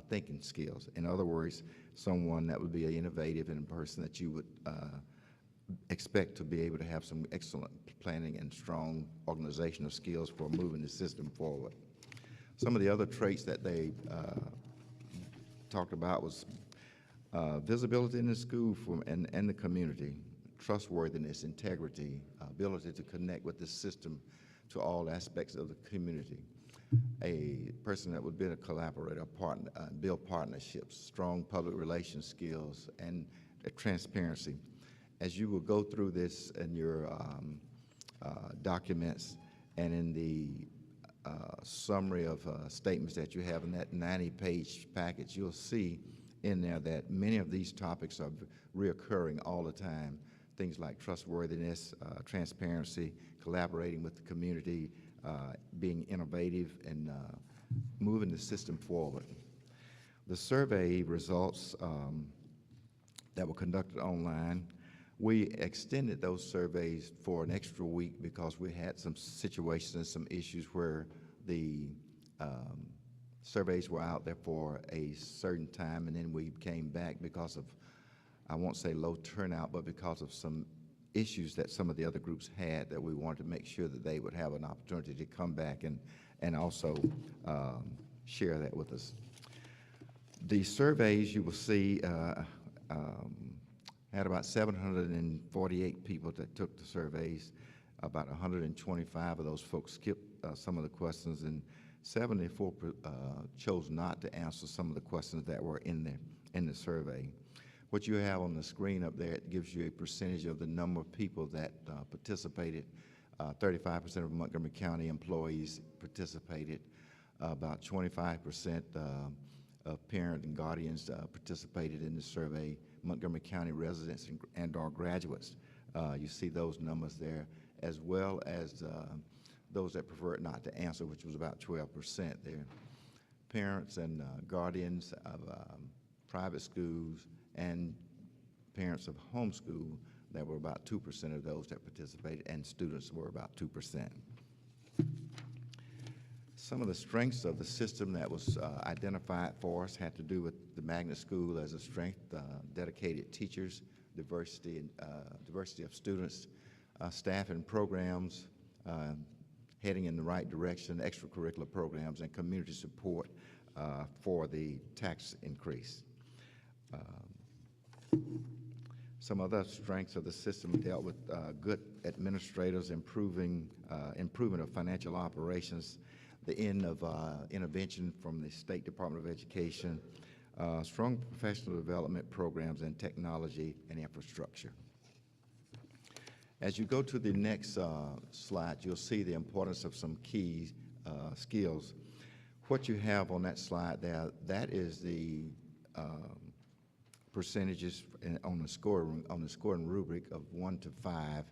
thinking skills. In other words, someone that would be an innovative and a person that you would expect to be able to have some excellent planning and strong organizational skills for moving the system forward. Some of the other traits that they talked about was visibility in the school and the community, trustworthiness, integrity, ability to connect with the system to all aspects of the community. A person that would be a collaborator, a partner, build partnerships, strong public relations skills, and transparency. As you will go through this in your documents and in the summary of statements that you have in that 90-page package, you'll see in there that many of these topics are reoccurring all the time. Things like trustworthiness, transparency, collaborating with the community, being innovative, and moving the system forward. The survey results that were conducted online, we extended those surveys for an extra week because we had some situations and some issues where the surveys were out there for a certain time, and then we came back because of, I won't say low turnout, but because of some issues that some of the other groups had that we wanted to make sure that they would have an opportunity to come back and also share that with us. The surveys you will see had about 748 people that took the surveys. About 125 of those folks skipped some of the questions, and 74 chose not to answer some of the questions that were in the survey. What you have on the screen up there, it gives you a percentage of the number of people that participated. 35% of Montgomery County employees participated. About 25% of parents and guardians participated in the survey. Montgomery County residents and/or graduates. You see those numbers there, as well as those that preferred not to answer, which was about 12% there. Parents and guardians of private schools and parents of homeschool, there were about 2% of those that participated, and students were about 2%. Some of the strengths of the system that was identified for us had to do with the magnet school as a strength, dedicated teachers, diversity of students, staff and programs heading in the right direction, extracurricular programs, and community support for the tax increase. Some other strengths of the system dealt with good administrators, improvement of financial operations, the end of intervention from the State Department of Education, strong professional development programs, and technology and infrastructure. As you go to the next slide, you'll see the importance of some key skills. What you have on that slide there, that is the percentages on the scoring rubric of 1 to 5,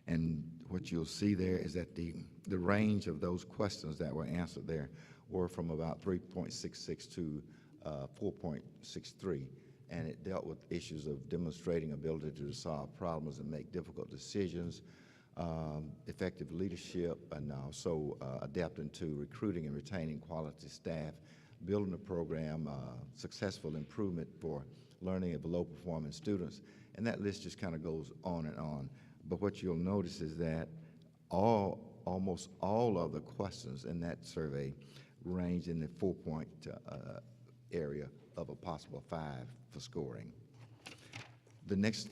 and what you'll see there is that the range of those questions that were answered there were from about 3.66 to 4.63, and it dealt with issues of demonstrating ability to solve problems and make difficult decisions, effective leadership, and also adapting to recruiting and retaining quality staff, building a program, successful improvement for learning of low-performing students, and that list just kind of goes on and on. But what you'll notice is that almost all of the questions in that survey range in the 4-point area of a possible 5 for scoring. The next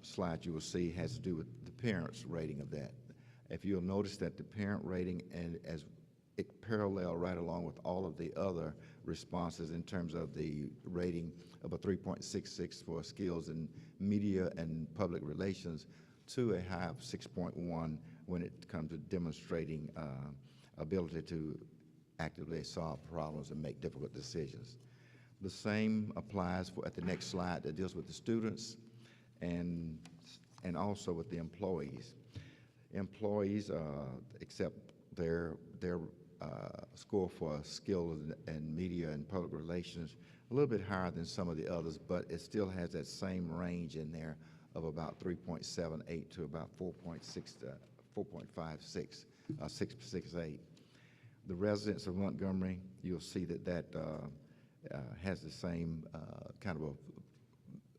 slide you will see has to do with the parents' rating of that. If you'll notice that the parent rating, and as it parallel right along with all of the other responses in terms of the rating of a 3.66 for skills in media and public relations to a high of 6.1 when it comes to demonstrating ability to actively solve problems and make difficult decisions. The same applies at the next slide that deals with the students and also with the employees. Employees accept their score for skills in media and public relations a little bit higher than some of the others, but it still has that same range in there of about 3.78 to about 4.56, 6.68. The residents of Montgomery, you'll see that has the same kind of a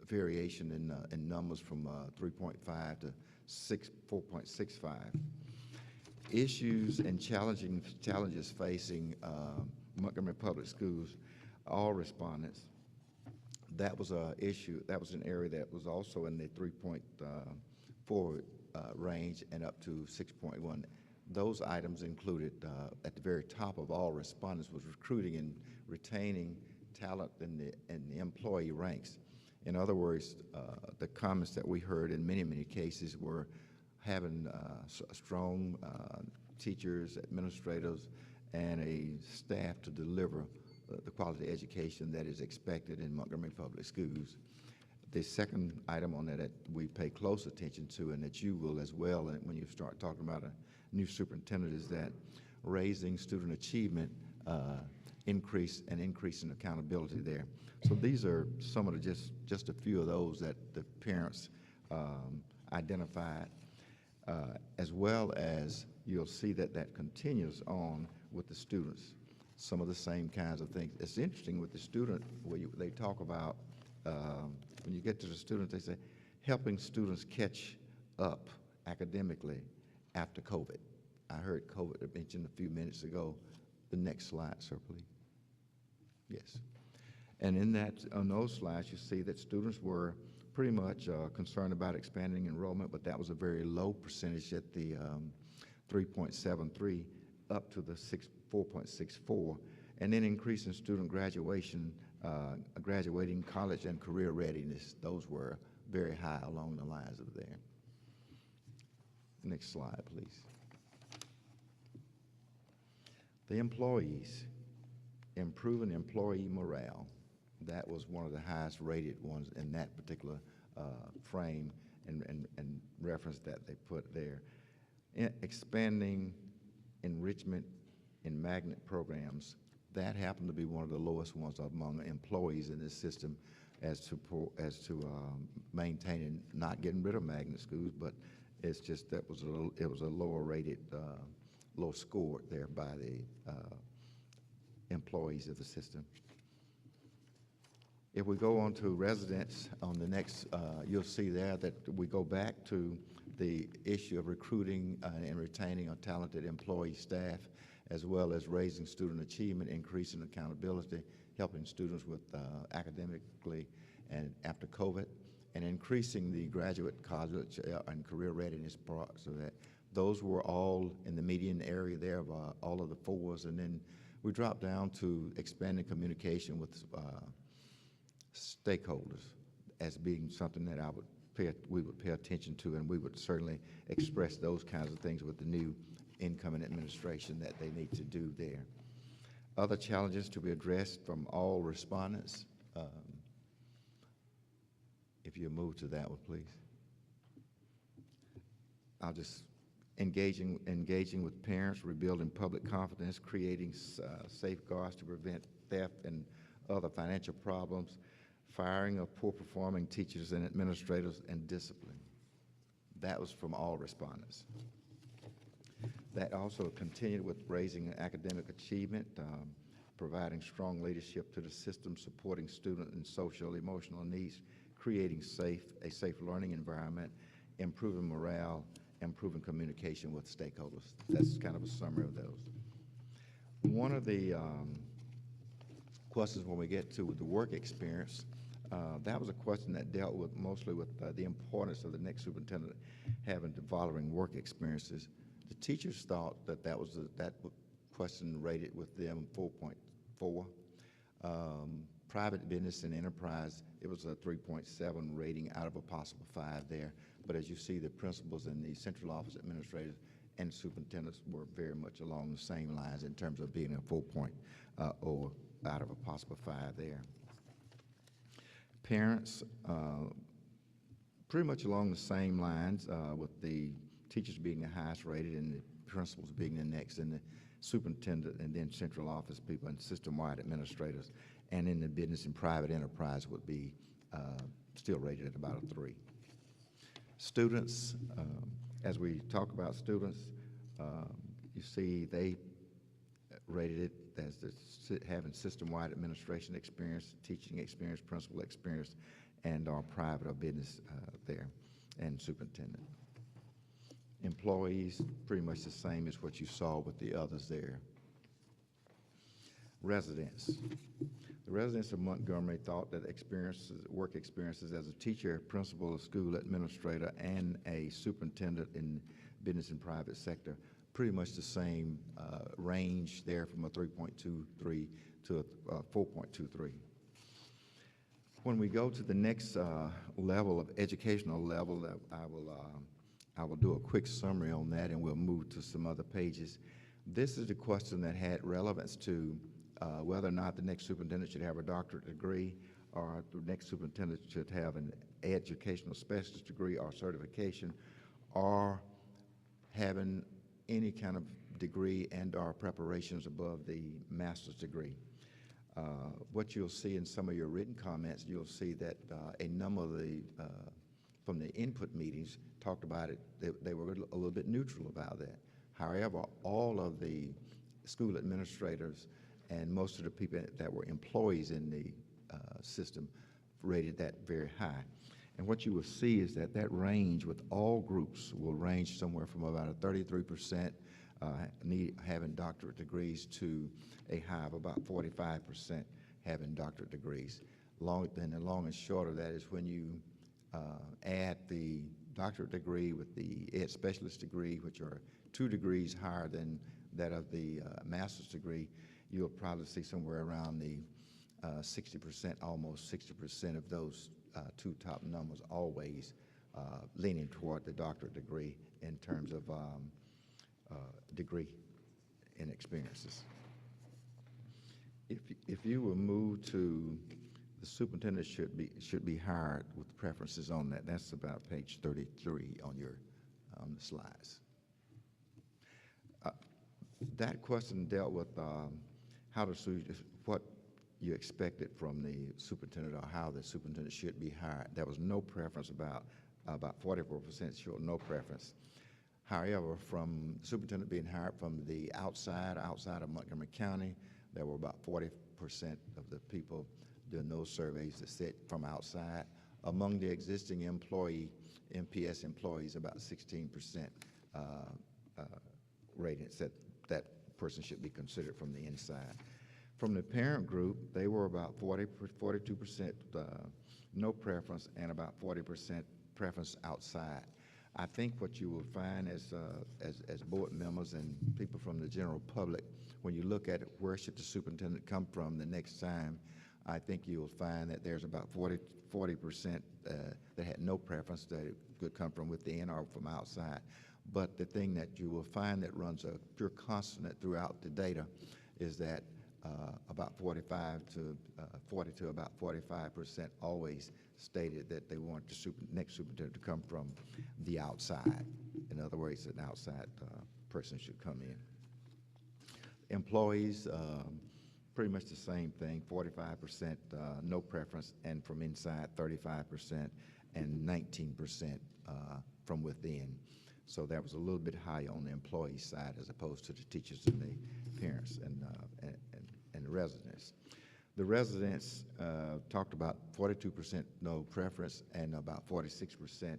variation in numbers from 3.5 to 4.65. Issues and challenges facing Montgomery Public Schools, all respondents. That was an issue. That was an area that was also in the 3.4 range and up to 6.1. Those items included at the very top of all respondents was recruiting and retaining talent in the employee ranks. In other words, the comments that we heard in many cases were having strong teachers, administrators, and a staff to deliver the quality education that is expected in Montgomery Public Schools. The second item on that we pay close attention to, and that you will as well, and when you start talking about a new superintendent, is that raising student achievement, increasing accountability there. So these are some of the just a few of those that the parents identified, as well as you'll see that continues on with the students. Some of the same kinds of things. It's interesting with the student where they talk about, when you get to the students, they say, helping students catch up academically after COVID. I heard COVID mentioned a few minutes ago. The next slide, sir, please. Yes. And on those slides, you see that students were pretty much concerned about expanding enrollment, but that was a very low percentage at the 3.73 up to the 4.64, and then increasing student graduation, graduating college and career readiness. Those were very high along the lines of there. Next slide, please. The employees, improving employee morale. That was one of the highest rated ones in that particular frame and reference that they put there. Expanding enrichment in magnet programs, that happened to be one of the lowest ones among employees in this system as to maintaining, not getting rid of magnet schools, but it's just that it was a lower rated, low score there by the employees of the system. If we go on to residents on the next, you'll see there that we go back to the issue of recruiting and retaining a talented employee staff, as well as raising student achievement, increasing accountability, helping students with academically and after COVID, and increasing the graduate college and career readiness part, so that those were all in the median area there of all of the fours. And then we dropped down to expanding communication with stakeholders as being something that we would pay attention to, and we would certainly express those kinds of things with the new incoming administration that they need to do there. Other challenges to be addressed from all respondents. If you move to that one, please. I'll just engaging with parents, rebuilding public confidence, creating safeguards to prevent theft and other financial problems, firing of poor performing teachers and administrators, and discipline. That was from all respondents. That also continued with raising academic achievement, providing strong leadership to the system, supporting student and social, emotional needs, creating a safe learning environment, improving morale, improving communication with stakeholders. That's kind of a summary of those. One of the questions when we get to the work experience, that was a question that dealt with mostly with the importance of the next superintendent having the following work experiences. The teachers thought that that question rated with them 4.4. Private business and enterprise, it was a 3.7 rating out of a possible 5 there. But as you see, the principals and the central office administrators and superintendents were very much along the same lines in terms of being a 4.0 out of a possible 5 there. Parents, pretty much along the same lines, with the teachers being the highest rated and the principals being the next, and the superintendent and then central office people and system-wide administrators, and in the business and private enterprise would be still rated at about a 3. Students, as we talk about students, you see they rated it as having system-wide administration experience, teaching experience, principal experience, and our private or business there, and superintendent. Employees, pretty much the same as what you saw with the others there. Residents. The residents of Montgomery thought that work experiences as a teacher, principal, a school administrator, and a superintendent in business and private sector, pretty much the same range there, from a 3.23 to a 4.23. When we go to the next level of educational level, I will do a quick summary on that, and we'll move to some other pages. This is the question that had relevance to whether or not the next superintendent should have a doctorate degree, or the next superintendent should have an educational specialist degree or certification, or having any kind of degree and or preparations above the master's degree. What you'll see in some of your written comments, you'll see that a number of the, from the input meetings, talked about it, they were a little bit neutral about that. However, all of the school administrators and most of the people that were employees in the system rated that very high. And what you will see is that that range with all groups will range somewhere from about a 33% having doctorate degrees to a high of about 45% having doctorate degrees. And the long and short of that is when you add the doctorate degree with the ed specialist degree, which are 2 degrees higher than that of the master's degree, you'll probably see somewhere around the 60%, almost 60% of those 2 top numbers always leaning toward the doctorate degree in terms of degree and experiences. If you will move to the superintendent should be hired with preferences on that. That's about page 33 on the slides. That question dealt with what you expected from the superintendent, or how the superintendent should be hired. There was no preference, about 44% showed no preference. However, from superintendent being hired from the outside of Montgomery County, there were about 40% of the people doing those surveys that said from outside. Among the existing MPS employees, about 16% rated said that person should be considered from the inside. From the parent group, they were about 42% no preference, and about 40% preference outside. I think what you will find as board members and people from the general public, when you look at it, where should the superintendent come from the next time, I think you'll find that there's about 40% that had no preference, that it could come from within or from outside. But the thing that you will find that runs a pure constant throughout the data is that about 45 to 40 to about 45% always stated that they want the next superintendent to come from the outside. In other words, an outside person should come in. Employees, pretty much the same thing, 45% no preference, and from inside 35%, and 19% from within. So that was a little bit higher on the employee side as opposed to the teachers and the parents and the residents. The residents talked about 42% no preference and about 46%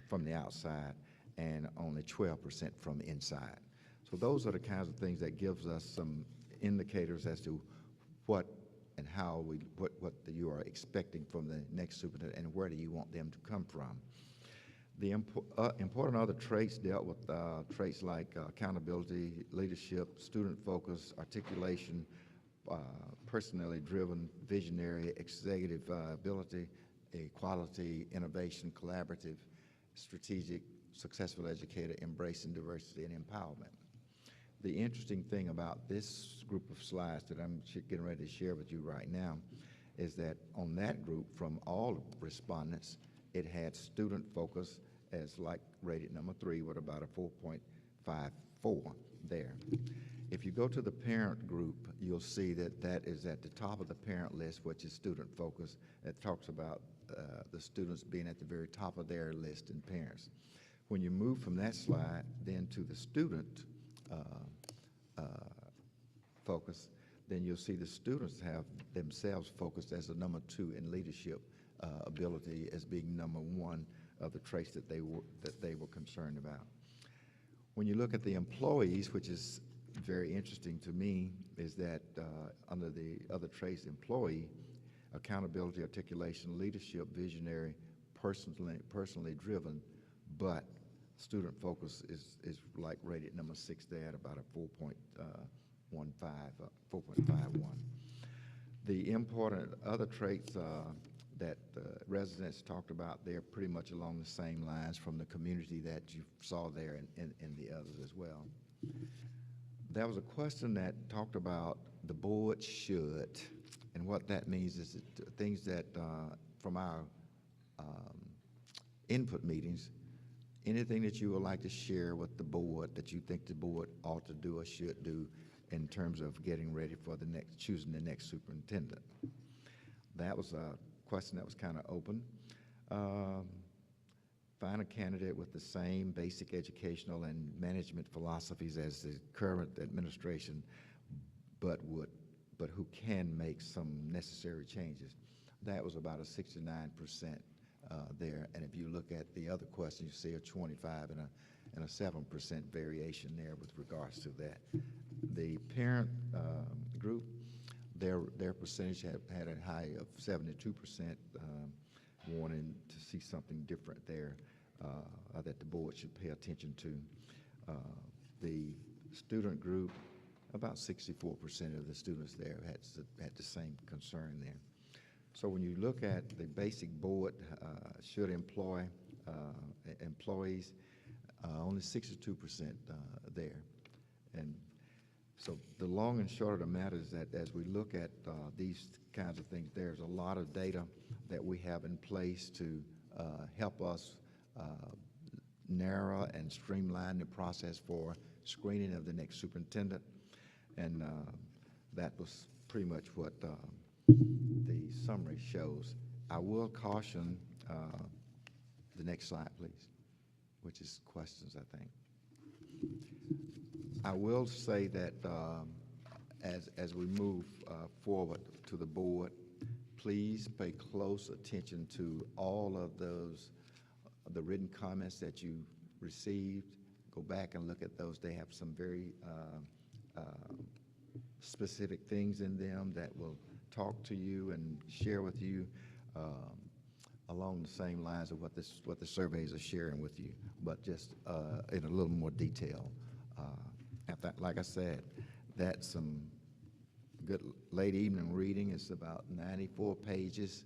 from the outside and only 12% from inside. So those are the kinds of things that gives us some indicators as to what and how what you are expecting from the next superintendent and where do you want them to come from. The important other traits dealt with traits like accountability, leadership, student focus, articulation, personally driven, visionary, executive ability, equality, innovation, collaborative, strategic, successful educator, embracing diversity and empowerment. The interesting thing about this group of slides that I'm getting ready to share with you right now is that on that group, from all respondents, it had student focus as like rated number 3 with about a 4.54 there. If you go to the parent group, you'll see that that is at the top of the parent list, which is student focus. It talks about the students being at the very top of their list and parents. When you move from that slide then to the student focus, then you'll see the students have themselves focused as the number 2 in leadership ability as being number 1 of the traits that they were concerned about. When you look at the employees, which is very interesting to me, is that under the other traits, employee, accountability, articulation, leadership, visionary, personally driven, but student focus is like rated number 6 there at about a 4.51. The important other traits that residents talked about, they're pretty much along the same lines from the community that you saw there and the others as well. There was a question that talked about the board should, and what that means is that things that from our input meetings, anything that you would like to share with the board that you think the board ought to do or should do in terms of getting ready for the next, choosing the next superintendent. That was a question that was kind of open. Find a candidate with the same basic educational and management philosophies as the current administration, but who can make some necessary changes. That was about a 69% there. And if you look at the other questions, you see a 25 and a 7% variation there with regards to that. The parent group, their percentage had a high of 72%, wanting to see something different there that the board should pay attention to. The student group, about 64% of the students there had the same concern there. So when you look at the basic board should employ employees, only 62% there. And so the long and short of the matter is that as we look at these kinds of things, there's a lot of data that we have in place to help us narrow and streamline the process for screening of the next superintendent. And that was pretty much what the summary shows. I will caution the next slide, please, which is questions, I think. I will say that as we move forward to the board, please pay close attention to all of those, the written comments that you received. Go back and look at those. They have some very specific things in them that will talk to you and share with you along the same lines of what the surveys are sharing with you, but just in a little more detail. Like I said, that's some good late evening reading. It's about 94 pages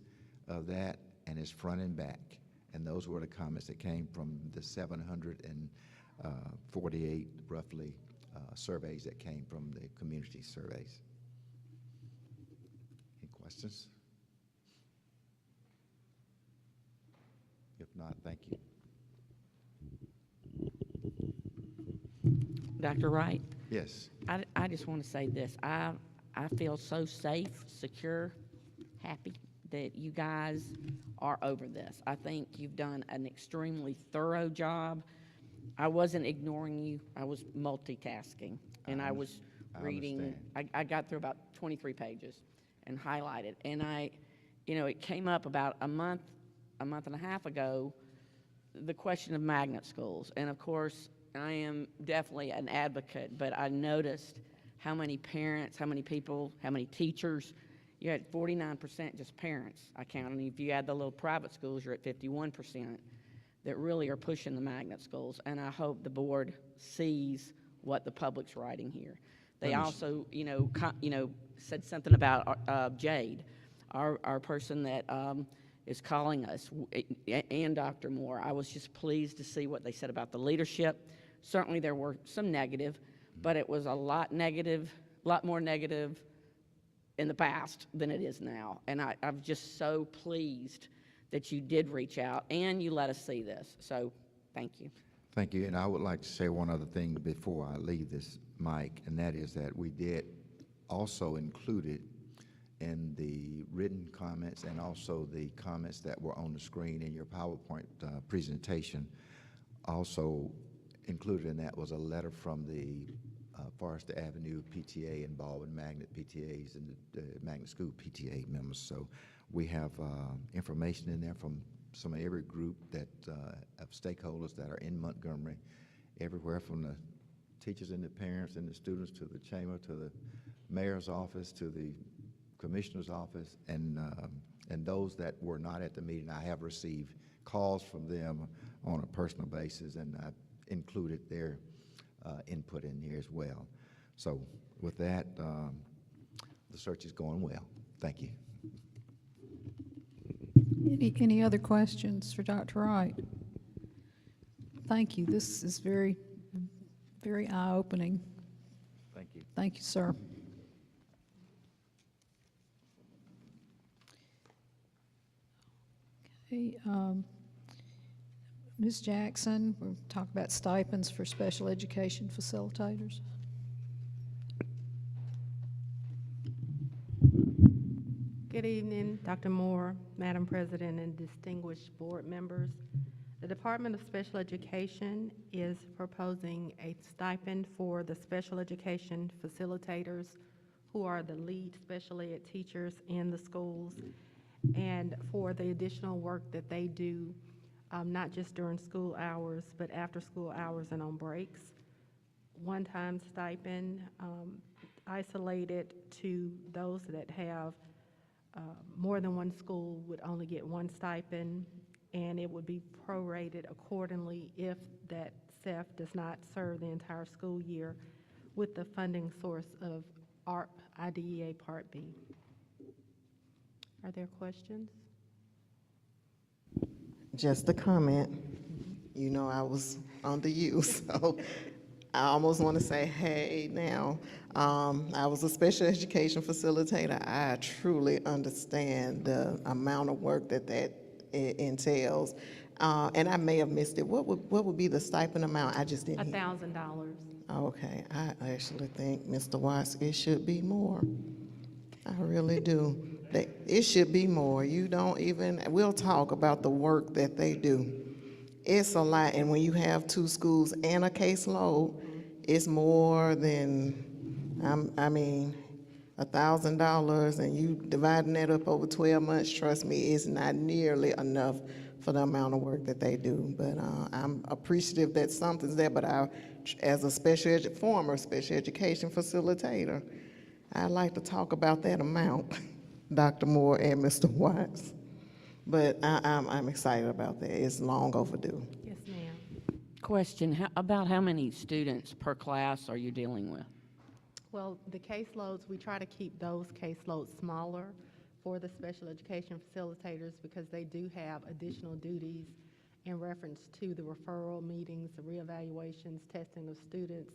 of that, and it's front and back. And those were the comments that came from the 748 roughly surveys that came from the community surveys. Any questions? If not, thank you. Dr. Wright? Yes. I just want to say this. I feel so safe, secure, happy that you guys are over this. I think you've done an extremely thorough job. I wasn't ignoring you. I was multitasking, and I was reading. I got through about 23 pages and highlighted. And it came up about a month and a half ago, the question of magnet schools. And of course, I am definitely an advocate, but I noticed how many parents, how many people, how many teachers. You had 49% just parents, I counted. And if you add the little private schools, you're at 51% that really are pushing the magnet schools. And I hope the board sees what the public's writing here. They also, said something about Jade, our person that is calling us, and Dr. Moore. I was just pleased to see what they said about the leadership. Certainly there were some negative, but it was a lot more negative in the past than it is now. And I'm just so pleased that you did reach out and you let us see this. So thank you. Thank you, and I would like to say one other thing before I leave this mic, and that is that we did also include it in the written comments and also the comments that were on the screen in your PowerPoint presentation. Also included in that was a letter from the Forrester Avenue PTA and Baldwin Magnet PTAs and the Magnet School PTA members. So we have information in there from some of every group that of stakeholders that are in Montgomery, everywhere from the teachers and the parents and the students to the chamber, to the mayor's office, to the commissioner's office, and those that were not at the meeting. I have received calls from them on a personal basis, and I've included their input in here as well. So with that, the search is going well. Thank you. Any other questions for Dr. Wright? Thank you. This is very, very eye-opening. Thank you. Thank you, sir. Okay, Ms. Jackson, we'll talk about stipends for special education facilitators. Good evening, Dr. Moore, Madam President, and distinguished board members. The Department of Special Education is proposing a stipend for the special education facilitators who are the lead special ed teachers in the schools, and for the additional work that they do, not just during school hours, but after school hours and on breaks. One-time stipend isolated to those that have more than one school would only get one stipend, and it would be prorated accordingly if that SEF does not serve the entire school year, with the funding source of ARP IDEA Part B. Are there questions? Just a comment. You know, I was under you, so I almost want to say, hey, now, I was a special education facilitator. I truly understand the amount of work that entails. And I may have missed it. What would be the stipend amount? I just didn't hear. $1,000. Okay, I actually think, Mr. Watts, it should be more. I really do. It should be more. You don't even, we'll talk about the work that they do. It's a lot, and when you have 2 schools and a caseload, it's more than, I mean, $1,000, and you dividing that up over 12 months, trust me, it's not nearly enough for the amount of work that they do. But I'm appreciative that something's there, but as a former special education facilitator, I'd like to talk about that amount, Dr. Moore and Mr. Watts. But I'm excited about that. It's long overdue. Yes, ma'am. Question, about how many students per class are you dealing with? Well, the caseloads, we try to keep those caseloads smaller for the special education facilitators because they do have additional duties in reference to the referral meetings, the reevaluations, testing of students.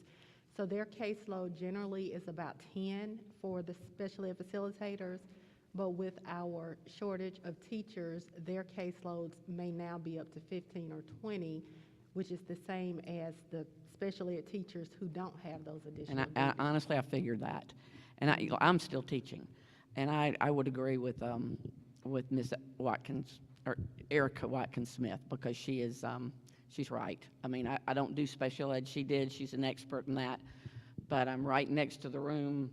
So their caseload generally is about 10 for the special ed facilitators, but with our shortage of teachers, their caseloads may now be up to 15 or 20, which is the same as the special ed teachers who don't have those additional duties. And honestly, I figured that. And I'm still teaching. And I would agree with Ms. Watkins, or Erica Watkins-Smith, because she is, she's right. I mean, I don't do special ed. She did. She's an expert in that. but I'm right next to the room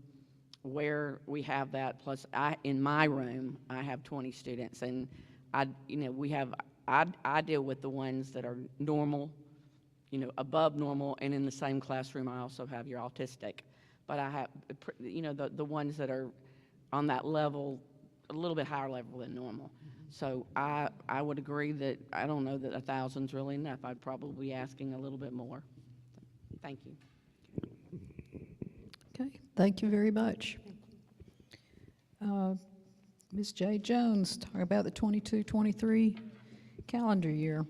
where we have that, plus in my room, I have 20 students, and I deal with the ones that are normal, above normal, and in the same classroom, I also have your autistic. But I have, the ones that are on that level, a little bit higher level than normal. So I would agree that, I don't know that 1,000's really enough. I'd probably be asking a little bit more. Thank you. Okay, thank you very much. Ms. J. Jones, talk about the 22-23 calendar year.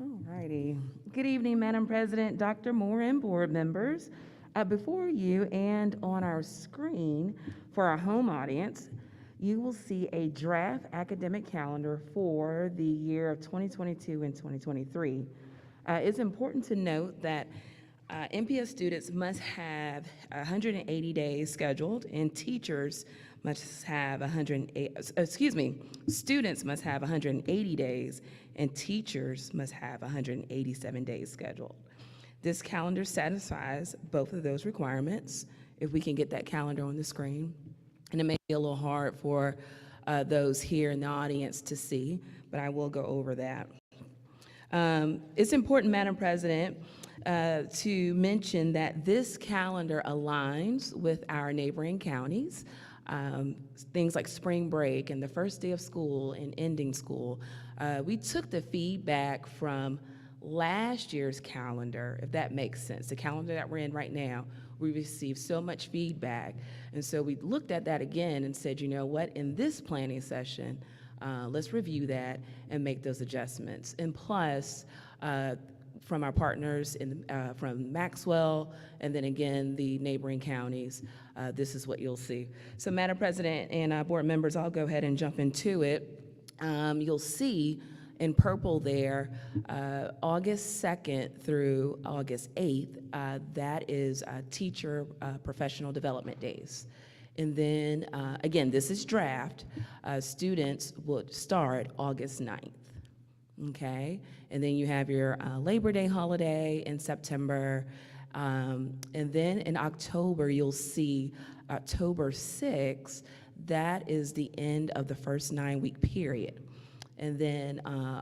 All righty. Good evening, Madam President, Dr. Moore, and board members. Before you and on our screen for our home audience, you will see a draft academic calendar for the year of 2022 and 2023. It's important to note that MPS students must have 180 days scheduled, and teachers must have students must have 180 days, and teachers must have 187 days scheduled. This calendar satisfies both of those requirements, if we can get that calendar on the screen. And it may be a little hard for those here in the audience to see, but I will go over that. It's important, Madam President, to mention that this calendar aligns with our neighboring counties. Things like spring break and the first day of school and ending school. We took the feedback from last year's calendar, if that makes sense, the calendar that we're in right now. We received so much feedback, and so we looked at that again and said, you know what, in this planning session, let's review that and make those adjustments. And plus, from our partners from Maxwell, and then again, the neighboring counties, this is what you'll see. So Madam President and board members, I'll go ahead and jump into it. You'll see in purple there, August 2nd through August 8th, that is teacher professional development days. And then, again, this is draft. Students would start August 9th, okay? And then you have your Labor Day holiday in September. And then in October, you'll see October 6th, that is the end of the first 9-week period. And then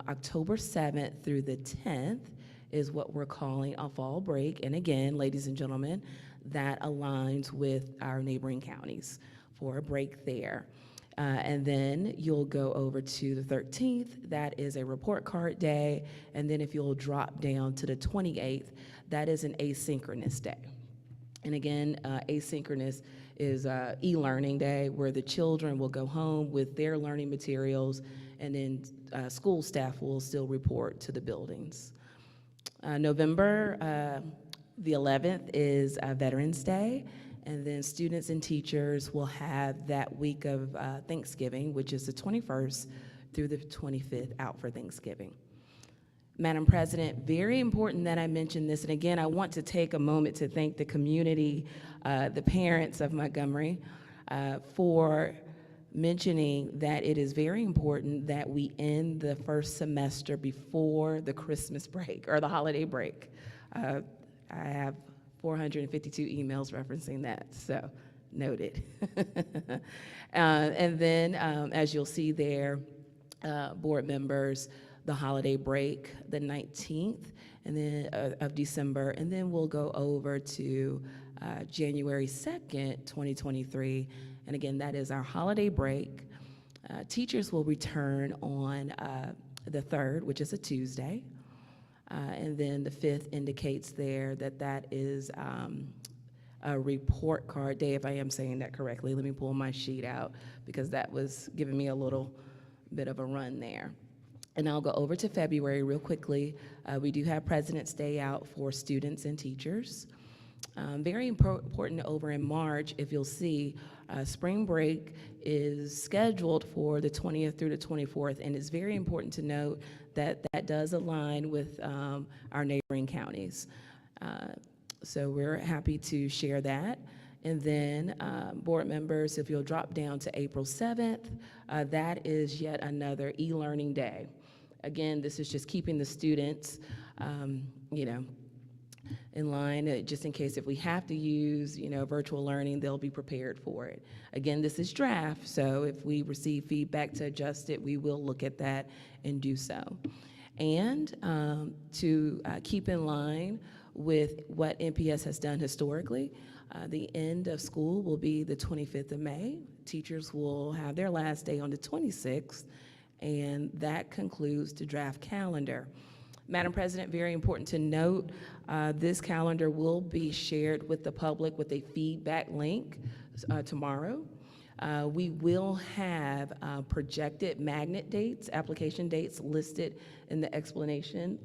October 7th through the 10th is what we're calling a fall break. And again, ladies and gentlemen, that aligns with our neighboring counties for a break there. And then you'll go over to the 13th, that is a report card day. And then if you'll drop down to the 28th, that is an asynchronous day. And again, asynchronous is e-learning day, where the children will go home with their learning materials, and then school staff will still report to the buildings. November the 11th is Veterans Day, and then students and teachers will have that week of Thanksgiving, which is the 21st through the 25th, out for Thanksgiving. Madam President, very important that I mention this, and again, I want to take a moment to thank the community, the parents of Montgomery, for mentioning that it is very important that we end the first semester before the Christmas break or the holiday break. I have 452 emails referencing that, so noted. And then, as you'll see there, board members, the holiday break, the 19th and then of December, and then we'll go over to January 2nd, 2023. And again, that is our holiday break. Teachers will return on the 3rd, which is a Tuesday. And then the 5th indicates there that that is a report card day, if I am saying that correctly. Let me pull my sheet out because that was giving me a little bit of a run there. And I'll go over to February real quickly. We do have President's Day out for students and teachers. Very important over in March, if you'll see, spring break is scheduled for the 20th through the 24th, and it's very important to note that that does align with our neighboring counties. So we're happy to share that. And then, board members, if you'll drop down to April 7th, that is yet another e-learning day. Again, this is just keeping the students, you know, in line, just in case if we have to use, you know, virtual learning, they'll be prepared for it. Again, this is draft, so if we receive feedback to adjust it, we will look at that and do so. And to keep in line with what MPS has done historically, the end of school will be the 25th of May. Teachers will have their last day on the 26th, and that concludes the draft calendar. Madam President, very important to note, this calendar will be shared with the public with a feedback link tomorrow. We will have projected magnet dates, application dates listed in the explanation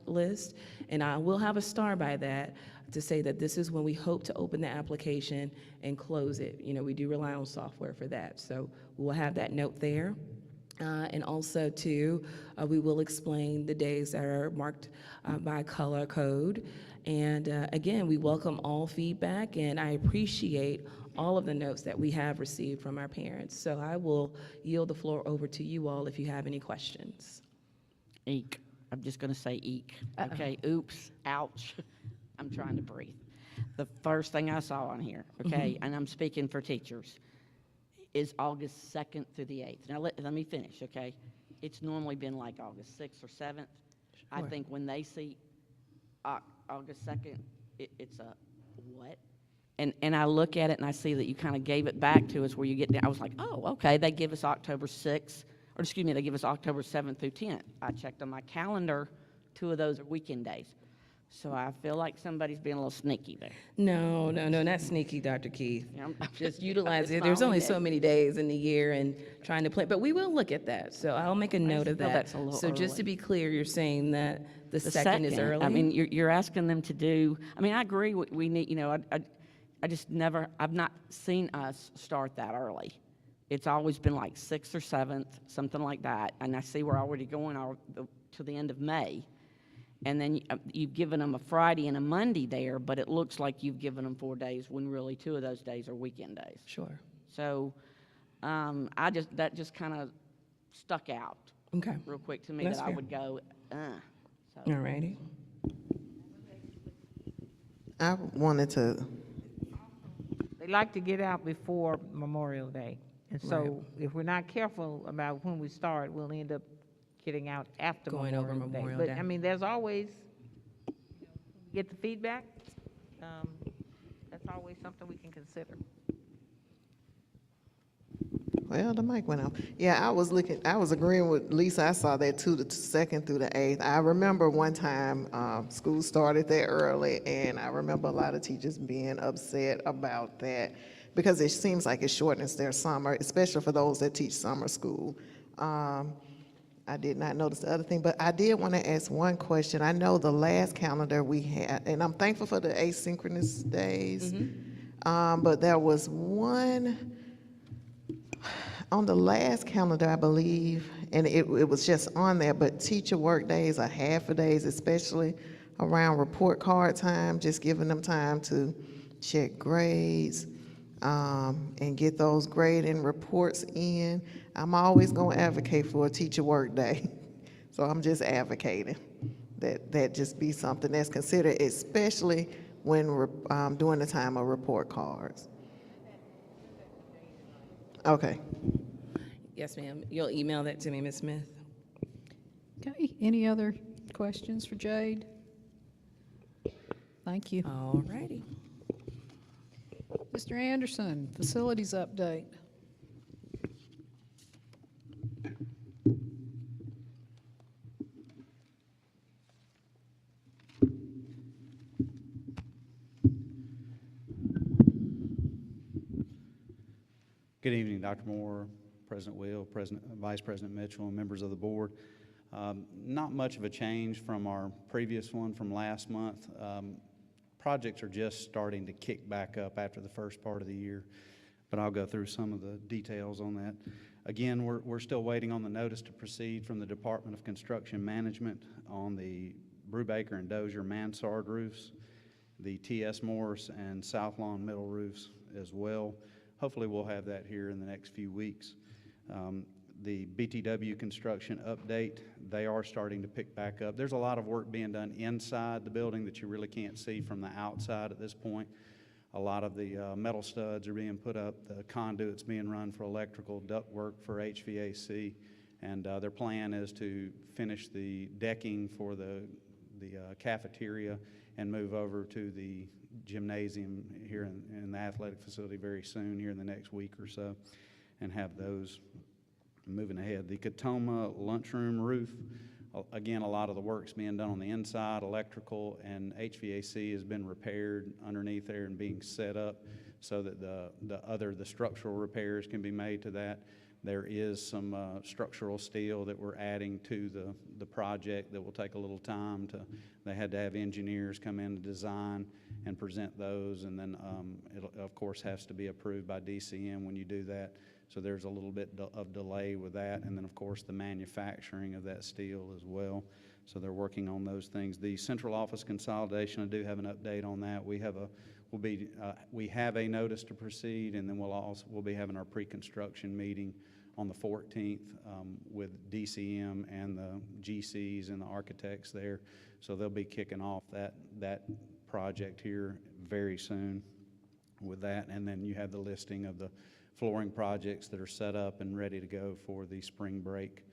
list, and I will have a star by that to say that this is when we hope to open the application and close it. You know, we do rely on software for that, so we'll have that note there. And also, too, we will explain the days that are marked by color code. And again, we welcome all feedback, and I appreciate all of the notes that we have received from our parents. So I will yield the floor over to you all if you have any questions. Eek. I'm just going to say eek. Okay, oops, ouch. I'm trying to breathe. The first thing I saw on here, okay, and I'm speaking for teachers, is August 2nd through the 8th. Now, let me finish, okay? It's normally been like August 6th or 7th. I think when they see August 2nd, it's a what? And I look at it and I see that you kind of gave it back to us where you get down. I was like, oh, okay, they give us October 6th, or excuse me, they give us October 7th through 10th. I checked on my calendar, 2 of those are weekend days. So I feel like somebody's being a little sneaky there. No, not sneaky, Dr. Keith. Yeah, Just utilize it. It's There's my only only so day. many days in the year and trying to plan, but we will look at that. So I'll make a note of feel that. that's a little So just to early. be clear, you're saying that the second is early? I mean, you're asking them to do, I mean, I agree, we need, you know, I just never, I've not seen us start that early. It's always been like 6th or 7th, something like that, and I see we're already going to the end of May. And then you've given them a Friday and a Monday there, but it looks like you've given them 4 days when really 2 of those days are weekend days. Sure. So that just kind of stuck out Okay. real quick to me That's that I fair. would go, All righty. I wanted to, They like to get out before Memorial Day. And so if we're not careful about when we start, we'll end up getting out after Going over Memorial Day. But, I mean, there's always, get the feedback, that's always something we can consider. well, the mic went off. Yeah, I was agreeing with Lisa. I saw that too, the 2nd through the 8th. I remember one time, school started that early, and I remember a lot of teachers being upset about that because it seems like it shortens their summer, especially for those that teach summer school. I did not notice the other thing, but I did want to ask one question. I know the last calendar we had, and I'm thankful for the asynchronous days, but there was one on the last calendar, I believe, and it was just on there, but teacher work days are half a days, especially around report card time, just giving them time to check grades and get those grading reports in. I'm always going to advocate for a teacher work day. So I'm just advocating that just be something that's considered, especially when during the time of report cards. Okay. Yes, ma'am. You'll email that to me, Ms. Smith? Okay, any other questions for Jade? Thank you. All righty. Mr. Anderson, facilities update. Good evening, Dr. Moore, President Will, Vice President Mitchell, and members of the board. Not much of a change from our previous one from last month. Projects are just starting to kick back up after the first part of the year, but I'll go through some of the details on that. Again, we're still waiting on the notice to proceed from the Department of Construction Management on the Brubaker and Dozier mansard roofs. the T.S. Morris and South Lawn middle roofs as well. Hopefully we'll have that here in the next few weeks. The BTW construction update, they are starting to pick back up. There's a lot of work being done inside the building that you really can't see from the outside at this point. A lot of the metal studs are being put up, the conduits being run for electrical, duct work for HVAC, and their plan is to finish the decking for the cafeteria and move over to the gymnasium here in the athletic facility very soon, here in the next week or so, and have those moving ahead. The Katoma lunchroom roof, again, a lot of the work's being done on the inside. Electrical and HVAC has been repaired underneath there and being set up so that the structural repairs can be made to that. There is some structural steel that we're adding to the project that will take a little time they had to have engineers come in to design and present those, and then it of course has to be approved by DCM when you do that. So there's a little bit of delay with that, and then of course the manufacturing of that steel as well. So they're working on those things. The central office consolidation, I do have an update on that. We have a notice to proceed, and then we'll be having our pre-construction meeting on the 14th with DCM and the GCs and the architects there. So they'll be kicking off that project here very soon with that, and then you have the listing of the flooring projects that are set up and ready to go for the spring break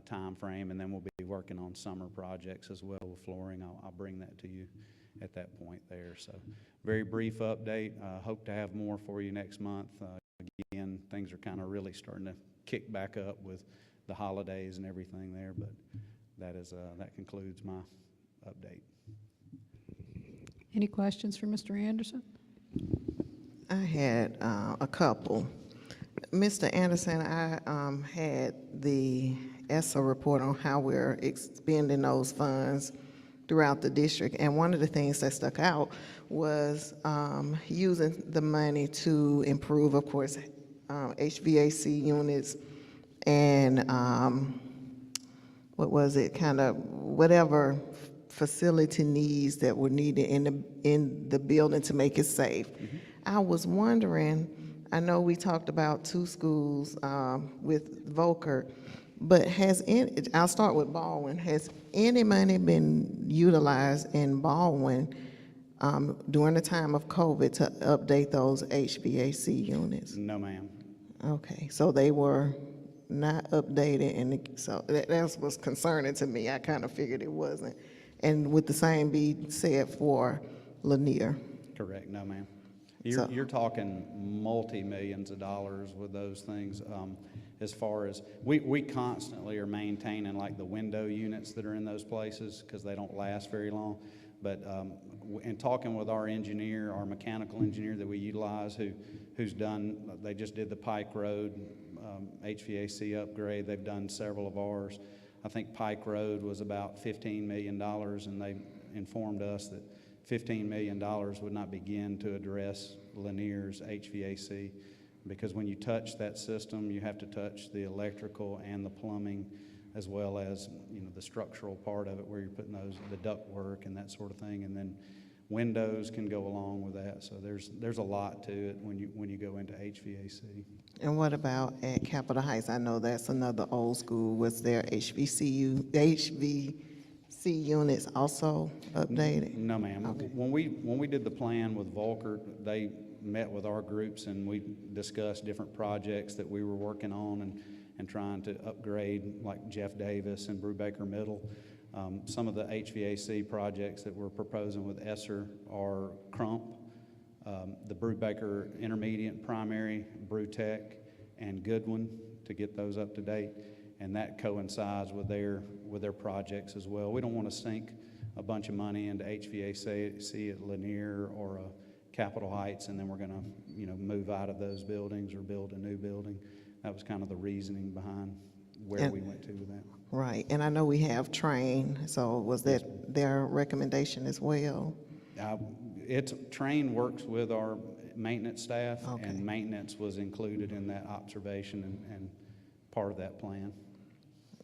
time frame, and then we'll be working on summer projects as well with flooring. I'll bring that to you at that point there. So very brief update. Hope to have more for you next month. Again, things are kind of really starting to kick back up with the holidays and everything there, but that concludes my update. Any questions for Mr. Anderson? I had a couple. Mr. Anderson, I had the ESSA report on how we're expending those funds throughout the district, and one of the things that stuck out was using the money to improve, of course, HVAC units and whatever facility needs that were needed in the building to make it safe. Mm-hmm. I was wondering, I know we talked about 2 schools with Volker, but I'll start with Baldwin. Has any money been utilized in Baldwin during the time of COVID to update those HVAC units? No, ma'am. Okay, so they were not updated, and so that was concerning to me. I kind of figured it wasn't. And would the same be said for Lanier? Correct, no, ma'am. You're talking multi-millions of dollars with those things. As far as we constantly are maintaining like the window units that are in those places because they don't last very long. But in talking with our engineer, our mechanical engineer that we utilize, they just did the Pike Road HVAC upgrade. They've done several of ours. I think Pike Road was about $15 million, and they informed us that $15 million would not begin to address Lanier's HVAC, because when you touch that system, you have to touch the electrical and the plumbing, as well as the structural part of it, where you're putting the duct work and that sort of thing, and then windows can go along with that. So there's a lot to it when you go into HVAC. And what about at Capitol Heights? I know that's another old school. Was their HVAC units also updated? No, ma'am. Okay. When we did the plan with Volker, they met with our groups and we discussed different projects that we were working on and trying to upgrade, like Jeff Davis and Brubaker Middle. Some of the HVAC projects that we're proposing with ESSER are Crump, the Brubaker Intermediate Primary, Brutech, and Goodwin, to get those up to date, and that coincides with their projects as well. We don't want to sink a bunch of money into HVAC at Lanier or Capitol Heights, and then we're going to move out of those buildings or build a new building. That was kind of the reasoning behind where we went to with that. Right, and I know we have Train, so was that their recommendation as well? Train works with our maintenance staff, okay, and maintenance was included in that observation and part of that plan.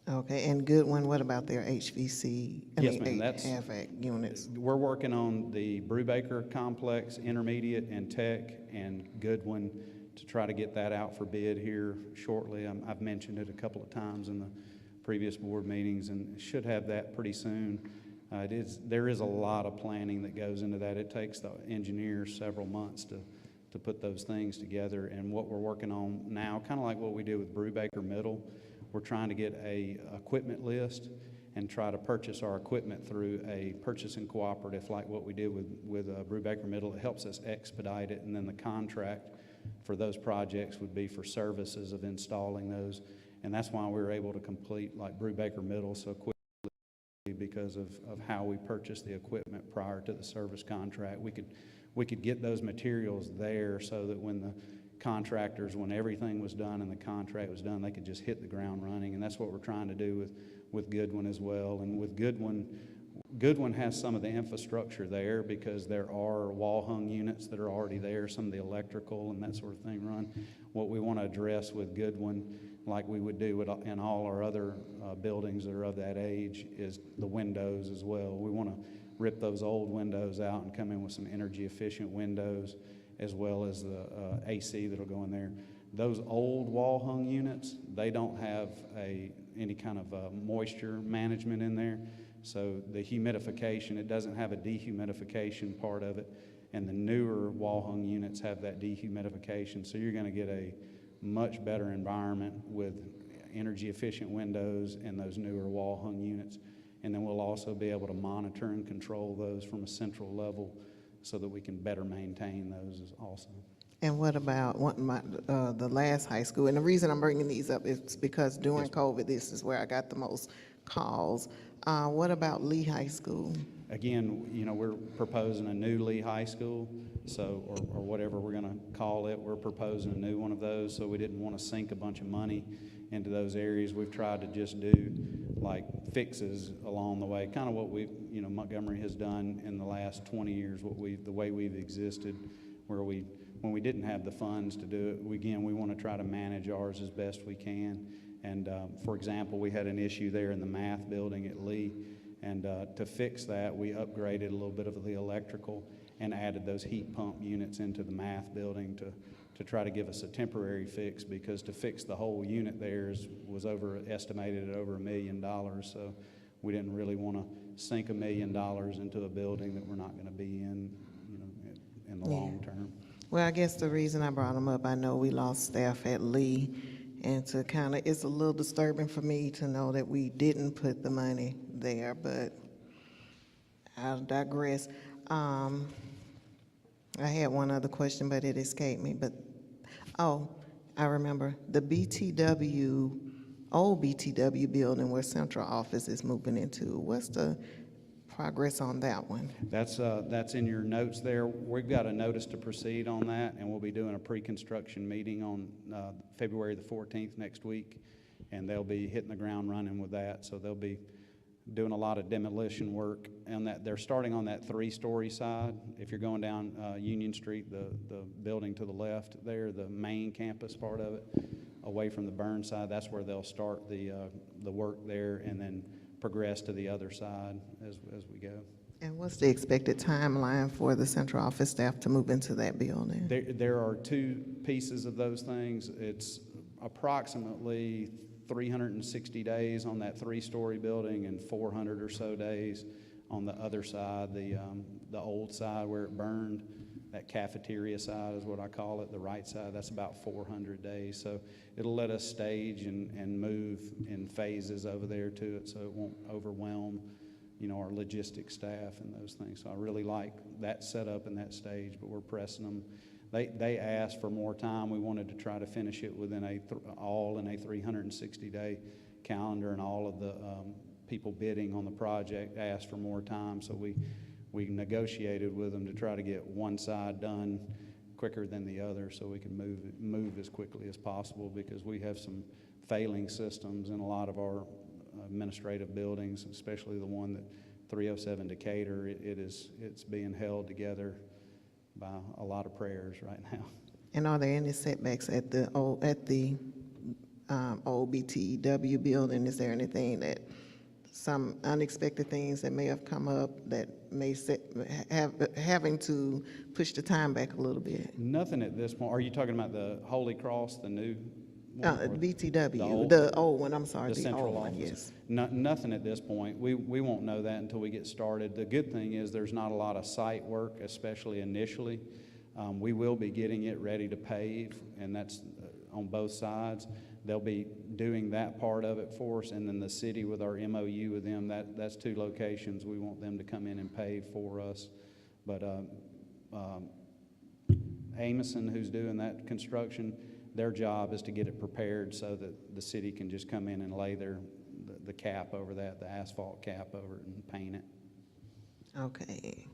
Okay, and Goodwin, what about their HVC? Yes, ma'am, that's- HVAC units? We're working on the Brubaker Complex, Intermediate and Tech, and Goodwin to try to get that out for bid here shortly. I've mentioned it a couple of times in the previous board meetings and should have that pretty soon. There is a lot of planning that goes into that. It takes the engineers several months to put those things together. And what we're working on now, kind of like what we did with Brubaker Middle, we're trying to get a equipment list and try to purchase our equipment through a purchasing cooperative like what we did with Brubaker Middle. It helps us expedite it, and then the contract for those projects would be for services of installing those. And that's why we were able to complete like Brubaker Middle so quickly, because of how we purchased the equipment prior to the service contract. We could get those materials there so that when the contractors, when everything was done and the contract was done, they could just hit the ground running. And that's what we're trying to do with Goodwin as well. And with Goodwin has some of the infrastructure there because there are wall-hung units that are already there, some of the electrical and that sort of thing run. What we want to address with Goodwin, like we would do in all our other buildings that are of that age, is the windows as well. We want to rip those old windows out and come in with some energy-efficient windows, as well as the AC that'll go in there. Those old wall-hung units, they don't have any kind of moisture management in there. So the humidification, it doesn't have a dehumidification part of it. And the newer wall-hung units have that dehumidification. So you're going to get a much better environment with energy-efficient windows and those newer wall-hung units. And then we'll also be able to monitor and control those from a central level so that we can better maintain those also. And what about the last high school? And the reason I'm bringing these up is because during COVID, this is where I got the most calls. What about Lee High School? Again, you know, we're proposing a new Lee High School, so or whatever we're going to call it. We're proposing a new one of those, so we didn't want to sink a bunch of money into those areas. We've tried to just do like fixes along the way, kind of what Montgomery has done in the last 20 years. The way we've existed, where when we didn't have the funds to do it, we want to try to manage ours as best we can. And for example, we had an issue there in the math building at Lee. And to fix that, we upgraded a little bit of the electrical and added those heat pump units into the math building to try to give us a temporary fix, because to fix the whole unit there was estimated at over $1 million. So we didn't really want to sink $1 million into a building that we're not going to be in, in the long term. Well, I guess the reason I brought them up, I know we lost staff at Lee, and it's a little disturbing for me to know that we didn't put the money there, but I'll digress. I had one other question, but it escaped me. But, I remember the old BTW building where central office is moving into. What's the progress on that one? That's in your notes there. We've got a notice to proceed on that, and we'll be doing a pre-construction meeting on February the 14th next week, and they'll be hitting the ground running with that. So they'll be doing a lot of demolition work on that. They're starting on that 3-story side. If you're going down Union Street, the building to the left there, the main campus part of it, away from the burn side, that's where they'll start the work there, and then progress to the other side as we go. And what's the expected timeline for the central office staff to move into that building? There are 2 pieces of those things. It's approximately 360 days on that 3-story building and 400 or so days on the other side, the old side where it burned. That cafeteria side is what I call it, the right side. That's about 400 days. So it'll let us stage and move in phases over there to it, so it won't overwhelm, our logistics staff and those things. So I really like that setup and that stage, but we're pressing them. They asked for more time. We wanted to try to finish it within all in a 360-day calendar, and all of the people bidding on the project asked for more time. So we negotiated with them to try to get one side done quicker than the other, so we can move as quickly as possible, because we have some failing systems in a lot of our administrative buildings, especially the one that 307 Decatur. It's being held together by a lot of prayers right now. And are there any setbacks at the old BTW building? Is there anything that, some unexpected things that may have come up that may having to push the time back a little bit? Nothing at this point. Are you talking about the Holy Cross, the new one? Or BTW, the the old one, I'm sorry, the the central old one, office? yes. Nothing at this point. We won't know that until we get started. The good thing is there's not a lot of site work, especially initially. We will be getting it ready to pave, and that's on both sides. They'll be doing that part of it for us, and then the city with our MOU with them, that's 2 locations. We want them to come in and pave for us. But Amison, who's doing that construction, their job is to get it prepared so that the city can just come in and lay the cap over that, the asphalt cap over it, and paint it. Okay.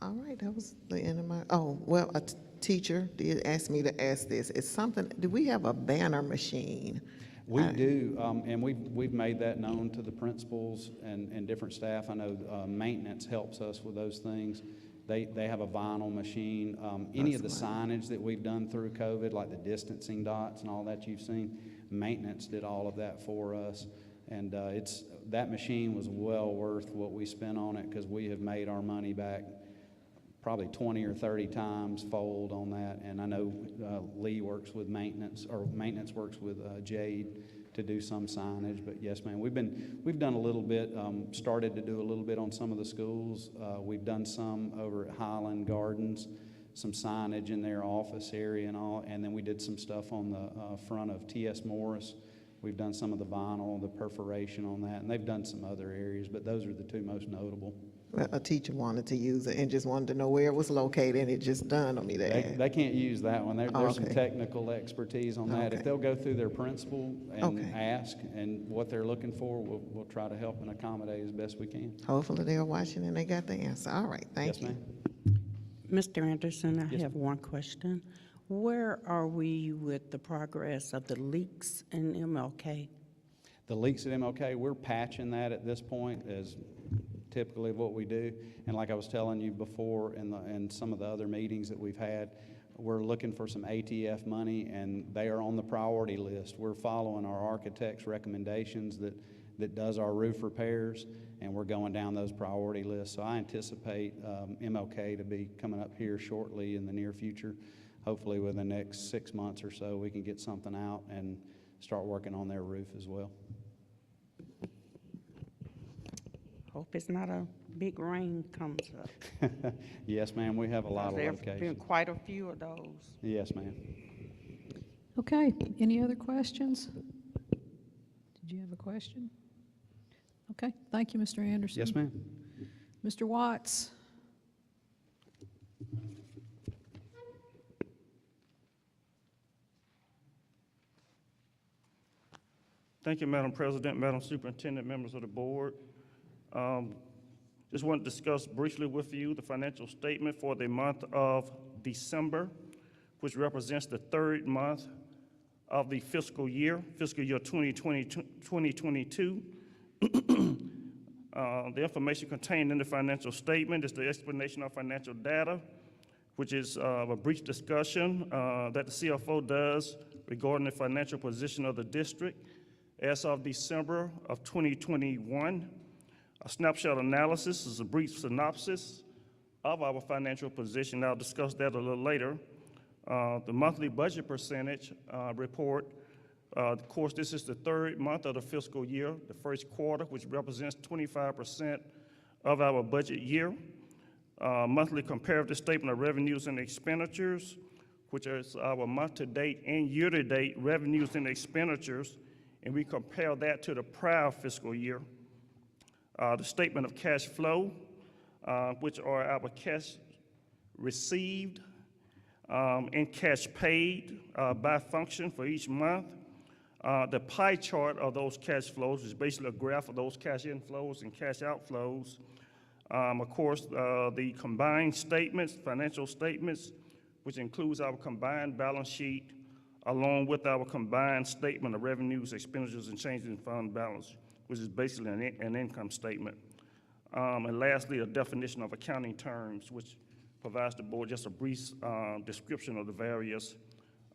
All right, that was the end of my, oh, well, a teacher did ask me to ask this. It's something, do we have a banner machine? We do, and we've made that known to the principals and different staff. I know maintenance helps us with those things. They have a vinyl machine. Any of the signage that we've done through COVID, like the distancing dots and all that you've seen, maintenance did all of that for us. And that machine was well worth what we spent on it, because we have made our money back probably 20 or 30 times fold on that. And I know Lee works with maintenance, or maintenance works with Jade to do some signage. But yes, ma'am, we've done a little bit, started to do a little bit on some of the schools. We've done some over at Highland Gardens, some signage in their office area and all. And then we did some stuff on the front of T.S. Morris. We've done some of the vinyl, the perforation on that, and they've done some other areas, but those are the 2 most notable. Well, a teacher wanted to use it and just wanted to know where it was located, and it just dawned on me that. They can't use that one. There's some Okay. technical expertise on that. If Okay. they'll go through their principal and Okay. ask and what they're looking for, we'll try to help and accommodate as best we can. Hopefully they're watching and they got the answer. All right, thank Yes, you. ma'am. Mr. Anderson, I Yes, have one question. Where are we with the progress of the leaks in MLK? The leaks at MLK, we're patching that at this point, as typically what we do. And like I was telling you before in some of the other meetings that we've had, we're looking for some ATF money, and they are on the priority list. We're following our architect's recommendations that does our roof repairs, and we're going down those priority lists. So I anticipate MLK to be coming up here shortly in the near future. Hopefully within the next 6 months or so, we can get something out and start working on their roof as well. Hope it's not a big rain comes up. Yes, ma'am, we have a lot of There's been locations. quite a few of those. Yes, ma'am. Okay, any other questions? Did you have a question? Okay, thank you, Mr. Anderson. Yes, ma'am. Mr. Watts? Thank you, Madam President, Madam Superintendent, members of the board. Just want to discuss briefly with you the financial statement for the month of December, which represents the 3rd month of the fiscal year 2022. The information contained in the financial statement is the explanation of financial data, which is a brief discussion that the CFO does regarding the financial position of the district as of December of 2021. A snapshot analysis is a brief synopsis of our financial position. I'll discuss that a little later. The monthly budget percentage report, of course, this is the 3rd month of the fiscal year, the 1st quarter, which represents 25% of our budget year. Monthly comparative statement of revenues and expenditures, which is our month-to-date and year-to-date revenues and expenditures, and we compare that to the prior fiscal year. The statement of cash flow, which are our cash received and cash paid by function for each month. The pie chart of those cash flows is basically a graph of those cash inflows and cash outflows. Of course, the combined statements, financial statements, which includes our combined balance sheet, along with our combined statement of revenues, expenditures, and changes in fund balance, which is basically an income statement. And lastly, a definition of accounting terms, which provides the board just a brief description of the various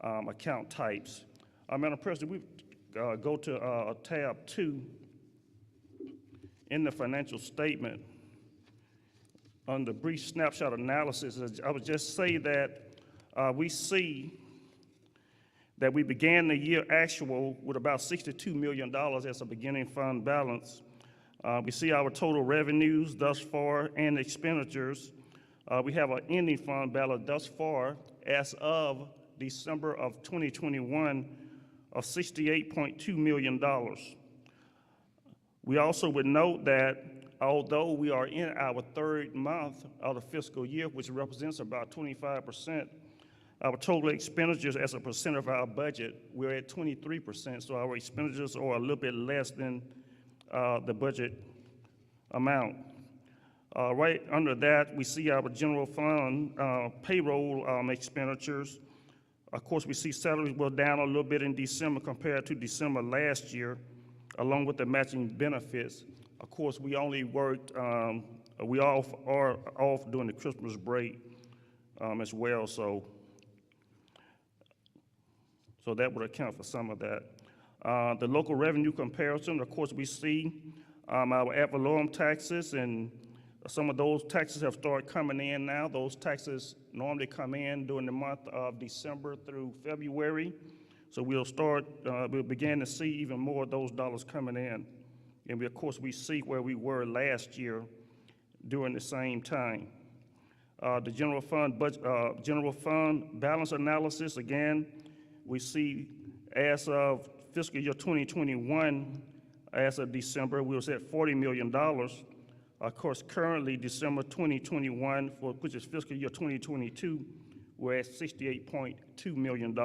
account types. Madam President, we've go to tab 2 in the financial statement, on the brief snapshot analysis, I would just say that we see that we began the year actual with about $62 million as a beginning fund balance. We see our total revenues thus far and expenditures. We have an ending fund balance thus far as of December of 2021 of $68.2 million. We also would note that although we are in our third month of the fiscal year, which represents about 25%, our total expenditures as a percent of our budget, we're at 23%, so our expenditures are a little bit less than the budget amount. Right under that, we see our general fund payroll expenditures. Of course, we see salaries were down a little bit in December compared to December last year, along with the matching benefits. Of course, we only worked, we are off during the Christmas break as well, so that would account for some of that. The local revenue comparison, of course, we see our ad valorem taxes, and some of those taxes have started coming in now. Those taxes normally come in during the month of December through February. So we'll begin to see even more of those dollars coming in. And of course, we see where we were last year during the same time. The general fund balance analysis, again, we see as of fiscal year 2021, as of December, we was at $40 million. Of course, currently December 2021, which is fiscal year 2022, we're at $68.2 million.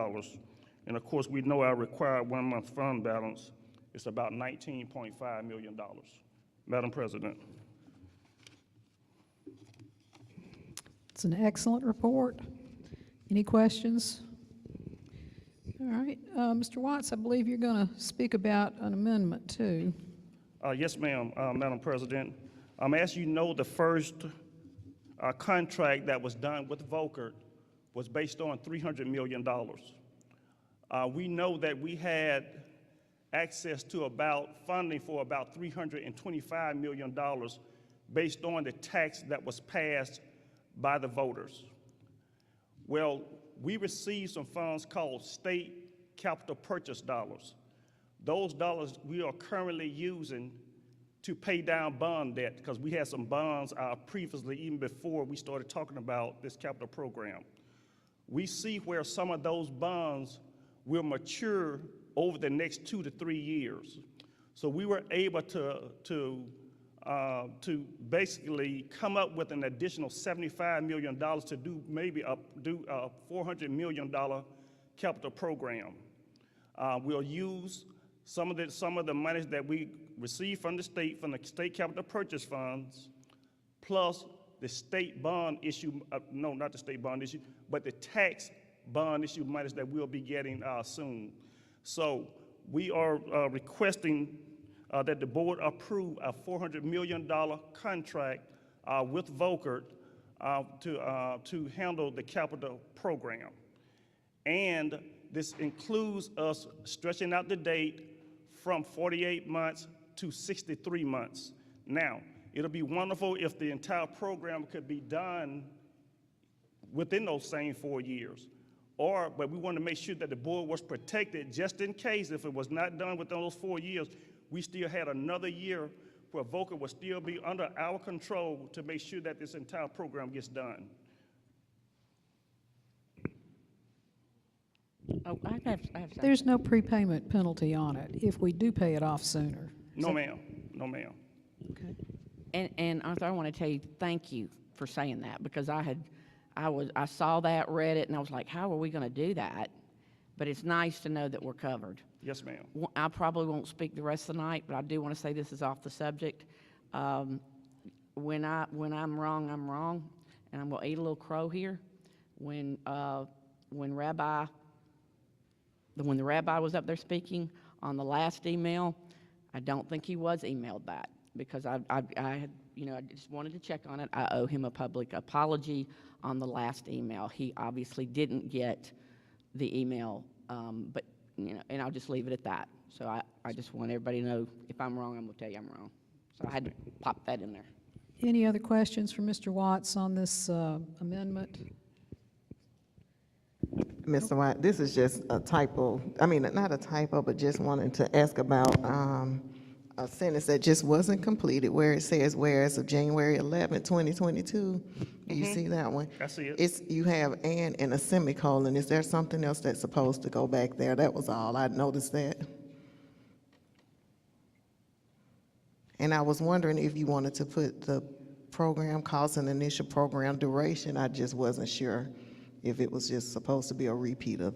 And of course, we know our required 1-month fund balance is about $19.5 million. Madam President. It's an excellent report. Any questions? All right, Mr. Watts, I believe you're going to speak about an amendment too. Yes, ma'am, Madam President. As you know, the first contract that was done with Volcker was based on $300 million. We know that we had access to funding for about $325 million based on the tax that was passed by the voters. Well, we received some funds called state capital purchase dollars. Those dollars we are currently using to pay down bond debt, because we had some bonds previously, even before we started talking about this capital program. We see where some of those bonds will mature over the next 2 to 3 years. So we were able to basically come up with an additional $75 million to do maybe a $400 million capital program. We'll use some of the monies that we receive from the state capital purchase funds, plus the state bond issue, no, not the state bond issue, but the tax bond issue monies that we'll be getting soon. So we are requesting that the board approve a $400 million contract with Volcker to handle the capital program. And this includes us stretching out the date from 48 months to 63 months. Now, it'll be wonderful if the entire program could be done within those same 4 years. But we want to make sure that the board was protected just in case if it was not done within those 4 years, we still had another year where Volcker would still be under our control to make sure that this entire program gets done. Oh, I have There's no prepayment penalty on it if we do pay it off sooner. No, ma'am. No, ma'am. Okay. And Arthur, I want to tell you thank you for saying that, because I saw that, read it, and I was like, how are we going to do that? But it's nice to know that we're covered. Yes, ma'am. I probably won't speak the rest of the night, but I do want to say this is off the subject. When I'm wrong, I'm wrong, and I'm going to eat a little crow here. When the rabbi was up there speaking on the last email, I don't think he was emailed that, because I just wanted to check on it. I owe him a public apology on the last email. He obviously didn't get the email, but you know, and I'll just leave it at that. So I just want everybody to know, if I'm wrong, I'm gonna tell you I'm wrong. So I had to pop that in there. Any other questions for Mr. Watts on this amendment? Mr. White, this is just a typo, I mean, not a typo, but just wanted to ask about a sentence that just wasn't completed, where it says, whereas of January 11, 2022. Do you see that one? I see it. You have and a semicolon. Is there something else that's supposed to go back there? That was all. I noticed that. And I was wondering if you wanted to put the program cost and initial program duration. I just wasn't sure if it was just supposed to be a repeat of.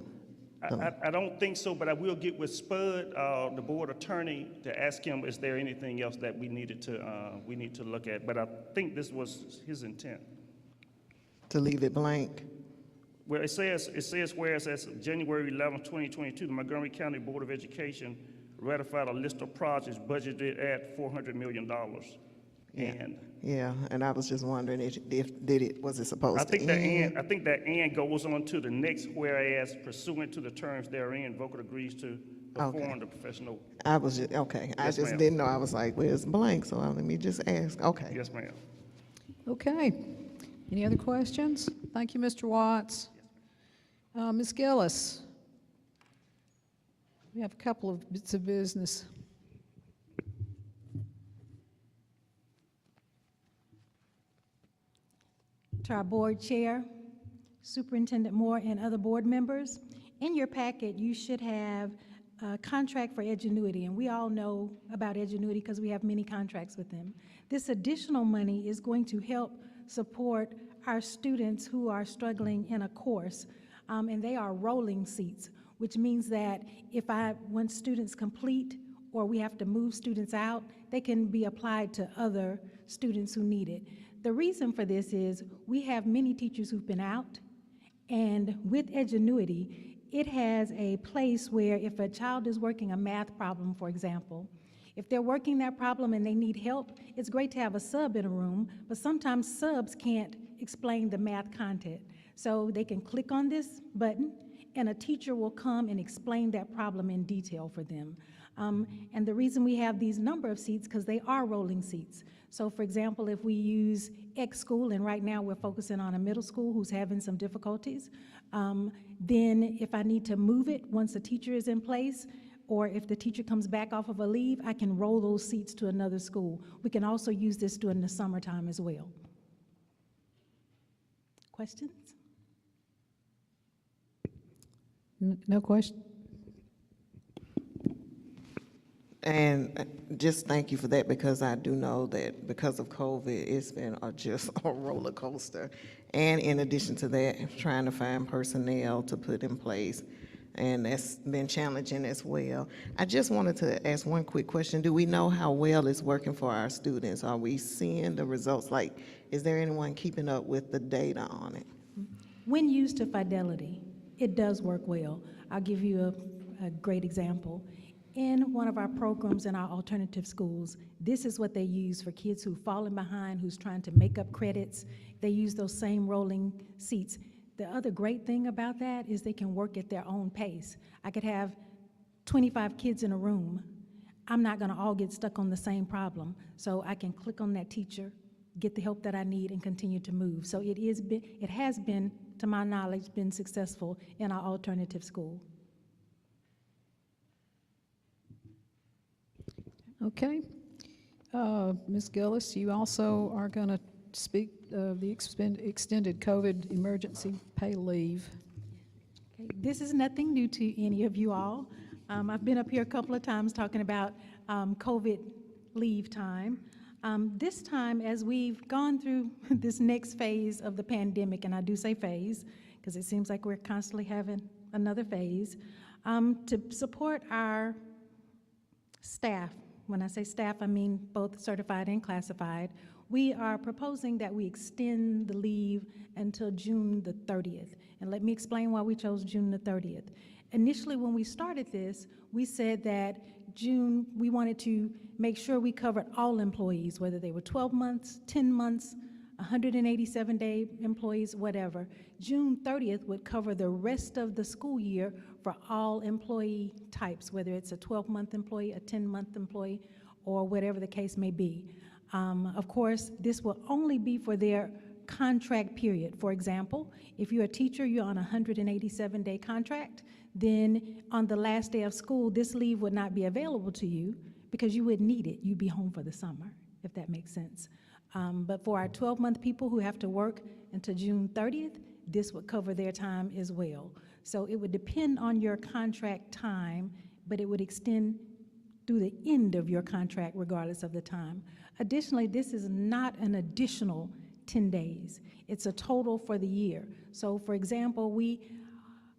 I don't think so, but I will get with Spud, the board attorney, to ask him, is there anything else that we need to look at? But I think this was his intent. To leave it blank? Well, it says, whereas as of January 11, 2022, the Montgomery County Board of Education ratified a list of projects budgeted at $400 million. And I was just wondering was it supposed I to think end? I think that and goes on to the next, whereas pursuant to the terms therein, Vocal agrees to perform the professional. I was just, okay. I Yes, just ma'am. didn't know. I was like, well, it's blank, so let me just ask. Okay. Yes, ma'am. Okay. Any other questions? Thank you, Mr. Watts. Ms. Gillis, we have a couple of bits of business. To our board chair, Superintendent Moore, and other board members, in your packet, you should have a contract for Edgenuity, and we all know about Edgenuity because we have many contracts with them. This additional money is going to help support our students who are struggling in a course, and they are rolling seats, which means that once students complete or we have to move students out, they can be applied to other students who need it. The reason for this is we have many teachers who've been out, and with Edgenuity, it has a place where if a child is working a math problem, for example, if they're working that problem and they need help, it's great to have a sub in a room, but sometimes subs can't explain the math content. So they can click on this button, and a teacher will come and explain that problem in detail for them. And the reason we have these number of seats, because they are rolling seats. So for example, if we use X school, and right now we're focusing on a middle school who's having some difficulties, then if I need to move it once a teacher is in place, or if the teacher comes back off of a leave, I can roll those seats to another school. We can also use this during the summertime as well. Questions? No question? And just thank you for that, because I do know that because of COVID, it's been just a roller coaster. And in addition to that, trying to find personnel to put in place, and that's been challenging as well. I just wanted to ask one quick question. Do we know how well it's working for our students? Are we seeing the results? Like, is there anyone keeping up with the data on it? When used to fidelity, it does work well. I'll give you a great example. In one of our programs in our alternative schools, this is what they use for kids who've fallen behind, who's trying to make up credits. They use those same rolling seats. The other great thing about that is they can work at their own pace. I could have 25 kids in a room. I'm not gonna all get stuck on the same problem. So I can click on that teacher, get the help that I need, and continue to move. So it has been, to my knowledge, been successful in our alternative school. Okay. Ms. Gillis, you also are going to speak of the extended COVID emergency pay leave. Okay, this is nothing new to any of you all. I've been up here a couple of times talking about COVID leave time. This time, as we've gone through this next phase of the pandemic, and I do say phase, because it seems like we're constantly having another phase, to support our staff. When I say staff, I mean both certified and classified. We are proposing that we extend the leave until June the 30th. And let me explain why we chose June the 30th. Initially, when we started this, we said that June, we wanted to make sure we covered all employees, whether they were 12 months, 10 months, 187-day employees, whatever. June 30th would cover the rest of the school year for all employee types, whether it's a 12-month employee, a 10-month employee, or whatever the case may be. Of course, this will only be for their contract period. For example, if you're a teacher, you're on a 187-day contract, then on the last day of school, this leave would not be available to you because you wouldn't need it. You'd be home for the summer, if that makes sense. But for our 12-month people who have to work until June 30th, this would cover their time as well. So it would depend on your contract time, but it would extend through the end of your contract regardless of the time. Additionally, this is not an additional 10 days. It's a total for the year. So for example,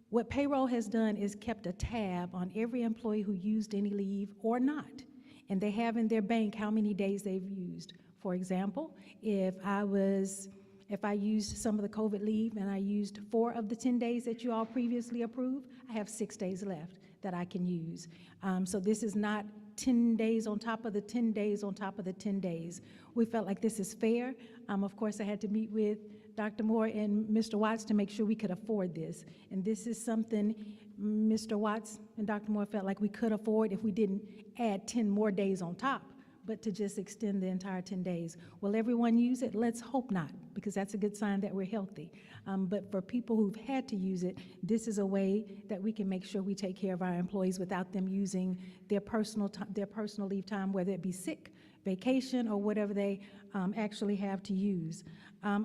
what payroll has done is kept a tab on every employee who used any leave or not, and they have in their bank how many days they've used. For example, if I used some of the COVID leave and I used 4 of the 10 days that you all previously approved, I have 6 days left that I can use. So this is not 10 days on top of the 10 days on top of the 10 days. We felt like this is fair. Of course, I had to meet with Dr. Moore and Mr. Watts to make sure we could afford this. And this is something Mr. Watts and Dr. Moore felt like we could afford if we didn't add 10 more days on top, but to just extend the entire 10 days. Will everyone use it? Let's hope not, because that's a good sign that we're healthy. But for people who've had to use it, this is a way that we can make sure we take care of our employees without them using their personal leave time, whether it be sick, vacation, or whatever they actually have to use.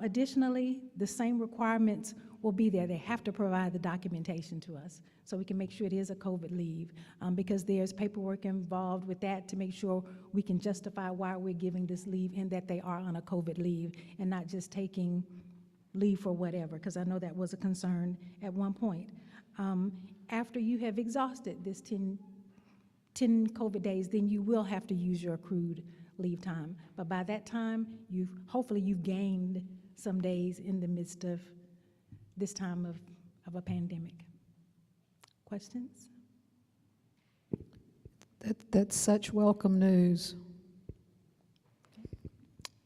Additionally, the same requirements will be there. They have to provide the documentation to us so we can make sure it is a COVID leave, because there's paperwork involved with that to make sure we can justify why we're giving this leave and that they are on a COVID leave and not just taking leave for whatever, because I know that was a concern at one point. After you have exhausted this 10 COVID days, then you will have to use your accrued leave time. But by that time, hopefully you've gained some days in the midst of this time of a pandemic. Questions? That's such welcome news.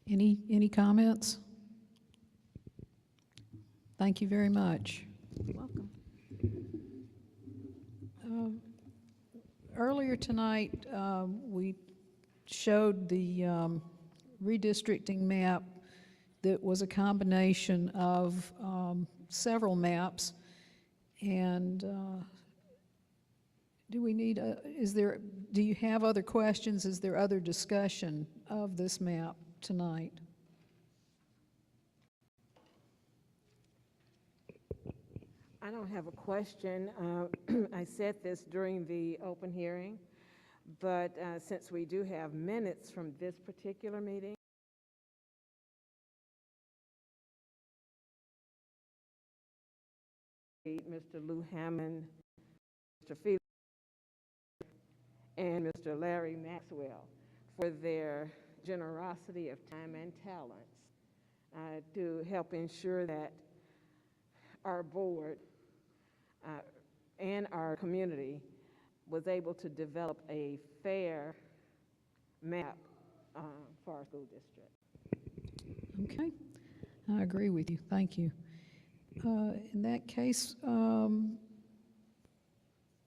Any comments? Thank you very much. You're welcome. Earlier tonight, we showed the redistricting map that was a combination of several maps. And do you have other questions? Is there other discussion of this map tonight? I don't have a question. I said this during the open hearing, but since we do have minutes from this particular meeting, Mr. Lou Hammond, Mr. Felix, and Mr. Larry Maxwell for their generosity of time and talents to help ensure that our board and our community was able to develop a fair map for our school district. Okay, I agree with you. Thank you. In that case,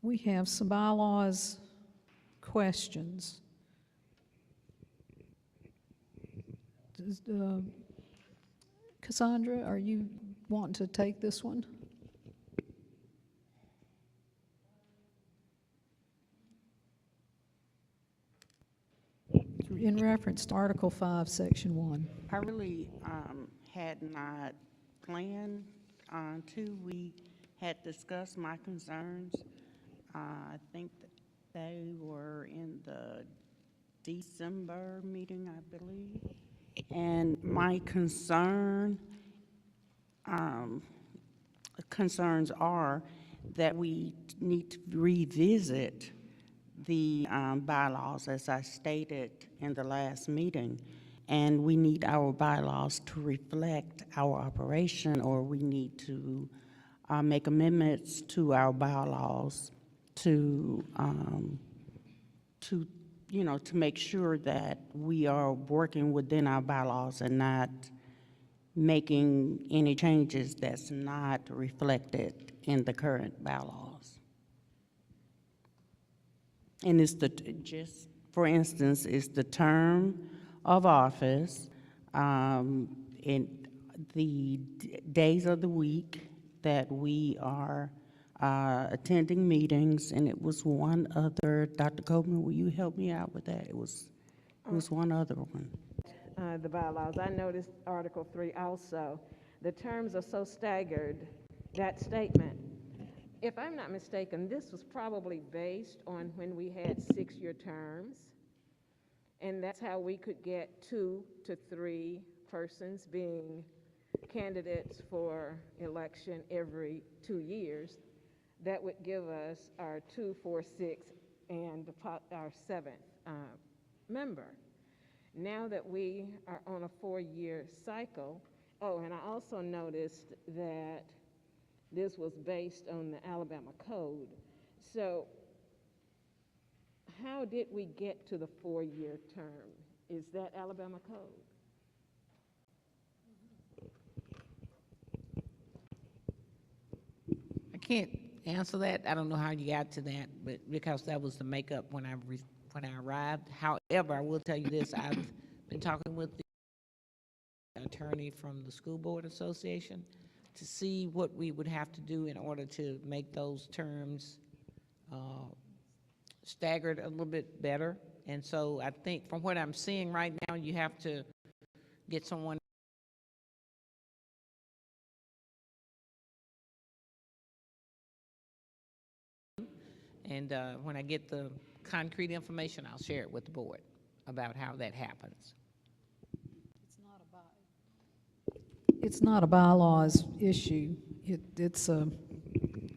we have some bylaws questions. Cassandra, are you wanting to take this one? In reference to Article 5, Section 1. I really had not planned to. We had discussed my concerns. I think they were in the December meeting, I believe. And my concerns are that we need to revisit the bylaws, as I stated in the last meeting, and we need our bylaws to reflect our operation, or we need to make amendments to our bylaws to make sure that we are working within our bylaws and not making any changes that's not reflected in the current bylaws. And it's the, just for instance, it's the term of office, and the days of the week that we are attending meetings, and it was one other, Dr. Coleman, will you help me out with that? It was one other one. The bylaws. I noticed Article 3 also. The terms are so staggered, that statement. If I'm not mistaken, this was probably based on when we had 6-year terms, and that's how we could get 2 to 3 persons being candidates for election every 2 years. That would give us our 2, 4, 6, and our 7th member. Now that we are on a 4-year cycle, oh, and I also noticed that this was based on the Alabama Code. So how did we get to the 4-year term? Is that Alabama Code? I can't answer that. I don't know how you got to that, but because that was the makeup when I arrived. However, I will tell you this, I've been talking with the attorney from the School Board Association to see what we would have to do in order to make those terms staggered a little bit better. And so I think from what I'm seeing right now, you have to get someone and when I get the concrete information, I'll share it with the board about how that happens. It's not a bylaws issue. It's a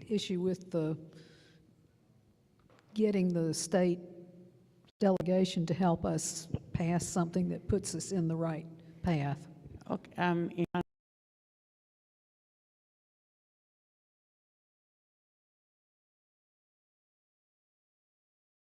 issue with the getting the state delegation to help us pass something that puts us in the right path. Okay,